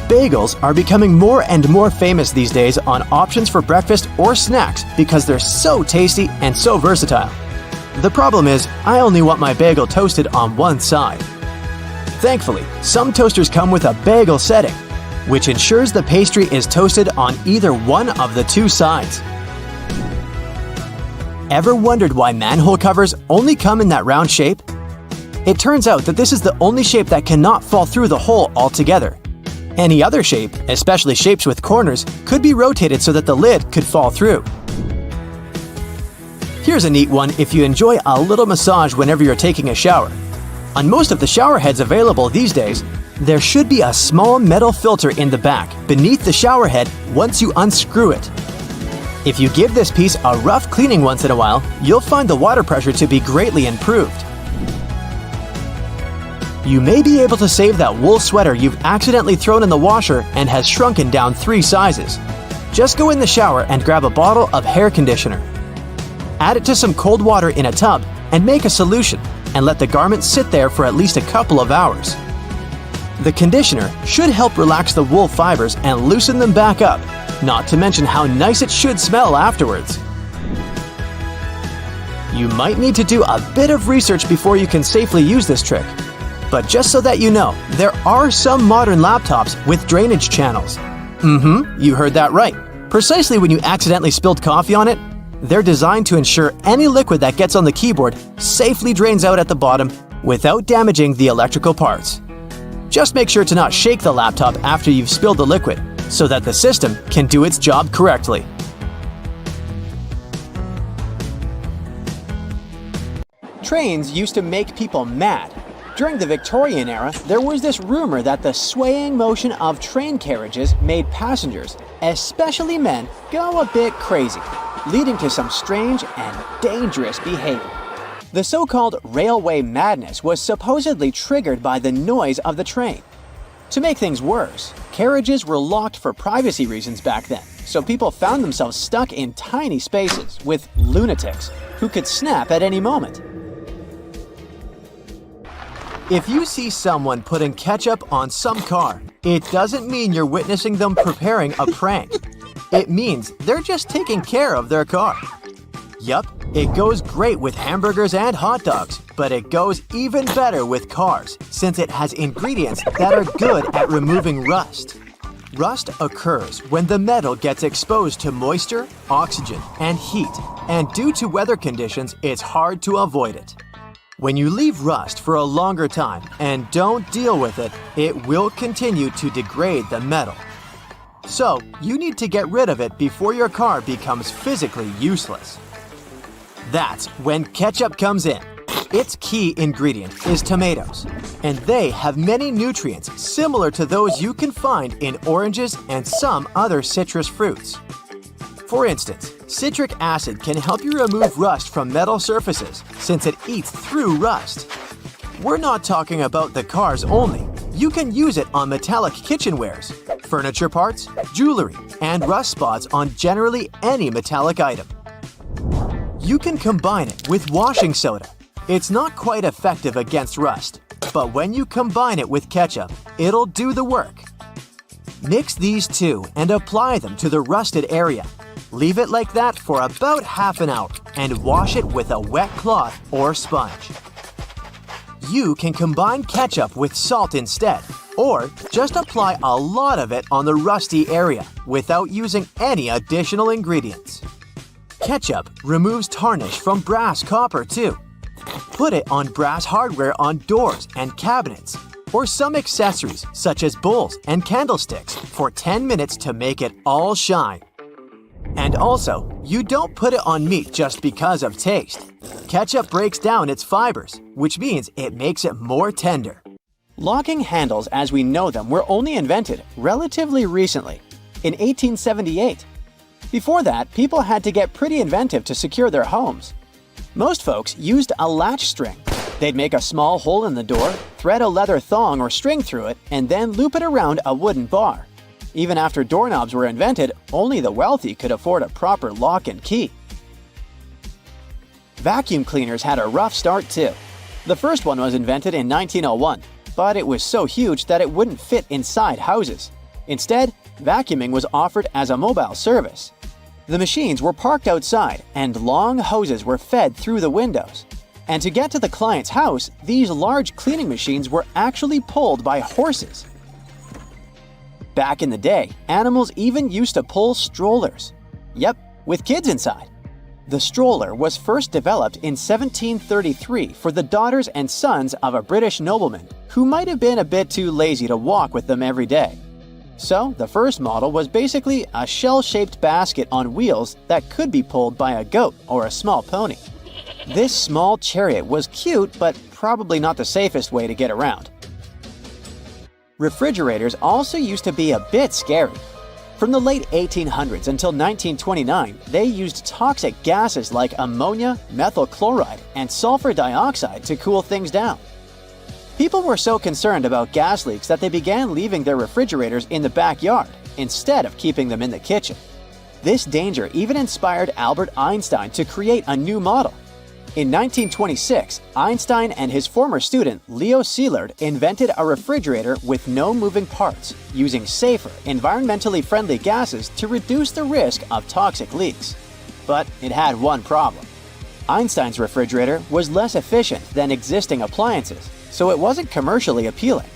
Bagels are becoming more and more famous these days on options for breakfast or snacks because they're so tasty and so versatile. The problem is, I only want my bagel toasted on one side. Thankfully, some toasters come with a bagel setting, which ensures the pastry is toasted on either one of the two sides. Ever wondered why manhole covers only come in that round shape? It turns out that this is the only shape that cannot fall through the hole altogether. Any other shape, especially shapes with corners, could be rotated so that the lid could fall through. Here's a neat one if you enjoy a little massage whenever you're taking a shower. On most of the shower heads available these days, there should be a small metal filter in the back beneath the shower head once you unscrew it. If you give this piece a rough cleaning once in a while, you'll find the water pressure to be greatly improved. You may be able to save that wool sweater you've accidentally thrown in the washer and has shrunken down 3 sizes. Just go in the shower and grab a bottle of hair conditioner. Add it to some cold water in a tub and make a solution, and let the garment sit there for at least a couple of hours. The conditioner should help relax the wool fibers and loosen them back up, not to mention how nice it should smell afterwards. You might need to do a bit of research before you can safely use this trick. But just so that you know, there are some modern laptops with drainage channels. You heard that right. Precisely when you accidentally spilled coffee on it, they're designed to ensure any liquid that gets on the keyboard safely drains out at the bottom without damaging the electrical parts. Just make sure to not shake the laptop after you've spilled the liquid, so that the system can do its job correctly. Trains used to make people mad. During the Victorian era, there was this rumor that the swaying motion of train carriages made passengers, especially men, go a bit crazy, leading to some strange and dangerous behavior. The so-called railway madness was supposedly triggered by the noise of the train. To make things worse, carriages were locked for privacy reasons back then, so people found themselves stuck in tiny spaces with lunatics who could snap at any moment. If you see someone putting ketchup on some car, it doesn't mean you're witnessing them preparing a prank. It means they're just taking care of their car. Yup, it goes great with hamburgers and hot dogs, but it goes even better with cars since it has ingredients that are good at removing rust. Rust occurs when the metal gets exposed to moisture, oxygen, and heat, and due to weather conditions, it's hard to avoid it. When you leave rust for a longer time and don't deal with it, it will continue to degrade the metal. So, you need to get rid of it before your car becomes physically useless. That's when ketchup comes in. Its key ingredient is tomatoes, and they have many nutrients similar to those you can find in oranges and some other citrus fruits. For instance, citric acid can help you remove rust from metal surfaces since it eats through rust. We're not talking about the cars only. You can use it on metallic kitchenwares, furniture parts, jewelry, and rust spots on generally any metallic item. You can combine it with washing soda. It's not quite effective against rust, but when you combine it with ketchup, it'll do the work. Mix these two and apply them to the rusted area. Leave it like that for about half an hour and wash it with a wet cloth or sponge. You can combine ketchup with salt instead, or just apply a lot of it on the rusty area without using any additional ingredients. Ketchup removes tarnish from brass copper too. Put it on brass hardware on doors and cabinets, or some accessories such as bowls and candlesticks for 10 minutes to make it all shine. And also, you don't put it on meat just because of taste. Ketchup breaks down its fibers, which means it makes it more tender. Locking handles as we know them were only invented relatively recently, in 1878. Before that, people had to get pretty inventive to secure their homes. Most folks used a latch string. They'd make a small hole in the door, thread a leather thong or string through it, and then loop it around a wooden bar. Even after doorknobs were invented, only the wealthy could afford a proper lock and key. Vacuum cleaners had a rough start too. The first one was invented in 1901, but it was so huge that it wouldn't fit inside houses. Instead, vacuuming was offered as a mobile service. The machines were parked outside, and long hoses were fed through the windows. And to get to the client's house, these large cleaning machines were actually pulled by horses. Back in the day, animals even used to pull strollers. Yep, with kids inside. The stroller was first developed in 1733 for the daughters and sons of a British nobleman who might have been a bit too lazy to walk with them every day. So, the first model was basically a shell-shaped basket on wheels that could be pulled by a goat or a small pony. This small chariot was cute, but probably not the safest way to get around. Refrigerators also used to be a bit scary. From the late 1800s until 1929, they used toxic gases like ammonia, methyl chloride, and sulfur dioxide to cool things down. People were so concerned about gas leaks that they began leaving their refrigerators in the backyard instead of keeping them in the kitchen. This danger even inspired Albert Einstein to create a new model. In 1926, Einstein and his former student Leo Szilard invented a refrigerator with no moving parts, using safer, environmentally friendly gases to reduce the risk of toxic leaks. But it had one problem. Einstein's refrigerator was less efficient than existing appliances, so it wasn't commercially appealing.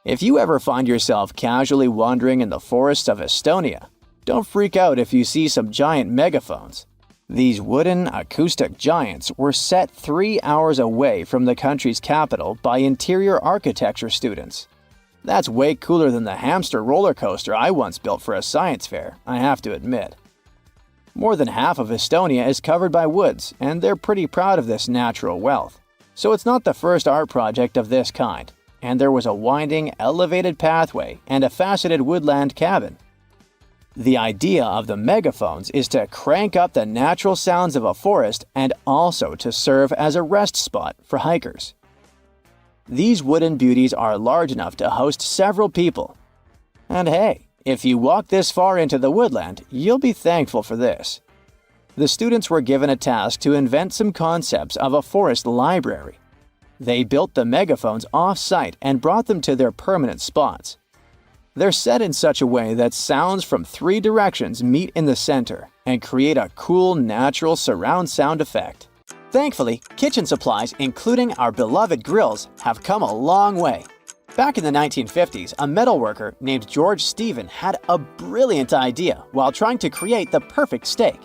If you ever find yourself casually wandering in the forests of Estonia, don't freak out if you see some giant megaphones. These wooden, acoustic giants were set 3 hours away from the country's capital by interior architecture students. That's way cooler than the hamster roller coaster I once built for a science fair, I have to admit. More than half of Estonia is covered by woods, and they're pretty proud of this natural wealth. So it's not the first art project of this kind, and there was a winding, elevated pathway and a faceted woodland cabin. The idea of the megaphones is to crank up the natural sounds of a forest and also to serve as a rest spot for hikers. These wooden beauties are large enough to host several people. And hey, if you walk this far into the woodland, you'll be thankful for this. The students were given a task to invent some concepts of a forest library. They built the megaphones off-site and brought them to their permanent spots. They're set in such a way that sounds from 3 directions meet in the center and create a cool, natural surround sound effect. Thankfully, kitchen supplies, including our beloved grills, have come a long way. Back in the 1950s, a metalworker named George Stephen had a brilliant idea while trying to create the perfect steak.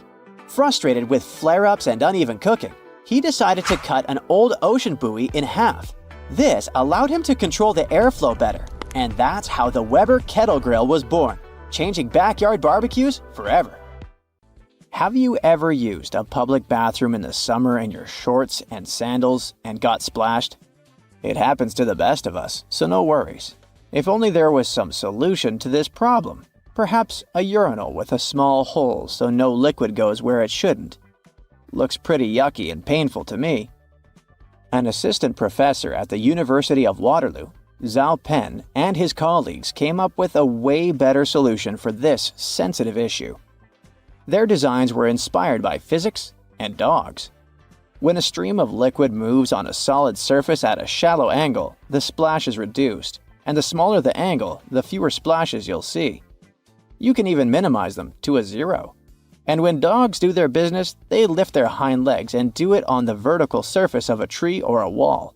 Frustrated with flare-ups and uneven cooking, he decided to cut an old ocean buoy in half. This allowed him to control the airflow better. And that's how the Weber Kettle Grill was born, changing backyard barbecues forever. Have you ever used a public bathroom in the summer in your shorts and sandals and got splashed? It happens to the best of us, so no worries. If only there was some solution to this problem. Perhaps a urinal with a small hole so no liquid goes where it shouldn't. Looks pretty yucky and painful to me. An assistant professor at the University of Waterloo, Zhao Pen, and his colleagues came up with a way better solution for this sensitive issue. Their designs were inspired by physics and dogs. When a stream of liquid moves on a solid surface at a shallow angle, the splash is reduced, and the smaller the angle, the fewer splashes you'll see. You can even minimize them to a 0. And when dogs do their business, they lift their hind legs and do it on the vertical surface of a tree or a wall.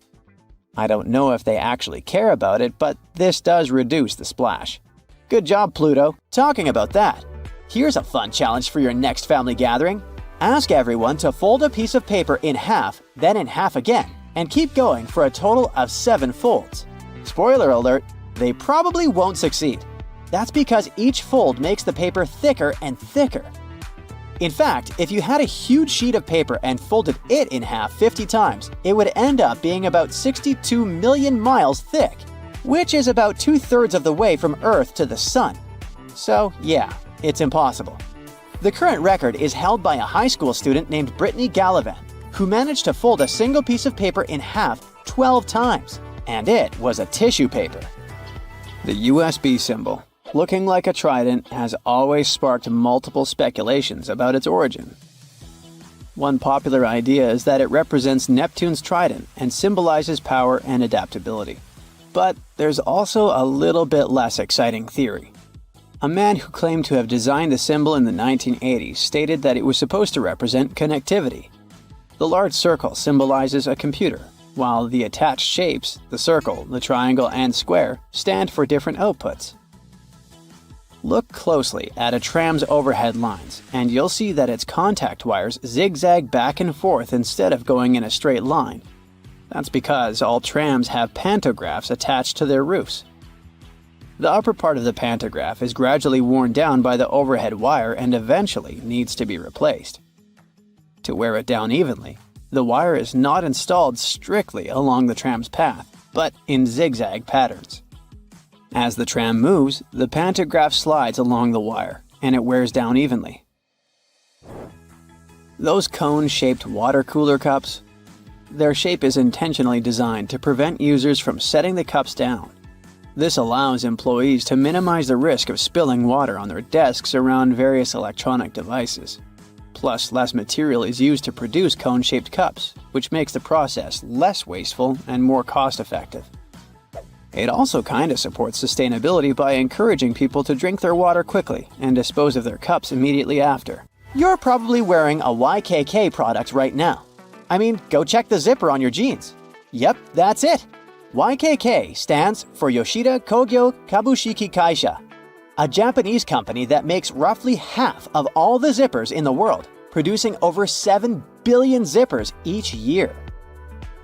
I don't know if they actually care about it, but this does reduce the splash. Good job, Pluto. Talking about that, here's a fun challenge for your next family gathering. Ask everyone to fold a piece of paper in half, then in half again, and keep going for a total of 7 folds. Spoiler alert, they probably won't succeed. That's because each fold makes the paper thicker and thicker. In fact, if you had a huge sheet of paper and folded it in half 50 times, it would end up being about 62 million miles thick, which is about 2/3 of the way from Earth to the Sun. So yeah, it's impossible. The current record is held by a high school student named Brittany Gallivan, who managed to fold a single piece of paper in half 12 times, and it was a tissue paper. The USB symbol, looking like a trident, has always sparked multiple speculations about its origin. One popular idea is that it represents Neptune's trident and symbolizes power and adaptability. But there's also a little bit less exciting theory. A man who claimed to have designed the symbol in the 1980s stated that it was supposed to represent connectivity. The large circle symbolizes a computer, while the attached shapes, the circle, the triangle, and square, stand for different outputs. Look closely at a tram's overhead lines, and you'll see that its contact wires zigzag back and forth instead of going in a straight line. That's because all trams have pantographs attached to their roofs. The upper part of the pantograph is gradually worn down by the overhead wire and eventually needs to be replaced. To wear it down evenly, the wire is not installed strictly along the tram's path, but in zigzag patterns. As the tram moves, the pantograph slides along the wire, and it wears down evenly. Those cone-shaped water cooler cups? Their shape is intentionally designed to prevent users from setting the cups down. This allows employees to minimize the risk of spilling water on their desks around various electronic devices. Plus, less material is used to produce cone-shaped cups, which makes the process less wasteful and more cost-effective. It also kinda supports sustainability by encouraging people to drink their water quickly and dispose of their cups immediately after. You're probably wearing a YKK product right now. I mean, go check the zipper on your jeans. Yep, that's it. YKK stands for Yoshida Kogyo Kabushiki Kaisha, a Japanese company that makes roughly half of all the zippers in the world, producing over 7 billion zippers each year.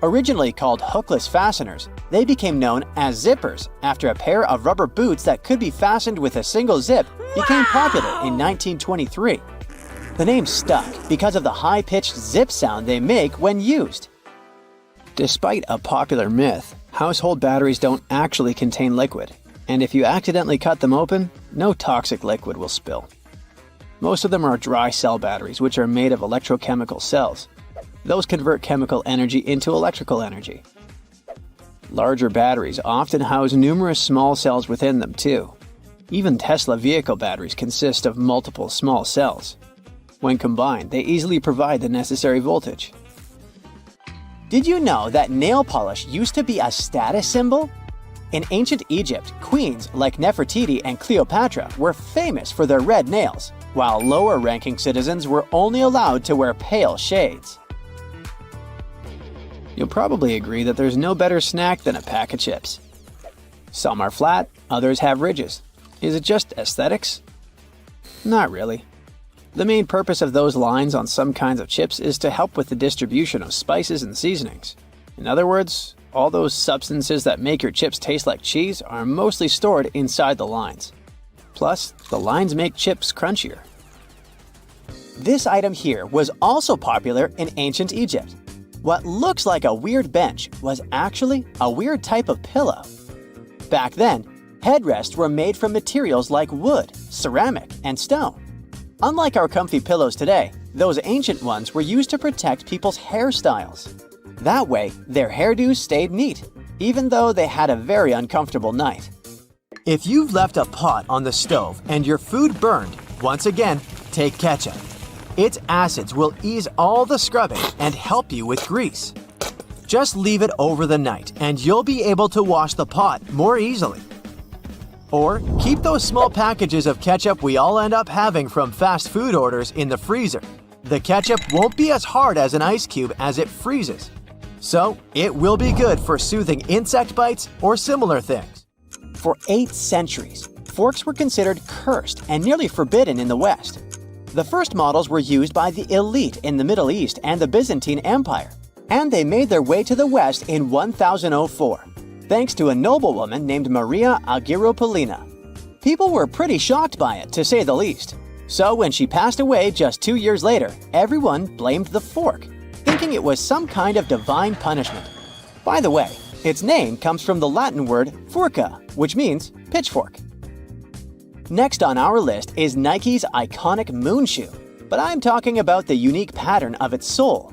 Originally called hookless fasteners, they became known as zippers after a pair of rubber boots that could be fastened with a single zip became popular in 1923. The name stuck because of the high-pitched zip sound they make when used. Despite a popular myth, household batteries don't actually contain liquid, and if you accidentally cut them open, no toxic liquid will spill. Most of them are dry cell batteries, which are made of electrochemical cells. Those convert chemical energy into electrical energy. Larger batteries often house numerous small cells within them too. Even Tesla vehicle batteries consist of multiple small cells. When combined, they easily provide the necessary voltage. Did you know that nail polish used to be a status symbol? In ancient Egypt, queens like Nefertiti and Cleopatra were famous for their red nails, while lower-ranking citizens were only allowed to wear pale shades. You'll probably agree that there's no better snack than a pack of chips. Some are flat, others have ridges. Is it just aesthetics? Not really. The main purpose of those lines on some kinds of chips is to help with the distribution of spices and seasonings. In other words, all those substances that make your chips taste like cheese are mostly stored inside the lines. Plus, the lines make chips crunchier. This item here was also popular in ancient Egypt. What looks like a weird bench was actually a weird type of pillow. Back then, headrests were made from materials like wood, ceramic, and stone. Unlike our comfy pillows today, those ancient ones were used to protect people's hairstyles. That way, their hairdos stayed neat, even though they had a very uncomfortable night. If you've left a pot on the stove and your food burned, once again, take ketchup. Its acids will ease all the scrubbing and help you with grease. Just leave it over the night and you'll be able to wash the pot more easily. Or keep those small packages of ketchup we all end up having from fast food orders in the freezer. The ketchup won't be as hard as an ice cube as it freezes. So it will be good for soothing insect bites or similar things. For 8 centuries, forks were considered cursed and nearly forbidden in the West. The first models were used by the elite in the Middle East and the Byzantine Empire, and they made their way to the West in 1004, thanks to a noblewoman named Maria Argyropoulina. People were pretty shocked by it, to say the least. So when she passed away just 2 years later, everyone blamed the fork, thinking it was some kind of divine punishment. By the way, its name comes from the Latin word furca, which means pitchfork. Next on our list is Nike's iconic moon shoe, but I'm talking about the unique pattern of its sole.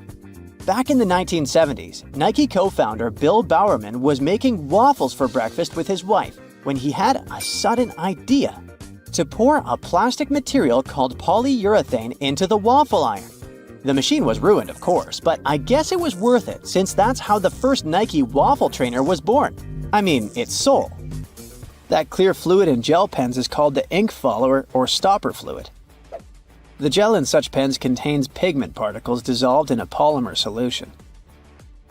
Back in the 1970s, Nike co-founder Bill Bowerman was making waffles for breakfast with his wife when he had a sudden idea to pour a plastic material called polyurethane into the waffle iron. The machine was ruined, of course, but I guess it was worth it since that's how the first Nike waffle trainer was born. I mean, its sole. That clear fluid in gel pens is called the ink follower or stopper fluid. The gel in such pens contains pigment particles dissolved in a polymer solution.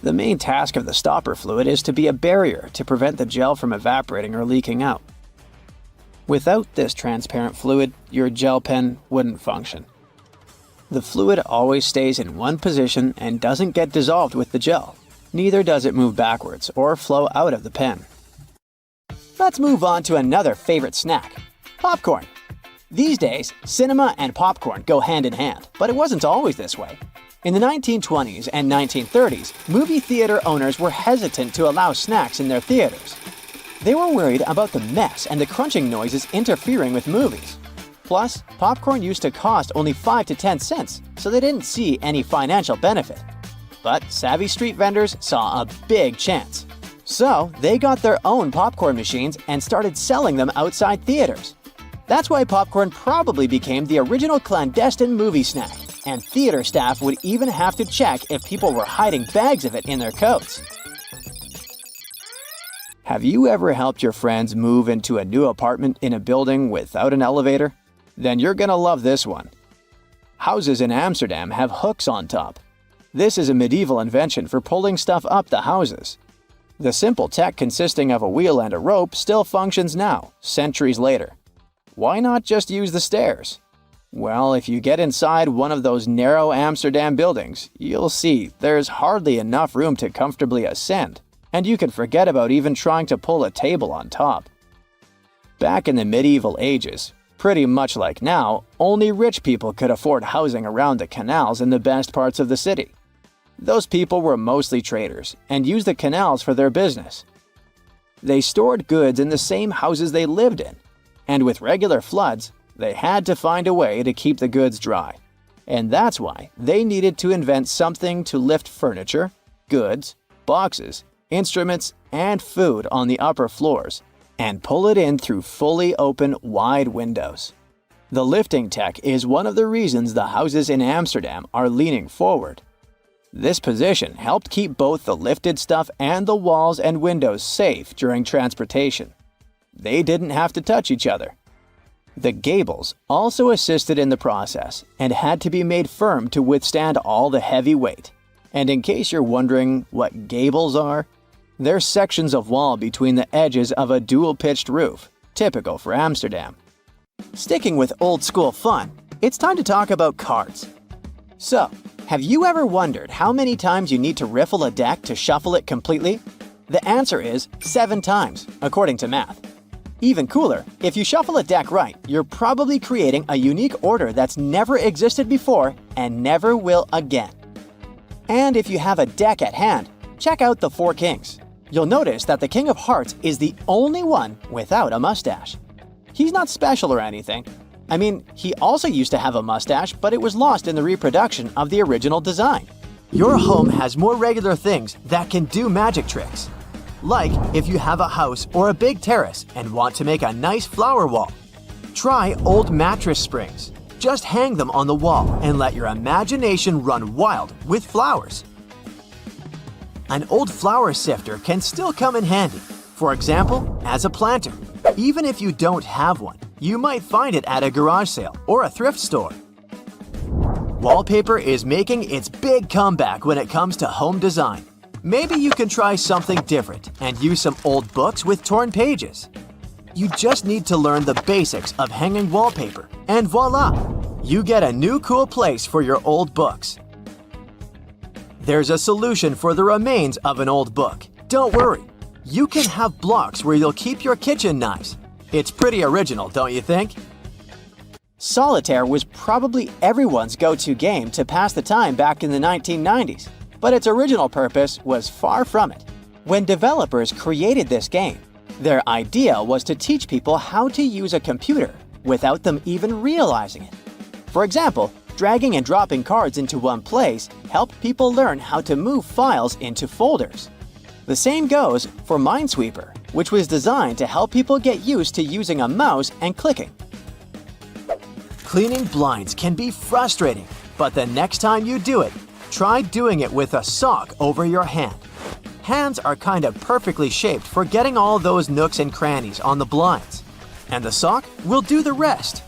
The main task of the stopper fluid is to be a barrier to prevent the gel from evaporating or leaking out. Without this transparent fluid, your gel pen wouldn't function. The fluid always stays in one position and doesn't get dissolved with the gel. Neither does it move backwards or flow out of the pen. Let's move on to another favorite snack, popcorn. These days, cinema and popcorn go hand in hand, but it wasn't always this way. In the 1920s and 1930s, movie theater owners were hesitant to allow snacks in their theaters. They were worried about the mess and the crunching noises interfering with movies. Plus, popcorn used to cost only 5 to 10 cents, so they didn't see any financial benefit. But savvy street vendors saw a big chance. So, they got their own popcorn machines and started selling them outside theaters. That's why popcorn probably became the original clandestine movie snack, and theater staff would even have to check if people were hiding bags of it in their coats. Have you ever helped your friends move into a new apartment in a building without an elevator? Then you're gonna love this one. Houses in Amsterdam have hooks on top. This is a medieval invention for pulling stuff up the houses. The simple tech consisting of a wheel and a rope still functions now, centuries later. Why not just use the stairs? Well, if you get inside one of those narrow Amsterdam buildings, you'll see there's hardly enough room to comfortably ascend, and you can forget about even trying to pull a table on top. Back in the medieval ages, pretty much like now, only rich people could afford housing around the canals in the best parts of the city. Those people were mostly traders and used the canals for their business. They stored goods in the same houses they lived in, and with regular floods, they had to find a way to keep the goods dry. And that's why they needed to invent something to lift furniture, goods, boxes, instruments, and food on the upper floors, and pull it in through fully open, wide windows. The lifting tech is one of the reasons the houses in Amsterdam are leaning forward. This position helped keep both the lifted stuff and the walls and windows safe during transportation. They didn't have to touch each other. The gables also assisted in the process and had to be made firm to withstand all the heavy weight. And in case you're wondering what gables are, they're sections of wall between the edges of a dual-pitched roof, typical for Amsterdam. Sticking with old-school fun, it's time to talk about cards. So, have you ever wondered how many times you need to riffle a deck to shuffle it completely? The answer is 7 times, according to math. Even cooler, if you shuffle a deck right, you're probably creating a unique order that's never existed before and never will again. And if you have a deck at hand, check out the 4 Kings. You'll notice that the King of Hearts is the only one without a mustache. He's not special or anything. I mean, he also used to have a mustache, but it was lost in the reproduction of the original design. Your home has more regular things that can do magic tricks. Like if you have a house or a big terrace and want to make a nice flower wall. Try old mattress springs. Just hang them on the wall and let your imagination run wild with flowers. An old flour sifter can still come in handy. For example, as a planter. Even if you don't have one, you might find it at a garage sale or a thrift store. Wallpaper is making its big comeback when it comes to home design. Maybe you can try something different and use some old books with torn pages. You just need to learn the basics of hanging wallpaper, and voila! You get a new cool place for your old books. There's a solution for the remains of an old book. Don't worry. You can have blocks where you'll keep your kitchen knives. It's pretty original, don't you think? Solitaire was probably everyone's go-to game to pass the time back in the 1990s, but its original purpose was far from it. When developers created this game, their idea was to teach people how to use a computer without them even realizing it. For example, dragging and dropping cards into one place helped people learn how to move files into folders. The same goes for Minesweeper, which was designed to help people get used to using a mouse and clicking. Cleaning blinds can be frustrating, but the next time you do it, try doing it with a sock over your hand. Hands are kind of perfectly shaped for getting all those nooks and crannies on the blinds, and the sock will do the rest.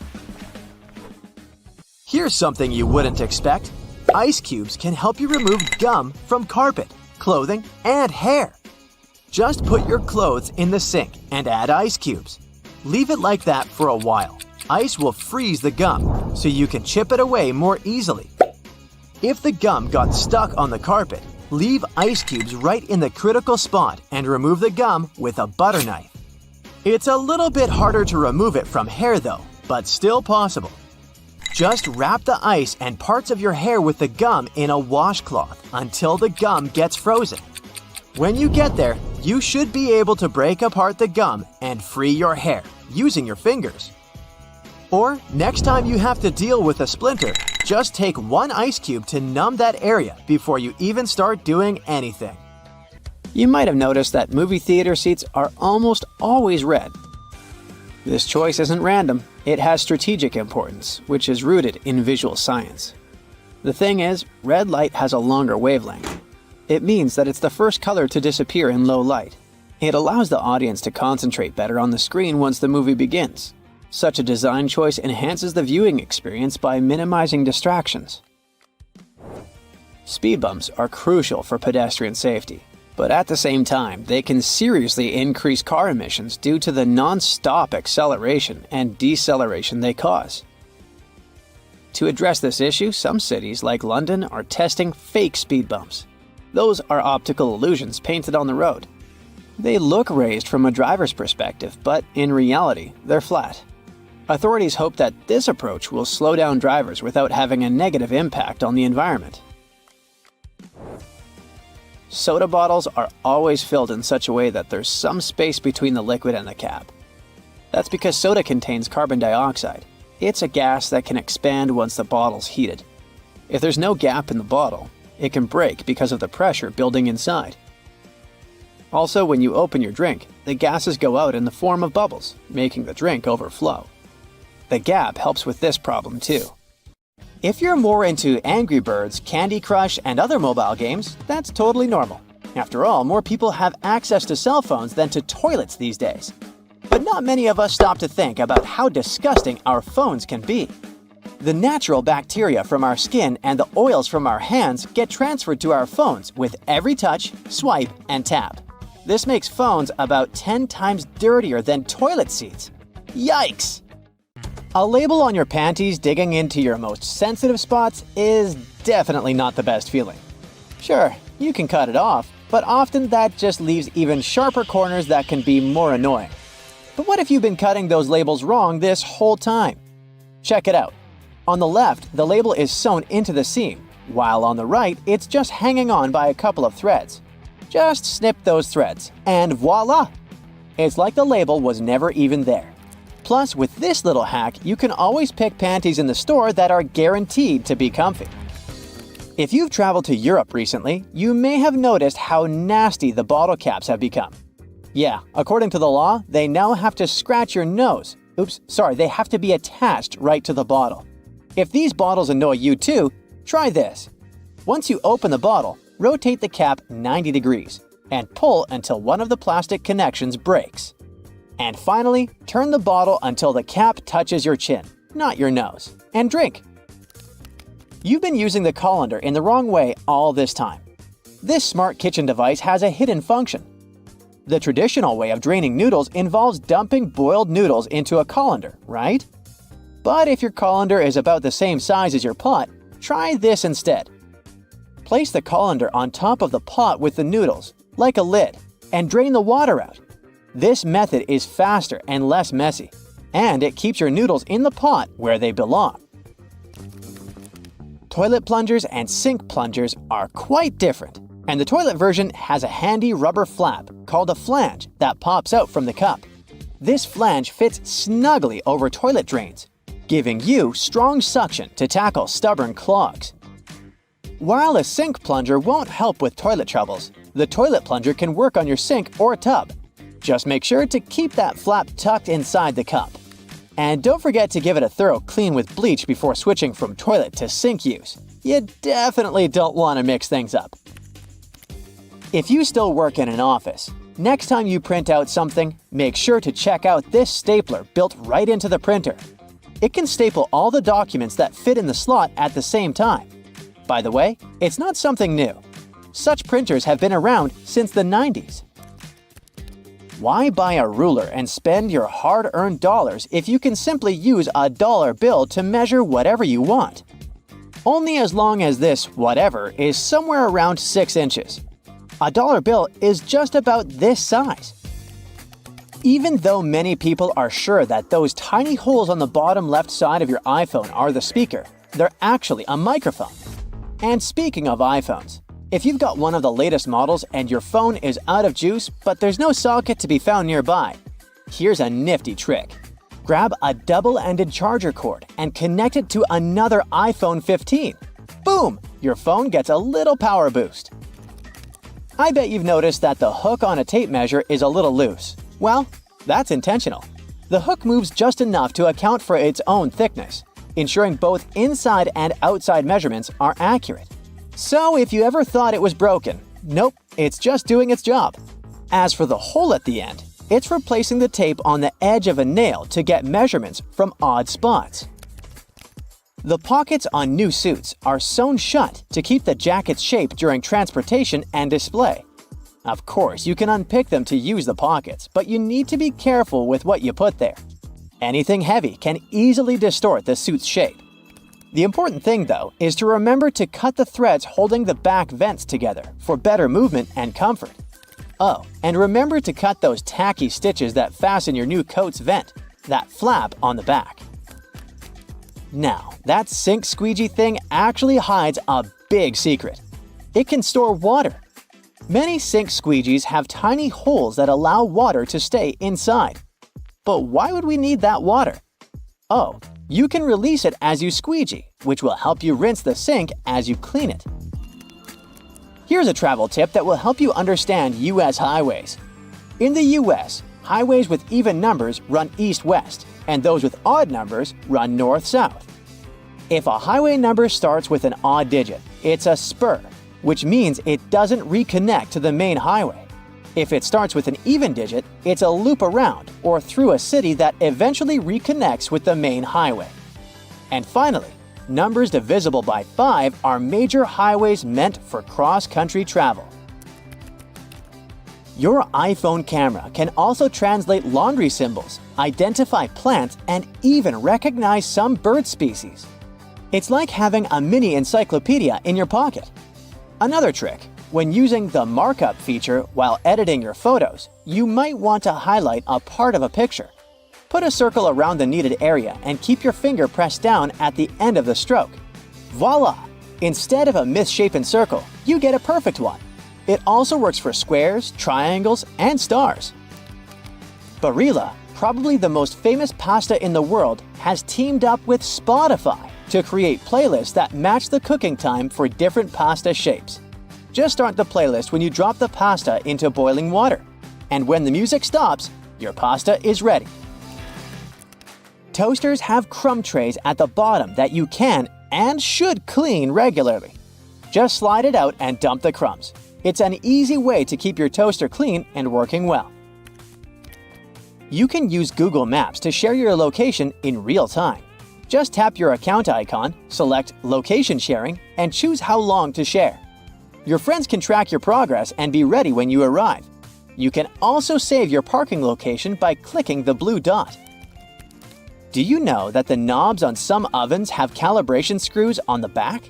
Here's something you wouldn't expect. Ice cubes can help you remove gum from carpet, clothing, and hair. Just put your clothes in the sink and add ice cubes. Leave it like that for a while. Ice will freeze the gum, so you can chip it away more easily. If the gum got stuck on the carpet, leave ice cubes right in the critical spot and remove the gum with a butter knife. It's a little bit harder to remove it from hair though, but still possible. Just wrap the ice and parts of your hair with the gum in a washcloth until the gum gets frozen. When you get there, you should be able to break apart the gum and free your hair using your fingers. Or, next time you have to deal with a splinter, just take one ice cube to numb that area before you even start doing anything. You might have noticed that movie theater seats are almost always red. This choice isn't random. It has strategic importance, which is rooted in visual science. The thing is, red light has a longer wavelength. It means that it's the first color to disappear in low light. It allows the audience to concentrate better on the screen once the movie begins. Such a design choice enhances the viewing experience by minimizing distractions. Speed bumps are crucial for pedestrian safety, but at the same time, they can seriously increase car emissions due to the non-stop acceleration and deceleration they cause. To address this issue, some cities like London are testing fake speed bumps. Those are optical illusions painted on the road. They look raised from a driver's perspective, but in reality, they're flat. Authorities hope that this approach will slow down drivers without having a negative impact on the environment. Soda bottles are always filled in such a way that there's some space between the liquid and the cap. That's because soda contains carbon dioxide. It's a gas that can expand once the bottle's heated. If there's no gap in the bottle, it can break because of the pressure building inside. Also, when you open your drink, the gases go out in the form of bubbles, making the drink overflow. The gap helps with this problem too. If you're more into Angry Birds, Candy Crush, and other mobile games, that's totally normal. After all, more people have access to cell phones than to toilets these days. But not many of us stop to think about how disgusting our phones can be. The natural bacteria from our skin and the oils from our hands get transferred to our phones with every touch, swipe, and tap. This makes phones about 10 times dirtier than toilet seats. Yikes! A label on your panties digging into your most sensitive spots is definitely not the best feeling. Sure, you can cut it off, but often that just leaves even sharper corners that can be more annoying. But what if you've been cutting those labels wrong this whole time? Check it out. On the left, the label is sewn into the seam, while on the right, it's just hanging on by a couple of threads. Just snip those threads, and voila! It's like the label was never even there. Plus, with this little hack, you can always pick panties in the store that are guaranteed to be comfy. If you've traveled to Europe recently, you may have noticed how nasty the bottle caps have become. Yeah, according to the law, they now have to scratch your nose. They have to be attached right to the bottle. If these bottles annoy you too, try this. Once you open the bottle, rotate the cap 90 degrees and pull until one of the plastic connections breaks. And finally, turn the bottle until the cap touches your chin, not your nose, and drink. You've been using the colander in the wrong way all this time. This smart kitchen device has a hidden function. The traditional way of draining noodles involves dumping boiled noodles into a colander, right? But if your colander is about the same size as your pot, try this instead. Place the colander on top of the pot with the noodles, like a lid, and drain the water out. This method is faster and less messy, and it keeps your noodles in the pot where they belong. Toilet plungers and sink plungers are quite different, and the toilet version has a handy rubber flap called a flange that pops out from the cup. This flange fits snugly over toilet drains, giving you strong suction to tackle stubborn clogs. While a sink plunger won't help with toilet troubles, the toilet plunger can work on your sink or tub. Just make sure to keep that flap tucked inside the cup. And don't forget to give it a thorough clean with bleach before switching from toilet to sink use. You definitely don't want to mix things up. If you still work in an office, next time you print out something, make sure to check out this stapler built right into the printer. It can staple all the documents that fit in the slot at the same time. By the way, it's not something new. Such printers have been around since the 90s. Why buy a ruler and spend your hard-earned dollars if you can simply use a dollar bill to measure whatever you want? Only as long as this whatever is somewhere around 6 inches. A dollar bill is just about this size. Even though many people are sure that those tiny holes on the bottom left side of your iPhone are the speaker, they're actually a microphone. And speaking of iPhones, if you've got one of the latest models and your phone is out of juice but there's no socket to be found nearby, here's a nifty trick. Grab a double-ended charger cord and connect it to another iPhone 15. Boom! Your phone gets a little power boost. I bet you've noticed that the hook on a tape measure is a little loose. Well, that's intentional. The hook moves just enough to account for its own thickness, ensuring both inside and outside measurements are accurate. So if you ever thought it was broken, nope, it's just doing its job. As for the hole at the end, it's replacing the tape on the edge of a nail to get measurements from odd spots. The pockets on new suits are sewn shut to keep the jacket's shape during transportation and display. Of course, you can unpick them to use the pockets, but you need to be careful with what you put there. Anything heavy can easily distort the suit's shape. The important thing, though, is to remember to cut the threads holding the back vents together for better movement and comfort. Oh, and remember to cut those tacky stitches that fasten your new coat's vent, that flap on the back. Now, that sink squeegee thing actually hides a big secret. It can store water. Many sink squeegees have tiny holes that allow water to stay inside. But why would we need that water? Oh, you can release it as you squeegee, which will help you rinse the sink as you clean it. Here's a travel tip that will help you understand U.S. highways. In the U.S., highways with even numbers run east-west, and those with odd numbers run north-south. If a highway number starts with an odd digit, it's a spur, which means it doesn't reconnect to the main highway. If it starts with an even digit, it's a loop around or through a city that eventually reconnects with the main highway. And finally, numbers divisible by 5 are major highways meant for cross-country travel. Your iPhone camera can also translate laundry symbols, identify plants, and even recognize some bird species. It's like having a mini encyclopedia in your pocket. Another trick: when using the markup feature while editing your photos, you might want to highlight a part of a picture. Put a circle around the needed area and keep your finger pressed down at the end of the stroke. Voila! Instead of a misshapen circle, you get a perfect one. It also works for squares, triangles, and stars. Barilla, probably the most famous pasta in the world, has teamed up with Spotify to create playlists that match the cooking time for different pasta shapes. Just start the playlist when you drop the pasta into boiling water. And when the music stops, your pasta is ready. Toasters have crumb trays at the bottom that you can and should clean regularly. Just slide it out and dump the crumbs. It's an easy way to keep your toaster clean and working well. You can use Google Maps to share your location in real time. Just tap your account icon, select Location Sharing, and choose how long to share. Your friends can track your progress and be ready when you arrive. You can also save your parking location by clicking the blue dot. Do you know that the knobs on some ovens have calibration screws on the back?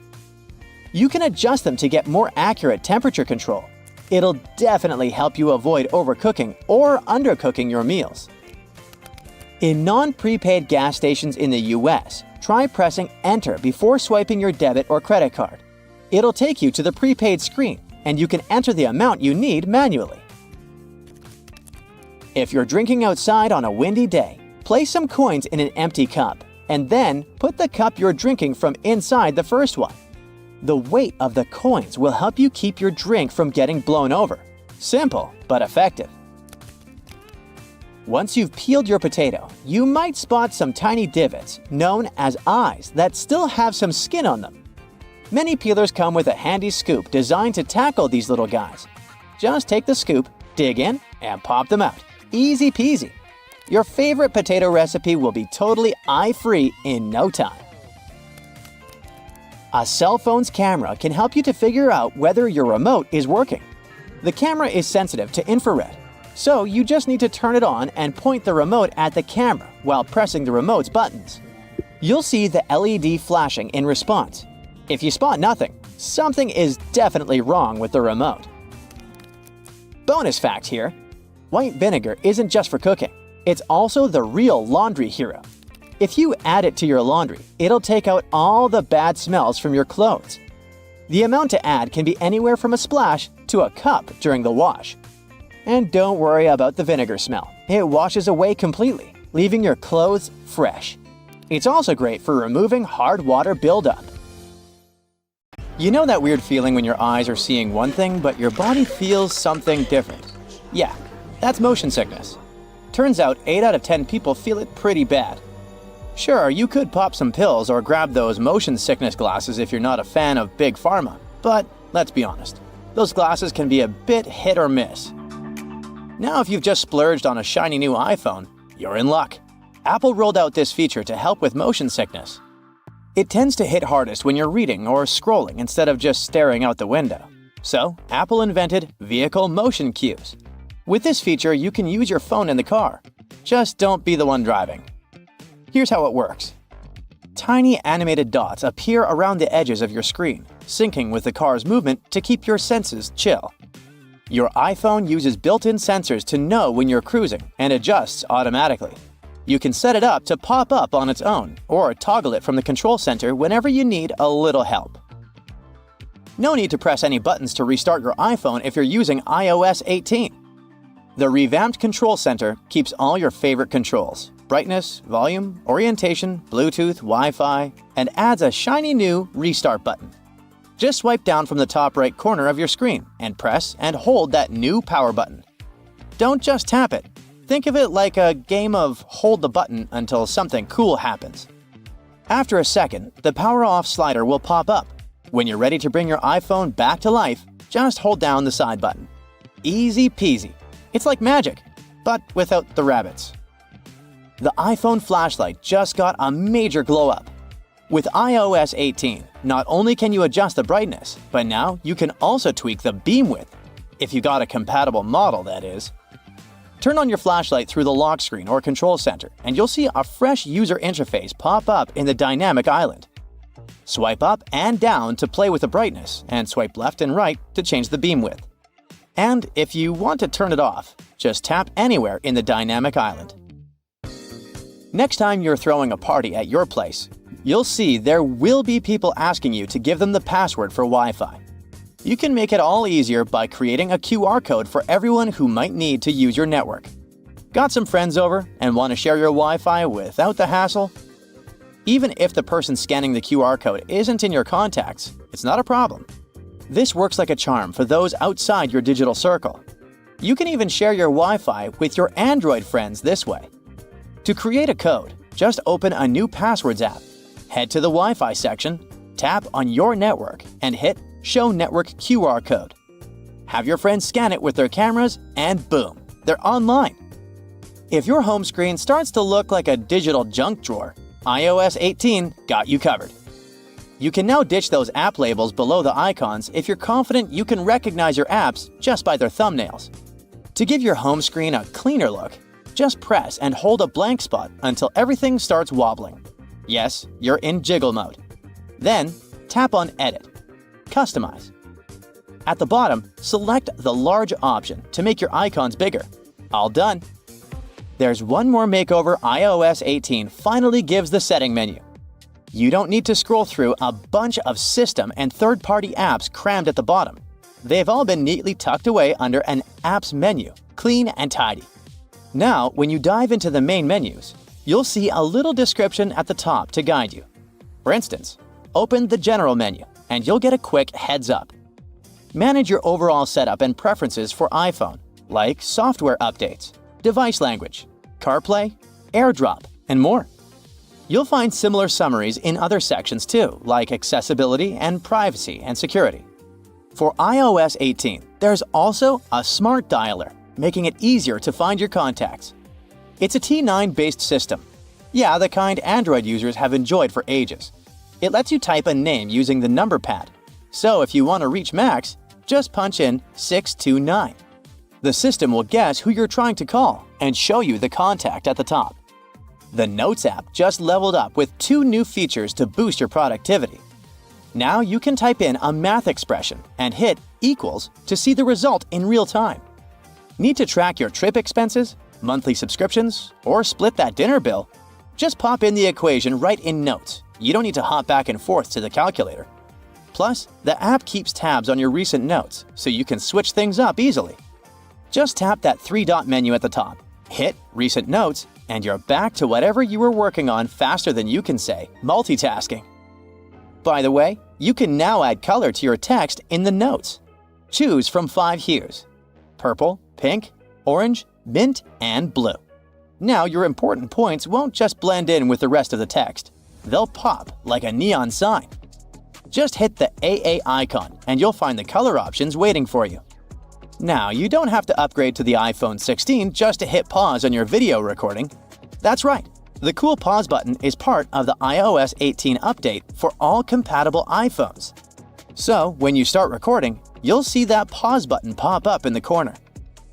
You can adjust them to get more accurate temperature control. It'll definitely help you avoid overcooking or undercooking your meals. In non-prepaid gas stations in the US, try pressing Enter before swiping your debit or credit card. It'll take you to the prepaid screen, and you can enter the amount you need manually. If you're drinking outside on a windy day, place some coins in an empty cup, and then put the cup you're drinking from inside the first one. The weight of the coins will help you keep your drink from getting blown over. Simple, but effective. Once you've peeled your potato, you might spot some tiny divots, known as eyes, that still have some skin on them. Many peelers come with a handy scoop designed to tackle these little guys. Just take the scoop, dig in, and pop them out. Easy peasy. Your favorite potato recipe will be totally eye-free in no time. A cell phone's camera can help you to figure out whether your remote is working. The camera is sensitive to infrared, so you just need to turn it on and point the remote at the camera while pressing the remote's buttons. You'll see the LED flashing in response. If you spot nothing, something is definitely wrong with the remote. Bonus fact here: white vinegar isn't just for cooking, it's also the real laundry hero. If you add it to your laundry, it'll take out all the bad smells from your clothes. The amount to add can be anywhere from a splash to a cup during the wash. And don't worry about the vinegar smell. It washes away completely, leaving your clothes fresh. It's also great for removing hard water buildup. You know that weird feeling when your eyes are seeing one thing, but your body feels something different? Yeah, that's motion sickness. Turns out 8 out of 10 people feel it pretty bad. Sure, you could pop some pills or grab those motion sickness glasses if you're not a fan of Big Pharma, but let's be honest, those glasses can be a bit hit or miss. Now, if you've just splurged on a shiny new iPhone, you're in luck. Apple rolled out this feature to help with motion sickness. It tends to hit hardest when you're reading or scrolling instead of just staring out the window. So, Apple invented Vehicle Motion Cues. With this feature, you can use your phone in the car. Just don't be the one driving. Here's how it works. Tiny animated dots appear around the edges of your screen, syncing with the car's movement to keep your senses chill. Your iPhone uses built-in sensors to know when you're cruising and adjusts automatically. You can set it up to pop up on its own or toggle it from the control center whenever you need a little help. No need to press any buttons to restart your iPhone if you're using iOS 18. The revamped control center keeps all your favorite controls: brightness, volume, orientation, Bluetooth, Wi-Fi, and adds a shiny new restart button. Just swipe down from the top right corner of your screen and press and hold that new power button. Don't just tap it. Think of it like a game of hold the button until something cool happens. After a second, the power off slider will pop up. When you're ready to bring your iPhone back to life, just hold down the side button. Easy peasy. It's like magic, but without the rabbits. The iPhone flashlight just got a major glow up. With iOS 18, not only can you adjust the brightness, but now you can also tweak the beam width. If you got a compatible model, that is. Turn on your flashlight through the lock screen or control center, and you'll see a fresh user interface pop up in the dynamic island. Swipe up and down to play with the brightness, and swipe left and right to change the beam width. And if you want to turn it off, just tap anywhere in the dynamic island. Next time you're throwing a party at your place, you'll see there will be people asking you to give them the password for Wi-Fi. You can make it all easier by creating a QR code for everyone who might need to use your network. Got some friends over and want to share your Wi-Fi without the hassle? Even if the person scanning the QR code isn't in your contacts, it's not a problem. This works like a charm for those outside your digital circle. You can even share your Wi-Fi with your Android friends this way. To create a code, just open a new Passwords app. Head to the Wi-Fi section, tap on your network, and hit Show network QR code. Have your friends scan it with their cameras, and boom, they're online. If your home screen starts to look like a digital junk drawer, iOS 18 got you covered. You can now ditch those app labels below the icons if you're confident you can recognize your apps just by their thumbnails. To give your home screen a cleaner look, just press and hold a blank spot until everything starts wobbling. Yes, you're in jiggle mode. Then, tap on Edit. Customize. At the bottom, select the large option to make your icons bigger. All done. There's one more makeover iOS 18 finally gives the setting menu. You don't need to scroll through a bunch of system and third-party apps crammed at the bottom. They've all been neatly tucked away under an Apps menu, clean and tidy. Now, when you dive into the main menus, you'll see a little description at the top to guide you. For instance, open the General menu, and you'll get a quick heads up. Manage your overall setup and preferences for iPhone, like software updates, device language, CarPlay, AirDrop, and more. You'll find similar summaries in other sections too, like accessibility and privacy and security. For iOS 18, there's also a smart dialer, making it easier to find your contacts. It's a T9-based system. Yeah, the kind Android users have enjoyed for ages. It lets you type a name using the number pad. So if you want to reach Max, just punch in 629. The system will guess who you're trying to call and show you the contact at the top. The Notes app just leveled up with 2 new features to boost your productivity. Now you can type in a math expression and hit equals to see the result in real time. Need to track your trip expenses, monthly subscriptions, or split that dinner bill? Just pop in the equation right in Notes. You don't need to hop back and forth to the calculator. Plus, the app keeps tabs on your recent notes, so you can switch things up easily. Just tap that 3-dot menu at the top, hit Recent Notes, and you're back to whatever you were working on faster than you can say multitasking. By the way, you can now add color to your text in the notes. Choose from 5 hues: purple, pink, orange, mint, and blue. Now your important points won't just blend in with the rest of the text. They'll pop like a neon sign. Just hit the AA icon and you'll find the color options waiting for you. Now, you don't have to upgrade to the iPhone 16 just to hit pause on your video recording. That's right, the cool pause button is part of the iOS 18 update for all compatible iPhones. So, when you start recording, you'll see that pause button pop up in the corner.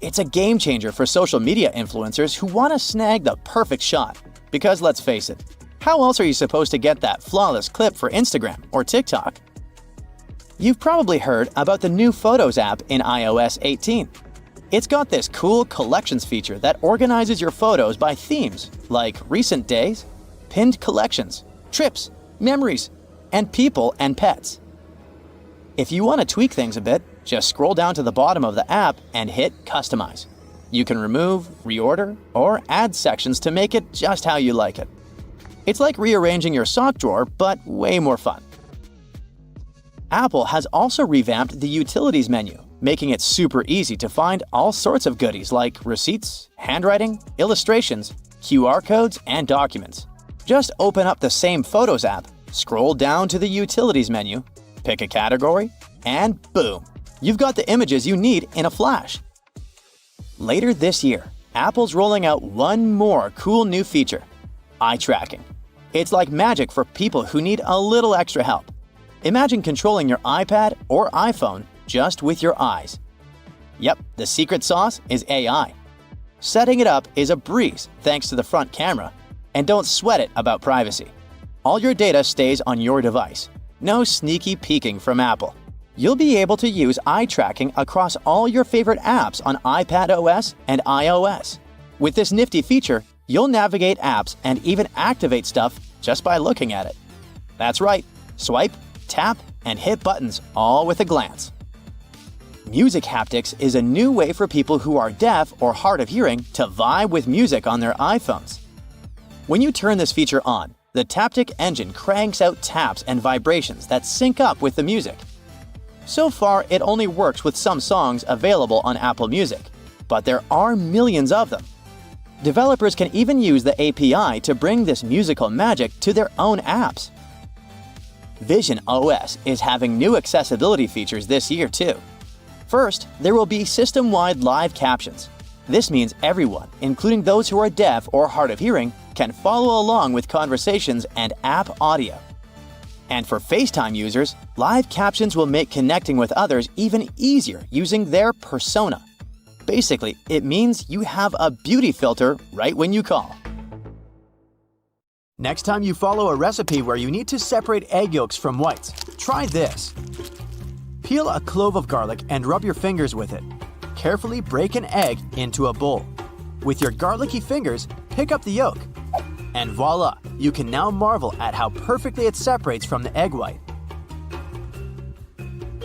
It's a game changer for social media influencers who want to snag the perfect shot. Because let's face it, how else are you supposed to get that flawless clip for Instagram or TikTok? You've probably heard about the new Photos app in iOS 18. It's got this cool collections feature that organizes your photos by themes like recent days, pinned collections, trips, memories, and people and pets. If you want to tweak things a bit, just scroll down to the bottom of the app and hit Customize. You can remove, reorder, or add sections to make it just how you like it. It's like rearranging your sock drawer, but way more fun. Apple has also revamped the Utilities menu, making it super easy to find all sorts of goodies like receipts, handwriting, illustrations, QR codes, and documents. Just open up the same Photos app, scroll down to the Utilities menu, pick a category, and boom! You've got the images you need in a flash. Later this year, Apple's rolling out one more cool new feature: eye tracking. It's like magic for people who need a little extra help. Imagine controlling your iPad or iPhone just with your eyes. Yep, the secret sauce is AI. Setting it up is a breeze thanks to the front camera, and don't sweat it about privacy. All your data stays on your device. No sneaky peeking from Apple. You'll be able to use eye tracking across all your favorite apps on iPadOS and iOS. With this nifty feature, you'll navigate apps and even activate stuff just by looking at it. That's right, swipe, tap, and hit buttons all with a glance. Music haptics is a new way for people who are deaf or hard of hearing to vibe with music on their iPhones. When you turn this feature on, the Taptic engine cranks out taps and vibrations that sync up with the music. So far, it only works with some songs available on Apple Music, but there are millions of them. Developers can even use the API to bring this musical magic to their own apps. Vision OS is having new accessibility features this year too. First, there will be system-wide live captions. This means everyone, including those who are deaf or hard of hearing, can follow along with conversations and app audio. And for FaceTime users, live captions will make connecting with others even easier using their persona. Basically, it means you have a beauty filter right when you call. Next time you follow a recipe where you need to separate egg yolks from whites, try this. Peel a clove of garlic and rub your fingers with it. Carefully break an egg into a bowl. With your garlicky fingers, pick up the yolk. And voila, you can now marvel at how perfectly it separates from the egg white.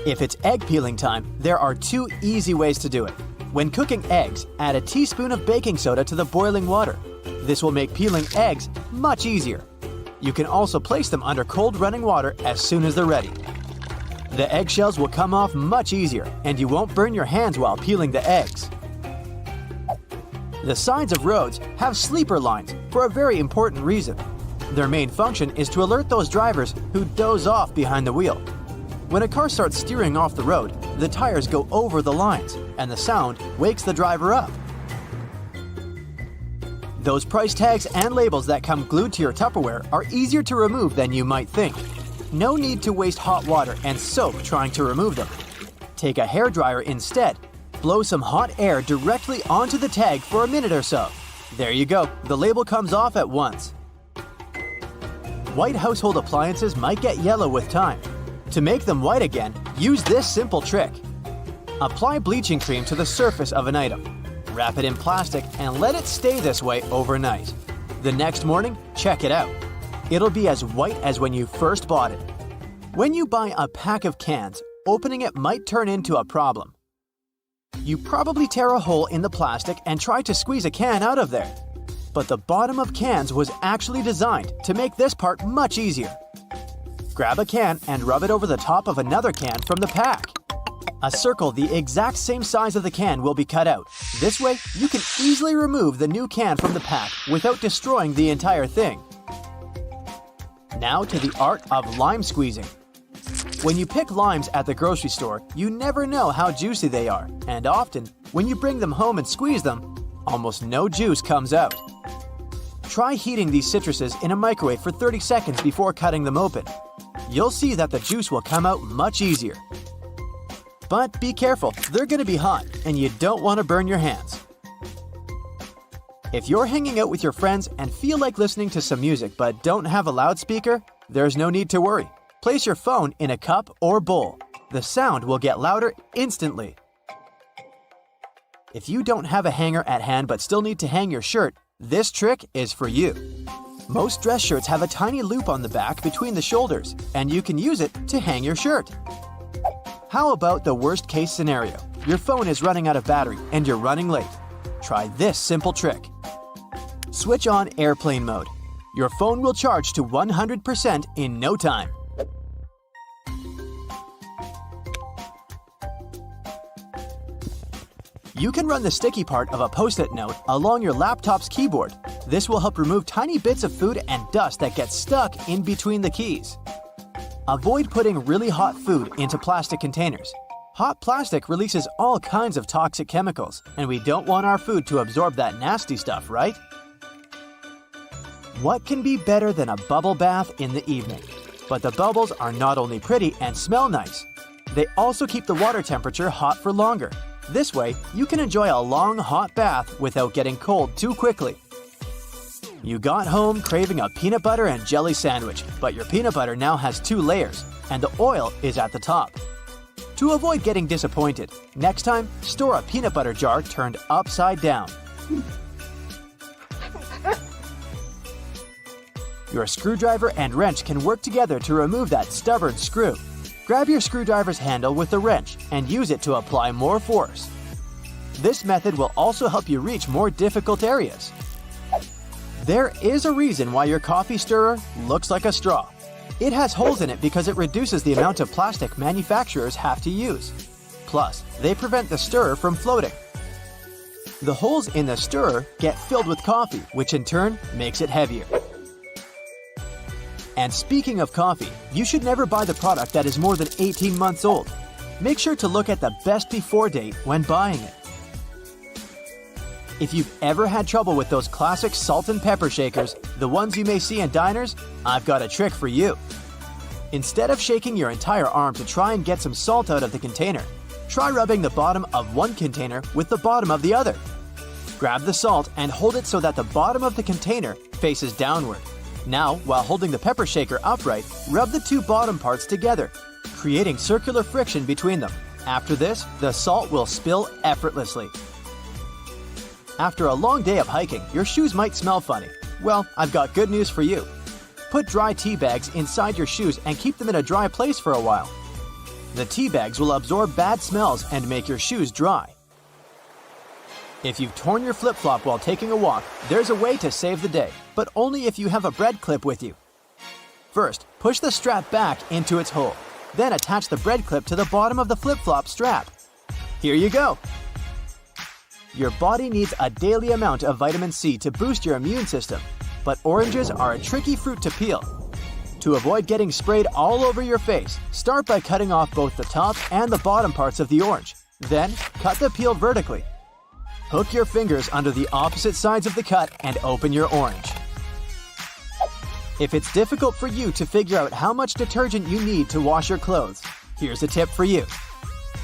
If it's egg peeling time, there are 2 easy ways to do it. When cooking eggs, add a teaspoon of baking soda to the boiling water. This will make peeling eggs much easier. You can also place them under cold running water as soon as they're ready. The eggshells will come off much easier, and you won't burn your hands while peeling the eggs. The sides of roads have sleeper lines for a very important reason. Their main function is to alert those drivers who doze off behind the wheel. When a car starts steering off the road, the tires go over the lines, and the sound wakes the driver up. Those price tags and labels that come glued to your Tupperware are easier to remove than you might think. No need to waste hot water and soap trying to remove them. Take a hairdryer instead. Blow some hot air directly onto the tag for a minute or so. There you go, the label comes off at once. White household appliances might get yellow with time. To make them white again, use this simple trick. Apply bleaching cream to the surface of an item. Wrap it in plastic and let it stay this way overnight. The next morning, check it out. It'll be as white as when you first bought it. When you buy a pack of cans, opening it might turn into a problem. You probably tear a hole in the plastic and try to squeeze a can out of there. But the bottom of cans was actually designed to make this part much easier. Grab a can and rub it over the top of another can from the pack. A circle the exact same size of the can will be cut out. This way, you can easily remove the new can from the pack without destroying the entire thing. Now to the art of lime squeezing. When you pick limes at the grocery store, you never know how juicy they are, and often, when you bring them home and squeeze them, almost no juice comes out. Try heating these citruses in a microwave for 30 seconds before cutting them open. You'll see that the juice will come out much easier. But be careful, they're going to be hot, and you don't want to burn your hands. If you're hanging out with your friends and feel like listening to some music but don't have a loudspeaker, there's no need to worry. Place your phone in a cup or bowl. The sound will get louder instantly. If you don't have a hanger at hand but still need to hang your shirt, this trick is for you. Most dress shirts have a tiny loop on the back between the shoulders, and you can use it to hang your shirt. How about the worst case scenario? Your phone is running out of battery and you're running late. Try this simple trick. Switch on airplane mode. Your phone will charge to 100% in no time. You can run the sticky part of a Post-it note along your laptop's keyboard. This will help remove tiny bits of food and dust that get stuck in between the keys. Avoid putting really hot food into plastic containers. Hot plastic releases all kinds of toxic chemicals, and we don't want our food to absorb that nasty stuff, right? What can be better than a bubble bath in the evening? But the bubbles are not only pretty and smell nice, they also keep the water temperature hot for longer. This way, you can enjoy a long, hot bath without getting cold too quickly. You got home craving a peanut butter and jelly sandwich, but your peanut butter now has 2 layers, and the oil is at the top. To avoid getting disappointed, next time, store a peanut butter jar turned upside down. Your screwdriver and wrench can work together to remove that stubborn screw. Grab your screwdriver's handle with the wrench and use it to apply more force. This method will also help you reach more difficult areas. There is a reason why your coffee stirrer looks like a straw. It has holes in it because it reduces the amount of plastic manufacturers have to use. Plus, they prevent the stirrer from floating. The holes in the stirrer get filled with coffee, which in turn makes it heavier. And speaking of coffee, you should never buy the product that is more than 18 months old. Make sure to look at the best before date when buying it. If you've ever had trouble with those classic salt and pepper shakers, the ones you may see in diners, I've got a trick for you. Instead of shaking your entire arm to try and get some salt out of the container, try rubbing the bottom of one container with the bottom of the other. Grab the salt and hold it so that the bottom of the container faces downward. Now, while holding the pepper shaker upright, rub the two bottom parts together, creating circular friction between them. After this, the salt will spill effortlessly. After a long day of hiking, your shoes might smell funny. Well, I've got good news for you. Put dry tea bags inside your shoes and keep them in a dry place for a while. The tea bags will absorb bad smells and make your shoes dry. If you've torn your flip-flop while taking a walk, there's a way to save the day, but only if you have a bread clip with you. First, push the strap back into its hole. Then attach the bread clip to the bottom of the flip-flop strap. Here you go! Your body needs a daily amount of vitamin C to boost your immune system, but oranges are a tricky fruit to peel. To avoid getting sprayed all over your face, start by cutting off both the top and the bottom parts of the orange. Then, cut the peel vertically. Hook your fingers under the opposite sides of the cut and open your orange. If it's difficult for you to figure out how much detergent you need to wash your clothes, here's a tip for you.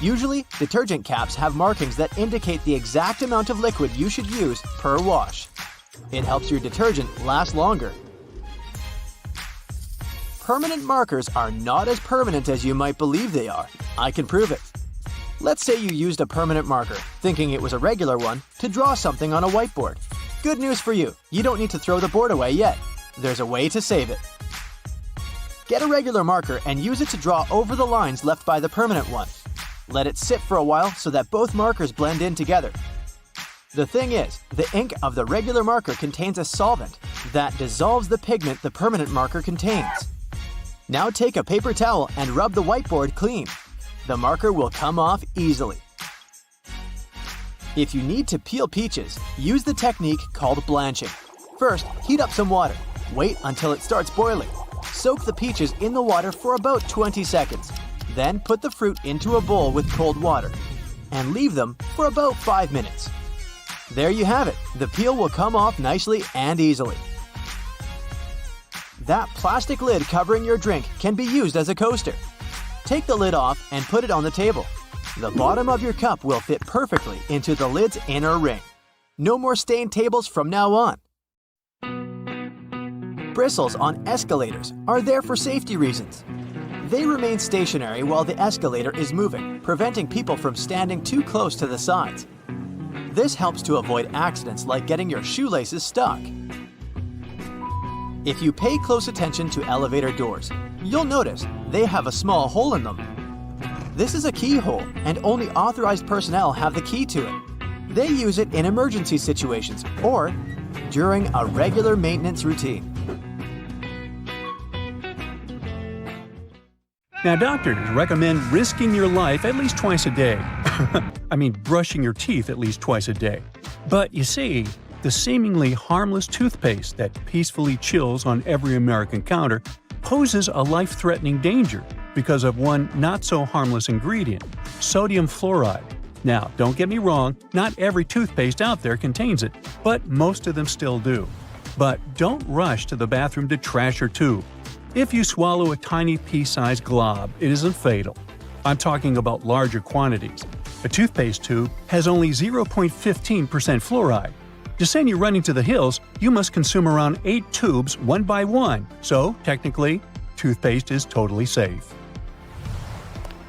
Usually, detergent caps have markings that indicate the exact amount of liquid you should use per wash. It helps your detergent last longer. Permanent markers are not as permanent as you might believe they are. I can prove it. Let's say you used a permanent marker, thinking it was a regular one, to draw something on a whiteboard. Good news for you, you don't need to throw the board away yet. There's a way to save it. Get a regular marker and use it to draw over the lines left by the permanent one. Let it sit for a while so that both markers blend in together. The thing is, the ink of the regular marker contains a solvent that dissolves the pigment the permanent marker contains. Now take a paper towel and rub the whiteboard clean. The marker will come off easily. If you need to peel peaches, use the technique called blanching. First, heat up some water. Wait until it starts boiling. Soak the peaches in the water for about 20 seconds. Then put the fruit into a bowl with cold water and leave them for about 5 minutes. There you have it. The peel will come off nicely and easily. That plastic lid covering your drink can be used as a coaster. Take the lid off and put it on the table. The bottom of your cup will fit perfectly into the lid's inner ring. No more stained tables from now on. Bristles on escalators are there for safety reasons. They remain stationary while the escalator is moving, preventing people from standing too close to the sides. This helps to avoid accidents like getting your shoelaces stuck. If you pay close attention to elevator doors, you'll notice they have a small hole in them. This is a keyhole, and only authorized personnel have the key to it. They use it in emergency situations or during a regular maintenance routine. Now, doctors recommend risking your life at least twice a day. I mean, brushing your teeth at least twice a day. But you see, the seemingly harmless toothpaste that peacefully chills on every American counter poses a life-threatening danger because of one not-so-harmless ingredient, sodium fluoride. Now, don't get me wrong, not every toothpaste out there contains it, but most of them still do. But don't rush to the bathroom to trash your tube. If you swallow a tiny pea-sized glob, it isn't fatal. I'm talking about larger quantities. A toothpaste tube has only 0.15% fluoride. To send you running to the hills, you must consume around 8 tubes one by one, so technically, toothpaste is totally safe.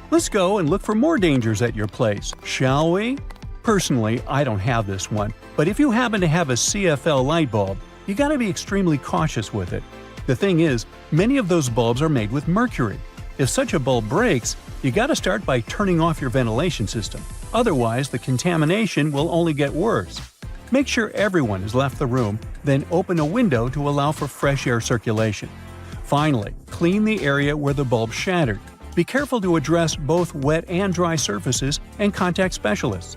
Let's go and look for more dangers at your place, shall we? Personally, I don't have this one, but if you happen to have a CFL light bulb, you gotta be extremely cautious with it. The thing is, many of those bulbs are made with mercury. If such a bulb breaks, you gotta start by turning off your ventilation system. Otherwise, the contamination will only get worse. Make sure everyone has left the room, then open a window to allow for fresh air circulation. Finally, clean the area where the bulb shattered. Be careful to address both wet and dry surfaces and contact specialists.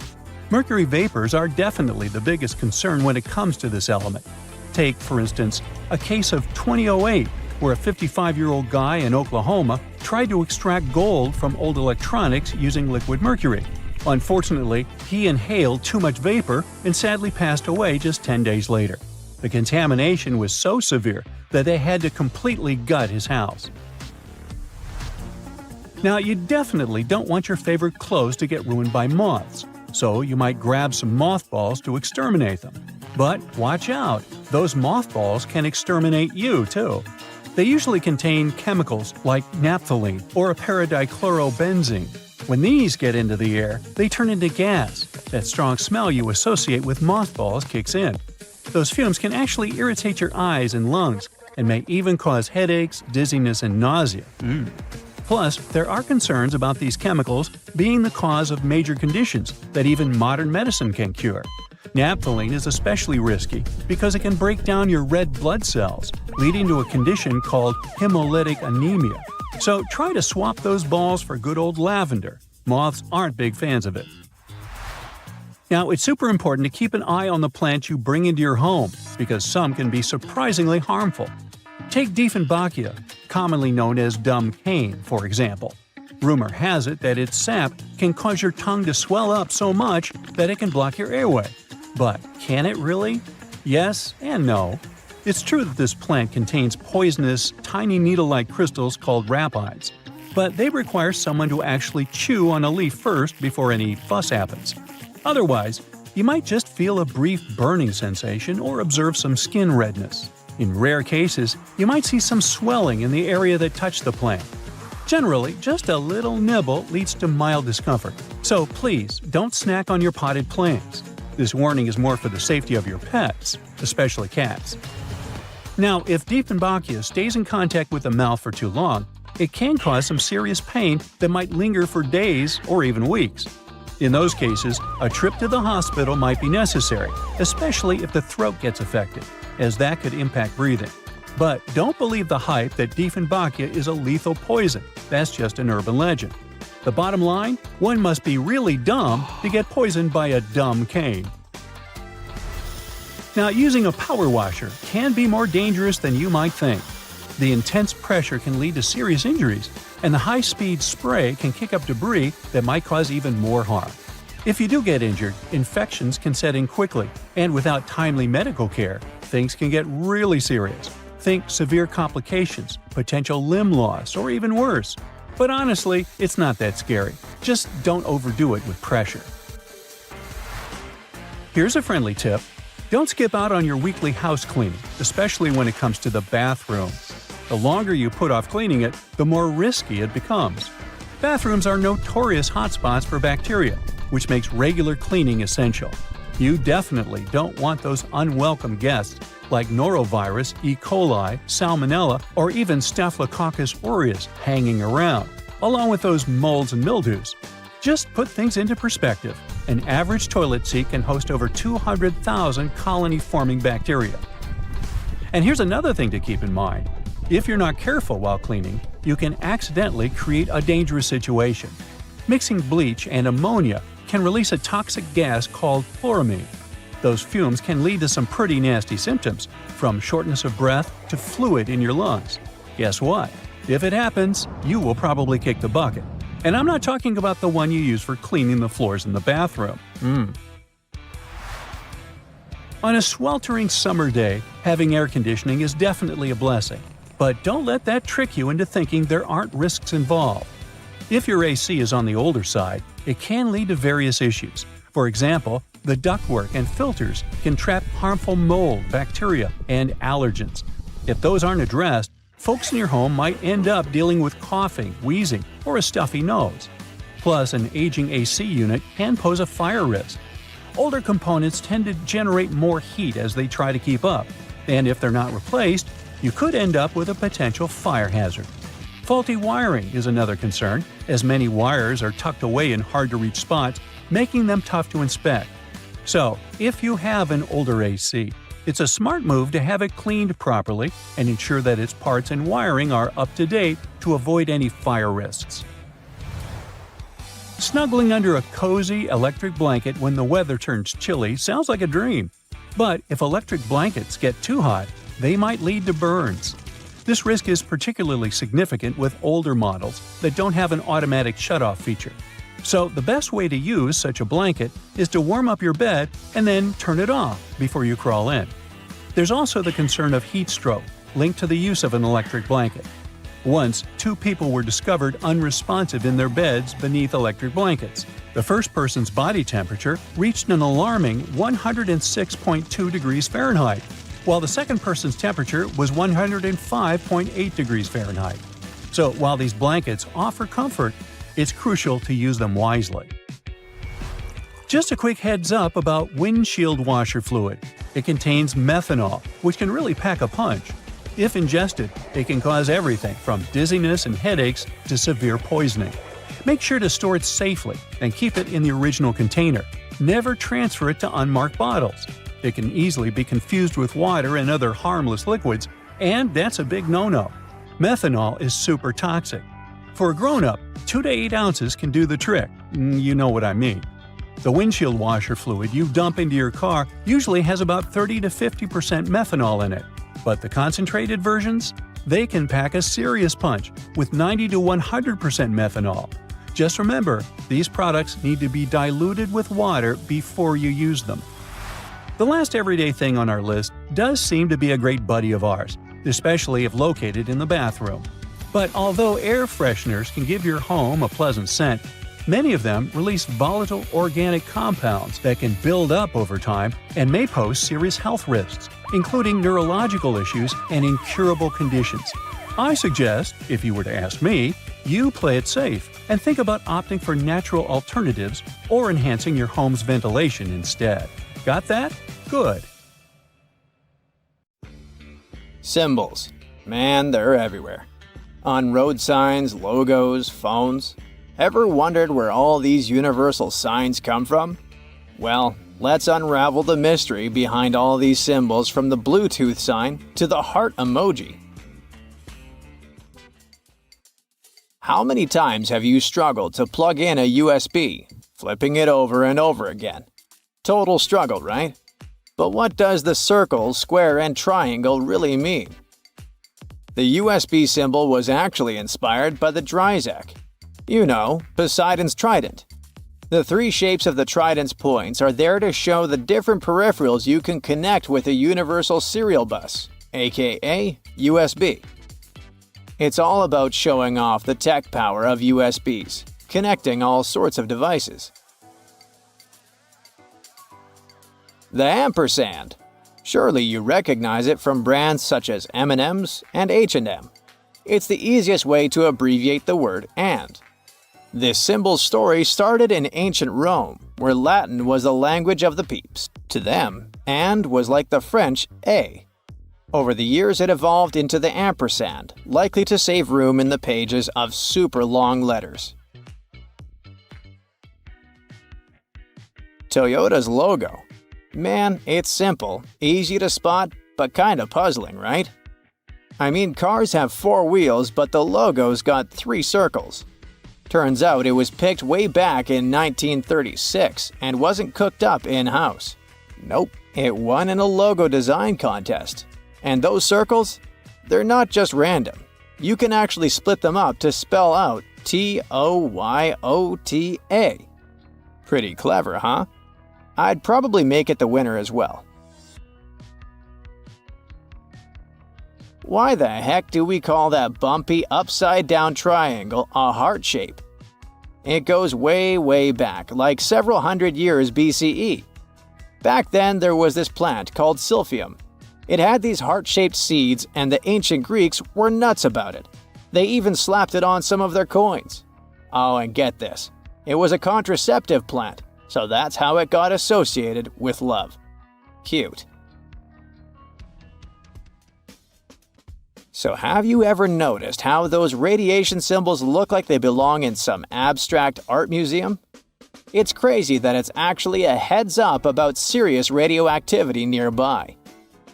Mercury vapors are definitely the biggest concern when it comes to this element. Take, for instance, a case of 2008, where a 55-year-old guy in Oklahoma tried to extract gold from old electronics using liquid mercury. Unfortunately, he inhaled too much vapor and sadly passed away just 10 days later. The contamination was so severe that they had to completely gut his house. Now, you definitely don't want your favorite clothes to get ruined by moths, so you might grab some mothballs to exterminate them. But watch out, those mothballs can exterminate you too. They usually contain chemicals like naphthalene or a paradichlorobenzene. When these get into the air, they turn into gas. That strong smell you associate with mothballs kicks in. Those fumes can actually irritate your eyes and lungs, and may even cause headaches, dizziness, and nausea. Plus, there are concerns about these chemicals being the cause of major conditions that even modern medicine can cure. Naphthalene is especially risky because it can break down your red blood cells, leading to a condition called hemolytic anemia. So try to swap those balls for good old lavender. Moths aren't big fans of it. Now, it's super important to keep an eye on the plants you bring into your home because some can be surprisingly harmful. Take Dieffenbachia, commonly known as dumb cane, for example. Rumor has it that its sap can cause your tongue to swell up so much that it can block your airway. But can it really? Yes and no. It's true that this plant contains poisonous, tiny needle-like crystals called rapides, but they require someone to actually chew on a leaf first before any fuss happens. Otherwise, you might just feel a brief burning sensation or observe some skin redness. In rare cases, you might see some swelling in the area that touched the plant. Generally, just a little nibble leads to mild discomfort, so please don't snack on your potted plants. This warning is more for the safety of your pets, especially cats. Now, if Dieffenbachia stays in contact with the mouth for too long, it can cause some serious pain that might linger for days or even weeks. In those cases, a trip to the hospital might be necessary, especially if the throat gets affected, as that could impact breathing. But don't believe the hype that Dieffenbachia is a lethal poison. That's just an urban legend. The bottom line? One must be really dumb to get poisoned by a dumb cane. Now, using a power washer can be more dangerous than you might think. The intense pressure can lead to serious injuries, and the high-speed spray can kick up debris that might cause even more harm. If you do get injured, infections can set in quickly, and without timely medical care, things can get really serious. Think severe complications, potential limb loss, or even worse. But honestly, it's not that scary. Just don't overdo it with pressure. Here's a friendly tip. Don't skip out on your weekly house cleaning, especially when it comes to the bathroom. The longer you put off cleaning it, the more risky it becomes. Bathrooms are notorious hotspots for bacteria, which makes regular cleaning essential. You definitely don't want those unwelcome guests like norovirus, E. coli, salmonella, or even Staphylococcus aureus hanging around, along with those molds and mildews. Just put things into perspective. An average toilet seat can host over 200,000 colony-forming bacteria. And here's another thing to keep in mind. If you're not careful while cleaning, you can accidentally create a dangerous situation. Mixing bleach and ammonia can release a toxic gas called chloramine. Those fumes can lead to some pretty nasty symptoms, from shortness of breath to fluid in your lungs. Guess what? If it happens, you will probably kick the bucket. And I'm not talking about the one you use for cleaning the floors in the bathroom. On a sweltering summer day, having air conditioning is definitely a blessing. But don't let that trick you into thinking there aren't risks involved. If your AC is on the older side, it can lead to various issues. For example, the ductwork and filters can trap harmful mold, bacteria, and allergens. If those aren't addressed, folks in your home might end up dealing with coughing, wheezing, or a stuffy nose. Plus, an aging AC unit can pose a fire risk. Older components tend to generate more heat as they try to keep up, and if they're not replaced, you could end up with a potential fire hazard. Faulty wiring is another concern, as many wires are tucked away in hard-to-reach spots, making them tough to inspect. So, if you have an older AC, it's a smart move to have it cleaned properly and ensure that its parts and wiring are up to date to avoid any fire risks. Snuggling under a cozy electric blanket when the weather turns chilly sounds like a dream. But if electric blankets get too hot, they might lead to burns. This risk is particularly significant with older models that don't have an automatic shutoff feature. So the best way to use such a blanket is to warm up your bed and then turn it off before you crawl in. There's also the concern of heat stroke, linked to the use of an electric blanket. Once, 2 people were discovered unresponsive in their beds beneath electric blankets. The first person's body temperature reached an alarming 106.2 degrees Fahrenheit, while the second person's temperature was 105.8 degrees Fahrenheit. So while these blankets offer comfort, it's crucial to use them wisely. Just a quick heads up about windshield washer fluid. It contains methanol, which can really pack a punch. If ingested, it can cause everything from dizziness and headaches to severe poisoning. Make sure to store it safely and keep it in the original container. Never transfer it to unmarked bottles. It can easily be confused with water and other harmless liquids, and that's a big no-no. Methanol is super toxic. For a grown-up, 2 to 8 ounces can do the trick. You know what I mean. The windshield washer fluid you dump into your car usually has about 30 to 50% methanol in it. But the concentrated versions? They can pack a serious punch with 90 to 100% methanol. Just remember, these products need to be diluted with water before you use them. The last everyday thing on our list does seem to be a great buddy of ours, especially if located in the bathroom. But although air fresheners can give your home a pleasant scent, many of them release volatile organic compounds that can build up over time and may pose serious health risks, including neurological issues and incurable conditions. I suggest, if you were to ask me, you play it safe and think about opting for natural alternatives or enhancing your home's ventilation instead. Got that? Good. Symbols. Man, they're everywhere. On road signs, logos, phones. Ever wondered where all these universal signs come from? Well, let's unravel the mystery behind all these symbols, from the Bluetooth sign to the heart emoji. How many times have you struggled to plug in a USB, flipping it over and over again? Total struggle, right? But what does the circle, square, and triangle really mean? The USB symbol was actually inspired by the Dryzak. You know, Poseidon's trident. The 3 shapes of the trident's points are there to show the different peripherals you can connect with a universal serial bus, aka USB. It's all about showing off the tech power of USBs, connecting all sorts of devices. The ampersand. Surely you recognize it from brands such as M&M's and H&M. It's the easiest way to abbreviate the word "and." This symbol's story started in ancient Rome, where Latin was the language of the peeps. To them, "and" was like the French "a." Over the years it evolved into the ampersand, likely to save room in the pages of super long letters. Toyota's logo. Man, it's simple, easy to spot, but kinda puzzling, right? I mean, cars have 4 wheels, but the logo's got 3 circles. Turns out it was picked way back in 1936 and wasn't cooked up in-house. Nope, it won in a logo design contest. And those circles? They're not just random. You can actually split them up to spell out Toyota. Pretty clever, huh? I'd probably make it the winner as well. Why the heck do we call that bumpy upside-down triangle a heart shape? It goes way back, like several hundred years BCE. Back then, there was this plant called silphium. It had these heart-shaped seeds, and the ancient Greeks were nuts about it. They even slapped it on some of their coins. Oh, and get this. It was a contraceptive plant, so that's how it got associated with love. Cute. So have you ever noticed how those radiation symbols look like they belong in some abstract art museum? It's crazy that it's actually a heads up about serious radioactivity nearby.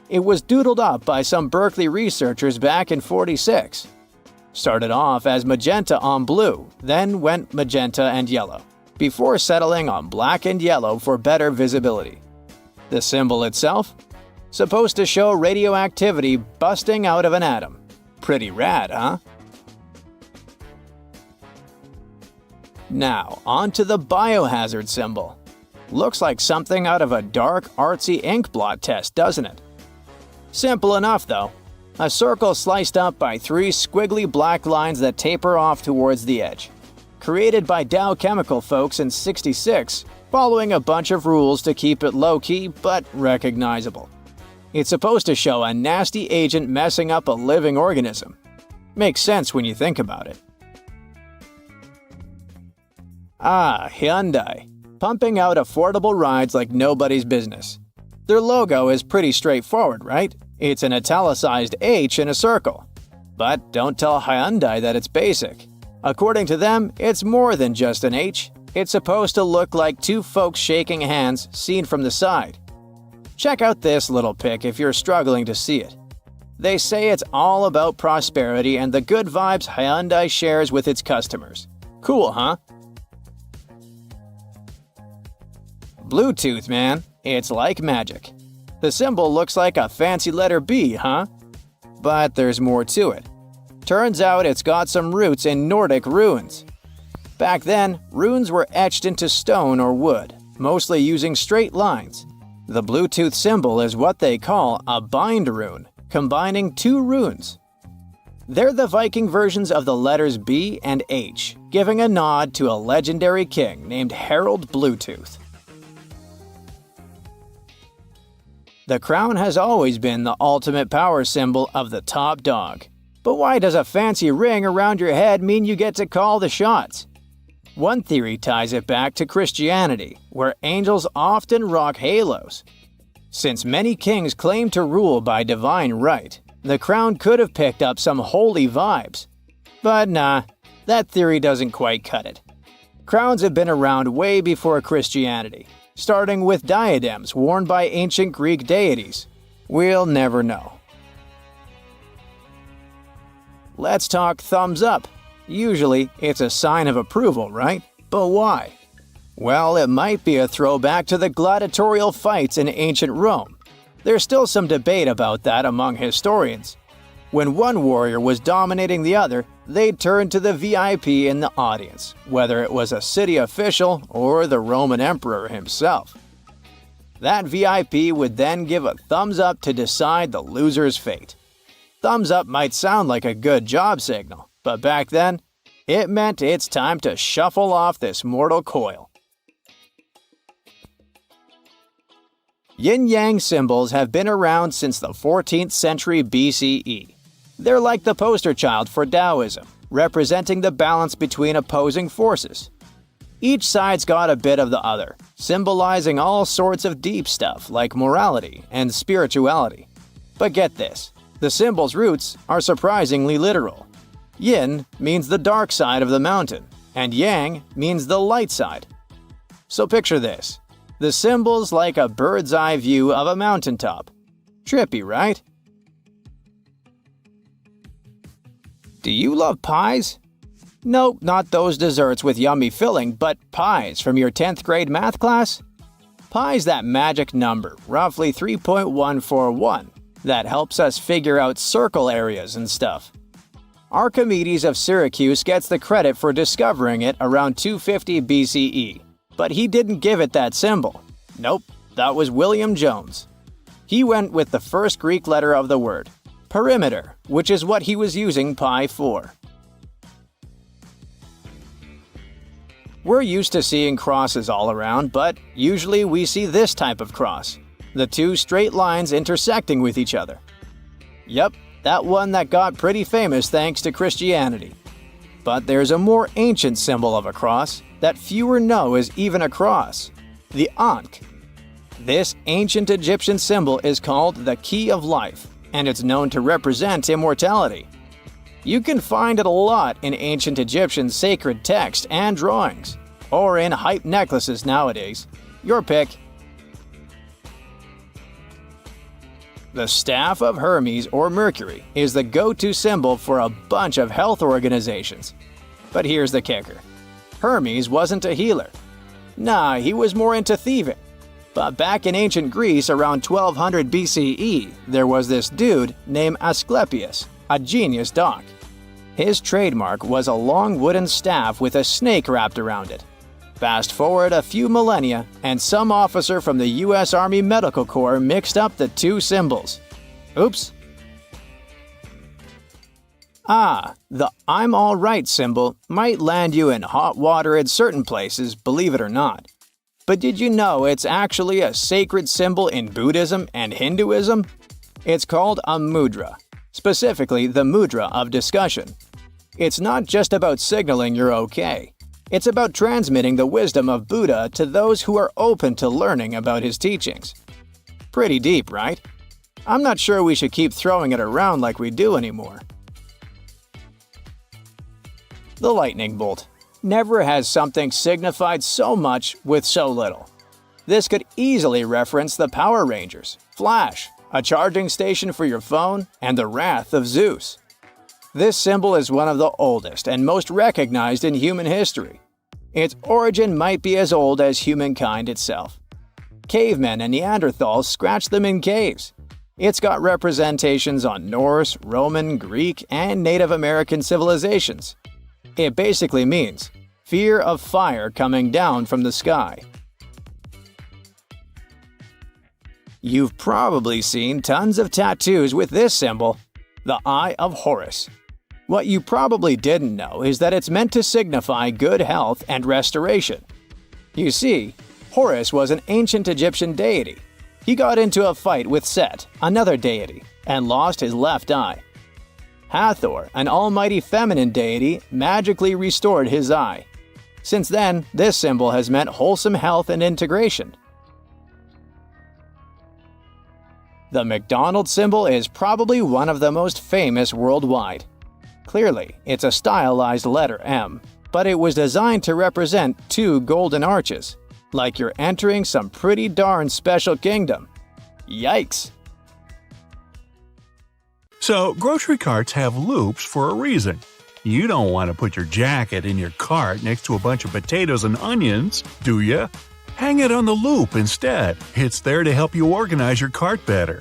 It was doodled up by some Berkeley researchers back in '46. Started off as magenta on blue, then went magenta and yellow, before settling on black and yellow for better visibility. The symbol itself? Supposed to show radioactivity busting out of an atom. Pretty rad, huh? Now, on to the biohazard symbol. Looks like something out of a dark, artsy ink blot test, doesn't it? Simple enough, though. A circle sliced up by 3 squiggly black lines that taper off towards the edge. Created by Dow Chemical folks in '66, following a bunch of rules to keep it low-key but recognizable. It's supposed to show a nasty agent messing up a living organism. Makes sense when you think about it. Ah, Hyundai. Pumping out affordable rides like nobody's business. Their logo is pretty straightforward, right? It's an italicized H in a circle. But don't tell Hyundai that it's basic. According to them, it's more than just an H. It's supposed to look like 2 folks shaking hands seen from the side. Check out this little pic if you're struggling to see it. They say it's all about prosperity and the good vibes Hyundai shares with its customers. Cool, huh? Bluetooth, man. It's like magic. The symbol looks like a fancy letter B, huh? But there's more to it. Turns out it's got some roots in Nordic runes. Back then, runes were etched into stone or wood, mostly using straight lines. The Bluetooth symbol is what they call a bind rune, combining 2 runes. They're the Viking versions of the letters B and H, giving a nod to a legendary king named Harald Bluetooth. The crown has always been the ultimate power symbol of the top dog. But why does a fancy ring around your head mean you get to call the shots? One theory ties it back to Christianity, where angels often rock halos. Since many kings claim to rule by divine right, the crown could have picked up some holy vibes. But nah, that theory doesn't quite cut it. Crowns have been around way before Christianity, starting with diadems worn by ancient Greek deities. We'll never know. Let's talk thumbs up. Usually, it's a sign of approval, right? But why? Well, it might be a throwback to the gladiatorial fights in ancient Rome. There's still some debate about that among historians. When one warrior was dominating the other, they'd turn to the VIP in the audience, whether it was a city official or the Roman emperor himself. That VIP would then give a thumbs up to decide the loser's fate. Thumbs up might sound like a good job signal, but back then, it meant it's time to shuffle off this mortal coil. Yin-yang symbols have been around since the 14th century BCE. They're like the poster child for Taoism, representing the balance between opposing forces. Each side's got a bit of the other, symbolizing all sorts of deep stuff like morality and spirituality. But get this, the symbol's roots are surprisingly literal. Yin means the dark side of the mountain, and yang means the light side. So picture this. The symbol's like a bird's eye view of a mountaintop. Trippy, right? Do you love pies? Nope, not those desserts with yummy filling, but pies from your 10th grade math class? Pi's that magic number, roughly 3.141, that helps us figure out circle areas and stuff. Archimedes of Syracuse gets the credit for discovering it around 250 BCE, but he didn't give it that symbol. Nope, that was William Jones. He went with the first Greek letter of the word, perimeter, which is what he was using pi for. We're used to seeing crosses all around, but usually we see this type of cross, the 2 straight lines intersecting with each other. Yep, that one that got pretty famous thanks to Christianity. But there's a more ancient symbol of a cross that fewer know is even a cross, the Ankh. This ancient Egyptian symbol is called the Key of Life, and it's known to represent immortality. You can find it a lot in ancient Egyptian sacred text and drawings, or in hype necklaces nowadays. Your pick. The Staff of Hermes or Mercury is the go-to symbol for a bunch of health organizations. But here's the kicker. Hermes wasn't a healer. Nah, he was more into thieving. But back in ancient Greece around 1200 BCE, there was this dude named Asclepius a genius doc. His trademark was a long wooden staff with a snake wrapped around it. Fast forward a few millennia, and some officer from the U.S. Army Medical Corps mixed up the two symbols. Oops. The "I'm all right" symbol might land you in hot water at certain places, believe it or not. But did you know it's actually a sacred symbol in Buddhism and Hinduism? It's called a mudra, specifically the mudra of discussion. It's not just about signaling you're okay. It's about transmitting the wisdom of Buddha to those who are open to learning about his teachings. Pretty deep, right? I'm not sure we should keep throwing it around like we do anymore. The lightning bolt. Never has something signified so much with so little. This could easily reference the Power Rangers, Flash, a charging station for your phone, and the wrath of Zeus. This symbol is one of the oldest and most recognized in human history. Its origin might be as old as humankind itself. Cavemen and Neanderthals scratched them in caves. It's got representations on Norse, Roman, Greek, and Native American civilizations. It basically means fear of fire coming down from the sky. You've probably seen tons of tattoos with this symbol, the Eye of Horus. What you probably didn't know is that it's meant to signify good health and restoration. You see, Horus was an ancient Egyptian deity. He got into a fight with Set, another deity, and lost his left eye. Hathor, an almighty feminine deity, magically restored his eye. Since then, this symbol has meant wholesome health and integration. The McDonald's symbol is probably one of the most famous worldwide. Clearly, it's a stylized letter M, but it was designed to represent two golden arches, like you're entering some pretty darn special kingdom. Yikes! So, grocery carts have loops for a reason. You don't want to put your jacket in your cart next to a bunch of potatoes and onions, do you? Hang it on the loop instead. It's there to help you organize your cart better.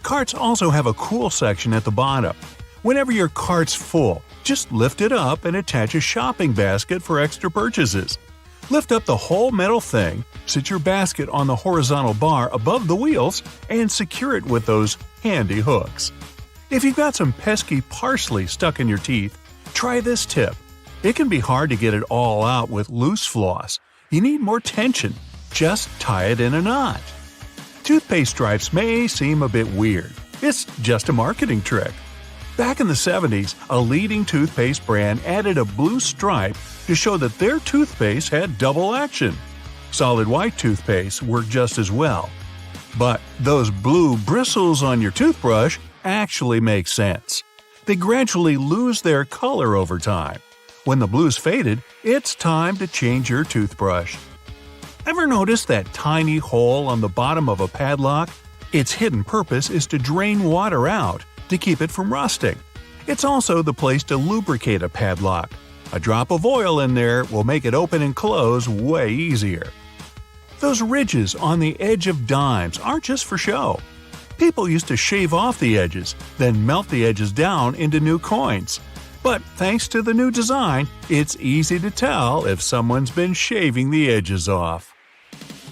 Carts also have a cool section at the bottom. Whenever your cart's full, just lift it up and attach a shopping basket for extra purchases. Lift up the whole metal thing, sit your basket on the horizontal bar above the wheels, and secure it with those handy hooks. If you've got some pesky parsley stuck in your teeth, try this tip. It can be hard to get it all out with loose floss. You need more tension. Just tie it in a knot. Toothpaste stripes may seem a bit weird. It's just a marketing trick. Back in the 70s, a leading toothpaste brand added a blue stripe to show that their toothpaste had double action. Solid white toothpaste worked just as well. But those blue bristles on your toothbrush actually make sense. They gradually lose their color over time. When the blue's faded, it's time to change your toothbrush. Ever notice that tiny hole on the bottom of a padlock? Its hidden purpose is to drain water out, to keep it from rusting. It's also the place to lubricate a padlock. A drop of oil in there will make it open and close way easier. Those ridges on the edge of dimes aren't just for show. People used to shave off the edges, then melt the edges down into new coins. But thanks to the new design, it's easy to tell if someone's been shaving the edges off.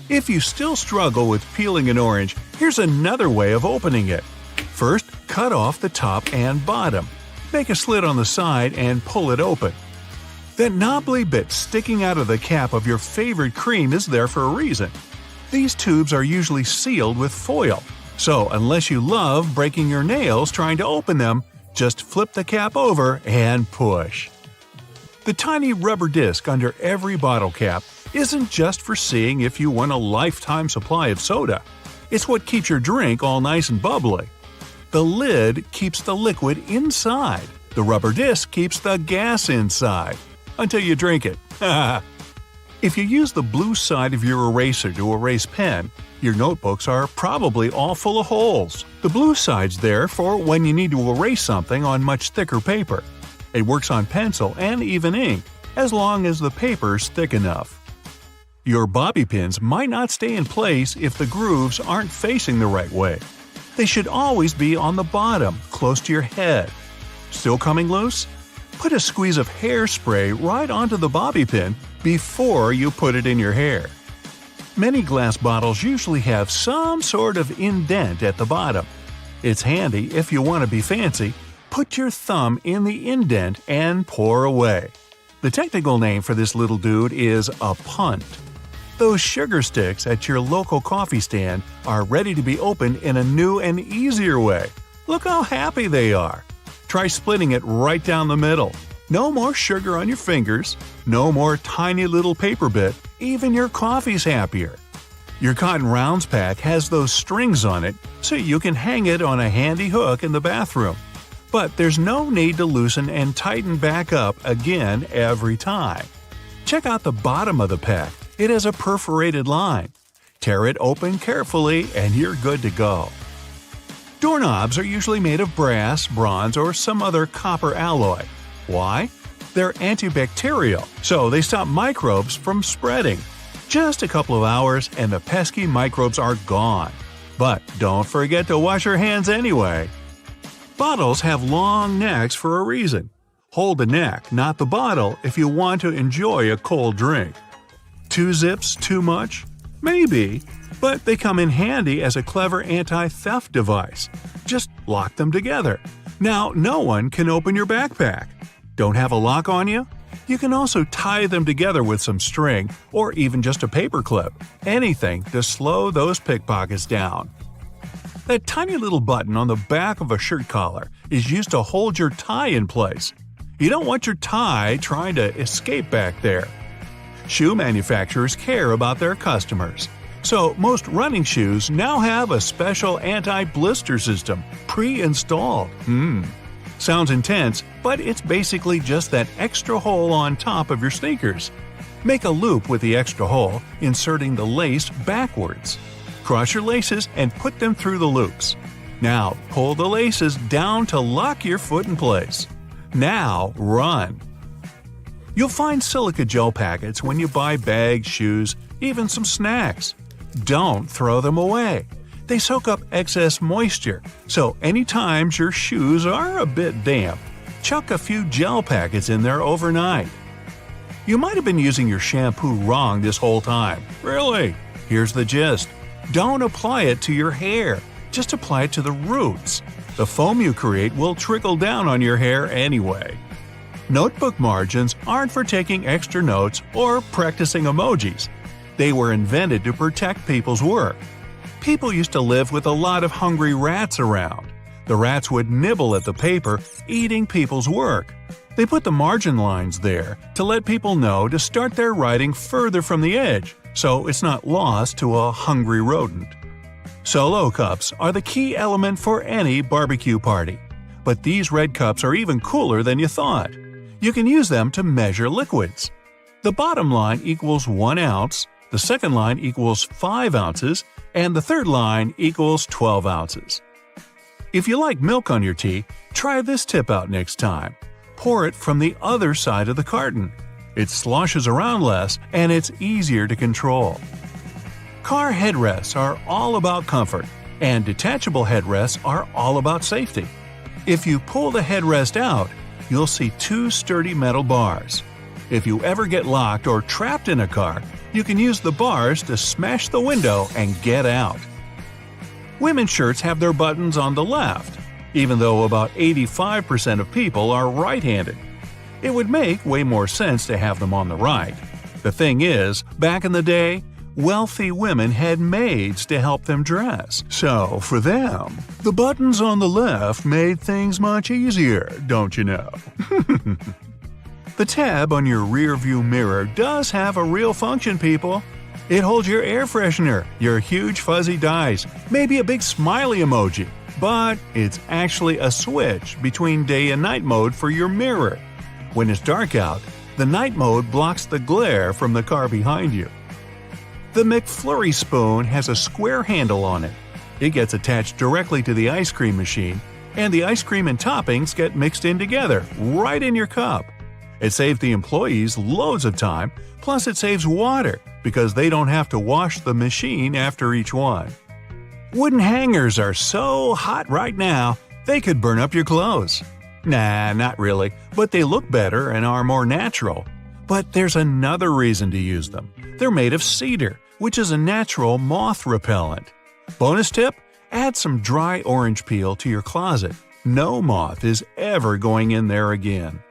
If you still struggle with peeling an orange, here's another way of opening it. First, cut off the top and bottom. Make a slit on the side and pull it open. That knobbly bit sticking out of the cap of your favorite cream is there for a reason. These tubes are usually sealed with foil, so unless you love breaking your nails trying to open them, just flip the cap over and push. The tiny rubber disc under every bottle cap isn't just for seeing if you want a lifetime supply of soda. It's what keeps your drink all nice and bubbly. The lid keeps the liquid inside. The rubber disc keeps the gas inside. Until you drink it. If you use the blue side of your eraser to erase pen, your notebooks are probably all full of holes. The blue side's there for when you need to erase something on much thicker paper. It works on pencil and even ink, as long as the paper's thick enough. Your bobby pins might not stay in place if the grooves aren't facing the right way. They should always be on the bottom, close to your head. Still coming loose? Put a squeeze of hairspray right onto the bobby pin before you put it in your hair. Many glass bottles usually have some sort of indent at the bottom. It's handy if you want to be fancy. Put your thumb in the indent and pour away. The technical name for this little dude is a punt. Those sugar sticks at your local coffee stand are ready to be opened in a new and easier way. Look how happy they are. Try splitting it right down the middle. No more sugar on your fingers, no more tiny little paper bit, even your coffee's happier. Your Cotton Rounds pack has those strings on it so you can hang it on a handy hook in the bathroom. But there's no need to loosen and tighten back up again every time. Check out the bottom of the pack. It has a perforated line. Tear it open carefully and you're good to go. Doorknobs are usually made of brass, bronze, or some other copper alloy. Why? They're antibacterial, so they stop microbes from spreading. Just a couple of hours and the pesky microbes are gone. But don't forget to wash your hands anyway. Bottles have long necks for a reason. Hold the neck, not the bottle, if you want to enjoy a cold drink. 2 zips too much? Maybe, but they come in handy as a clever anti-theft device. Just lock them together. Now no one can open your backpack. Don't have a lock on you? You can also tie them together with some string or even just a paper clip. Anything to slow those pickpockets down. That tiny little button on the back of a shirt collar is used to hold your tie in place. You don't want your tie trying to escape back there. Shoe manufacturers care about their customers. So most running shoes now have a special anti-blister system pre-installed. Sounds intense, but it's basically just that extra hole on top of your sneakers. Make a loop with the extra hole, inserting the lace backwards. Cross your laces and put them through the loops. Now pull the laces down to lock your foot in place. Now run! You'll find silica gel packets when you buy bags, shoes, even some snacks. Don't throw them away. They soak up excess moisture, so anytime your shoes are a bit damp, chuck a few gel packets in there overnight. You might have been using your shampoo wrong this whole time. Really? Here's the gist. Don't apply it to your hair. Just apply it to the roots. The foam you create will trickle down on your hair anyway. Notebook margins aren't for taking extra notes or practicing emojis. They were invented to protect people's work. People used to live with a lot of hungry rats around. The rats would nibble at the paper, eating people's work. They put the margin lines there to let people know to start their writing further from the edge, so it's not lost to a hungry rodent. Solo cups are the key element for any barbecue party. But these red cups are even cooler than you thought. You can use them to measure liquids. The bottom line equals 1 ounce, the second line equals 5 ounces, and the third line equals 12 ounces. If you like milk on your tea, try this tip out next time. Pour it from the other side of the carton. It sloshes around less and it's easier to control. Car headrests are all about comfort, and detachable headrests are all about safety. If you pull the headrest out, you'll see 2 sturdy metal bars. If you ever get locked or trapped in a car, you can use the bars to smash the window and get out. Women's shirts have their buttons on the left, even though about 85% of people are right-handed. It would make way more sense to have them on the right. The thing is, back in the day, wealthy women had maids to help them dress. So, for them, the buttons on the left made things much easier, don't you know? The tab on your rearview mirror does have a real function, people. It holds your air freshener, your huge fuzzy dice, maybe a big smiley emoji, but it's actually a switch between day and night mode for your mirror. When it's dark out, the night mode blocks the glare from the car behind you. The McFlurry spoon has a square handle on it. It gets attached directly to the ice cream machine, and the ice cream and toppings get mixed in together, right in your cup. It saves the employees loads of time, plus it saves water, because they don't have to wash the machine after each one. Wooden hangers are so hot right now, they could burn up your clothes. Nah, not really, but they look better and are more natural. But there's another reason to use them. They're made of cedar, which is a natural moth repellent. Bonus tip: add some dry orange peel to your closet. No moth is ever going in there again.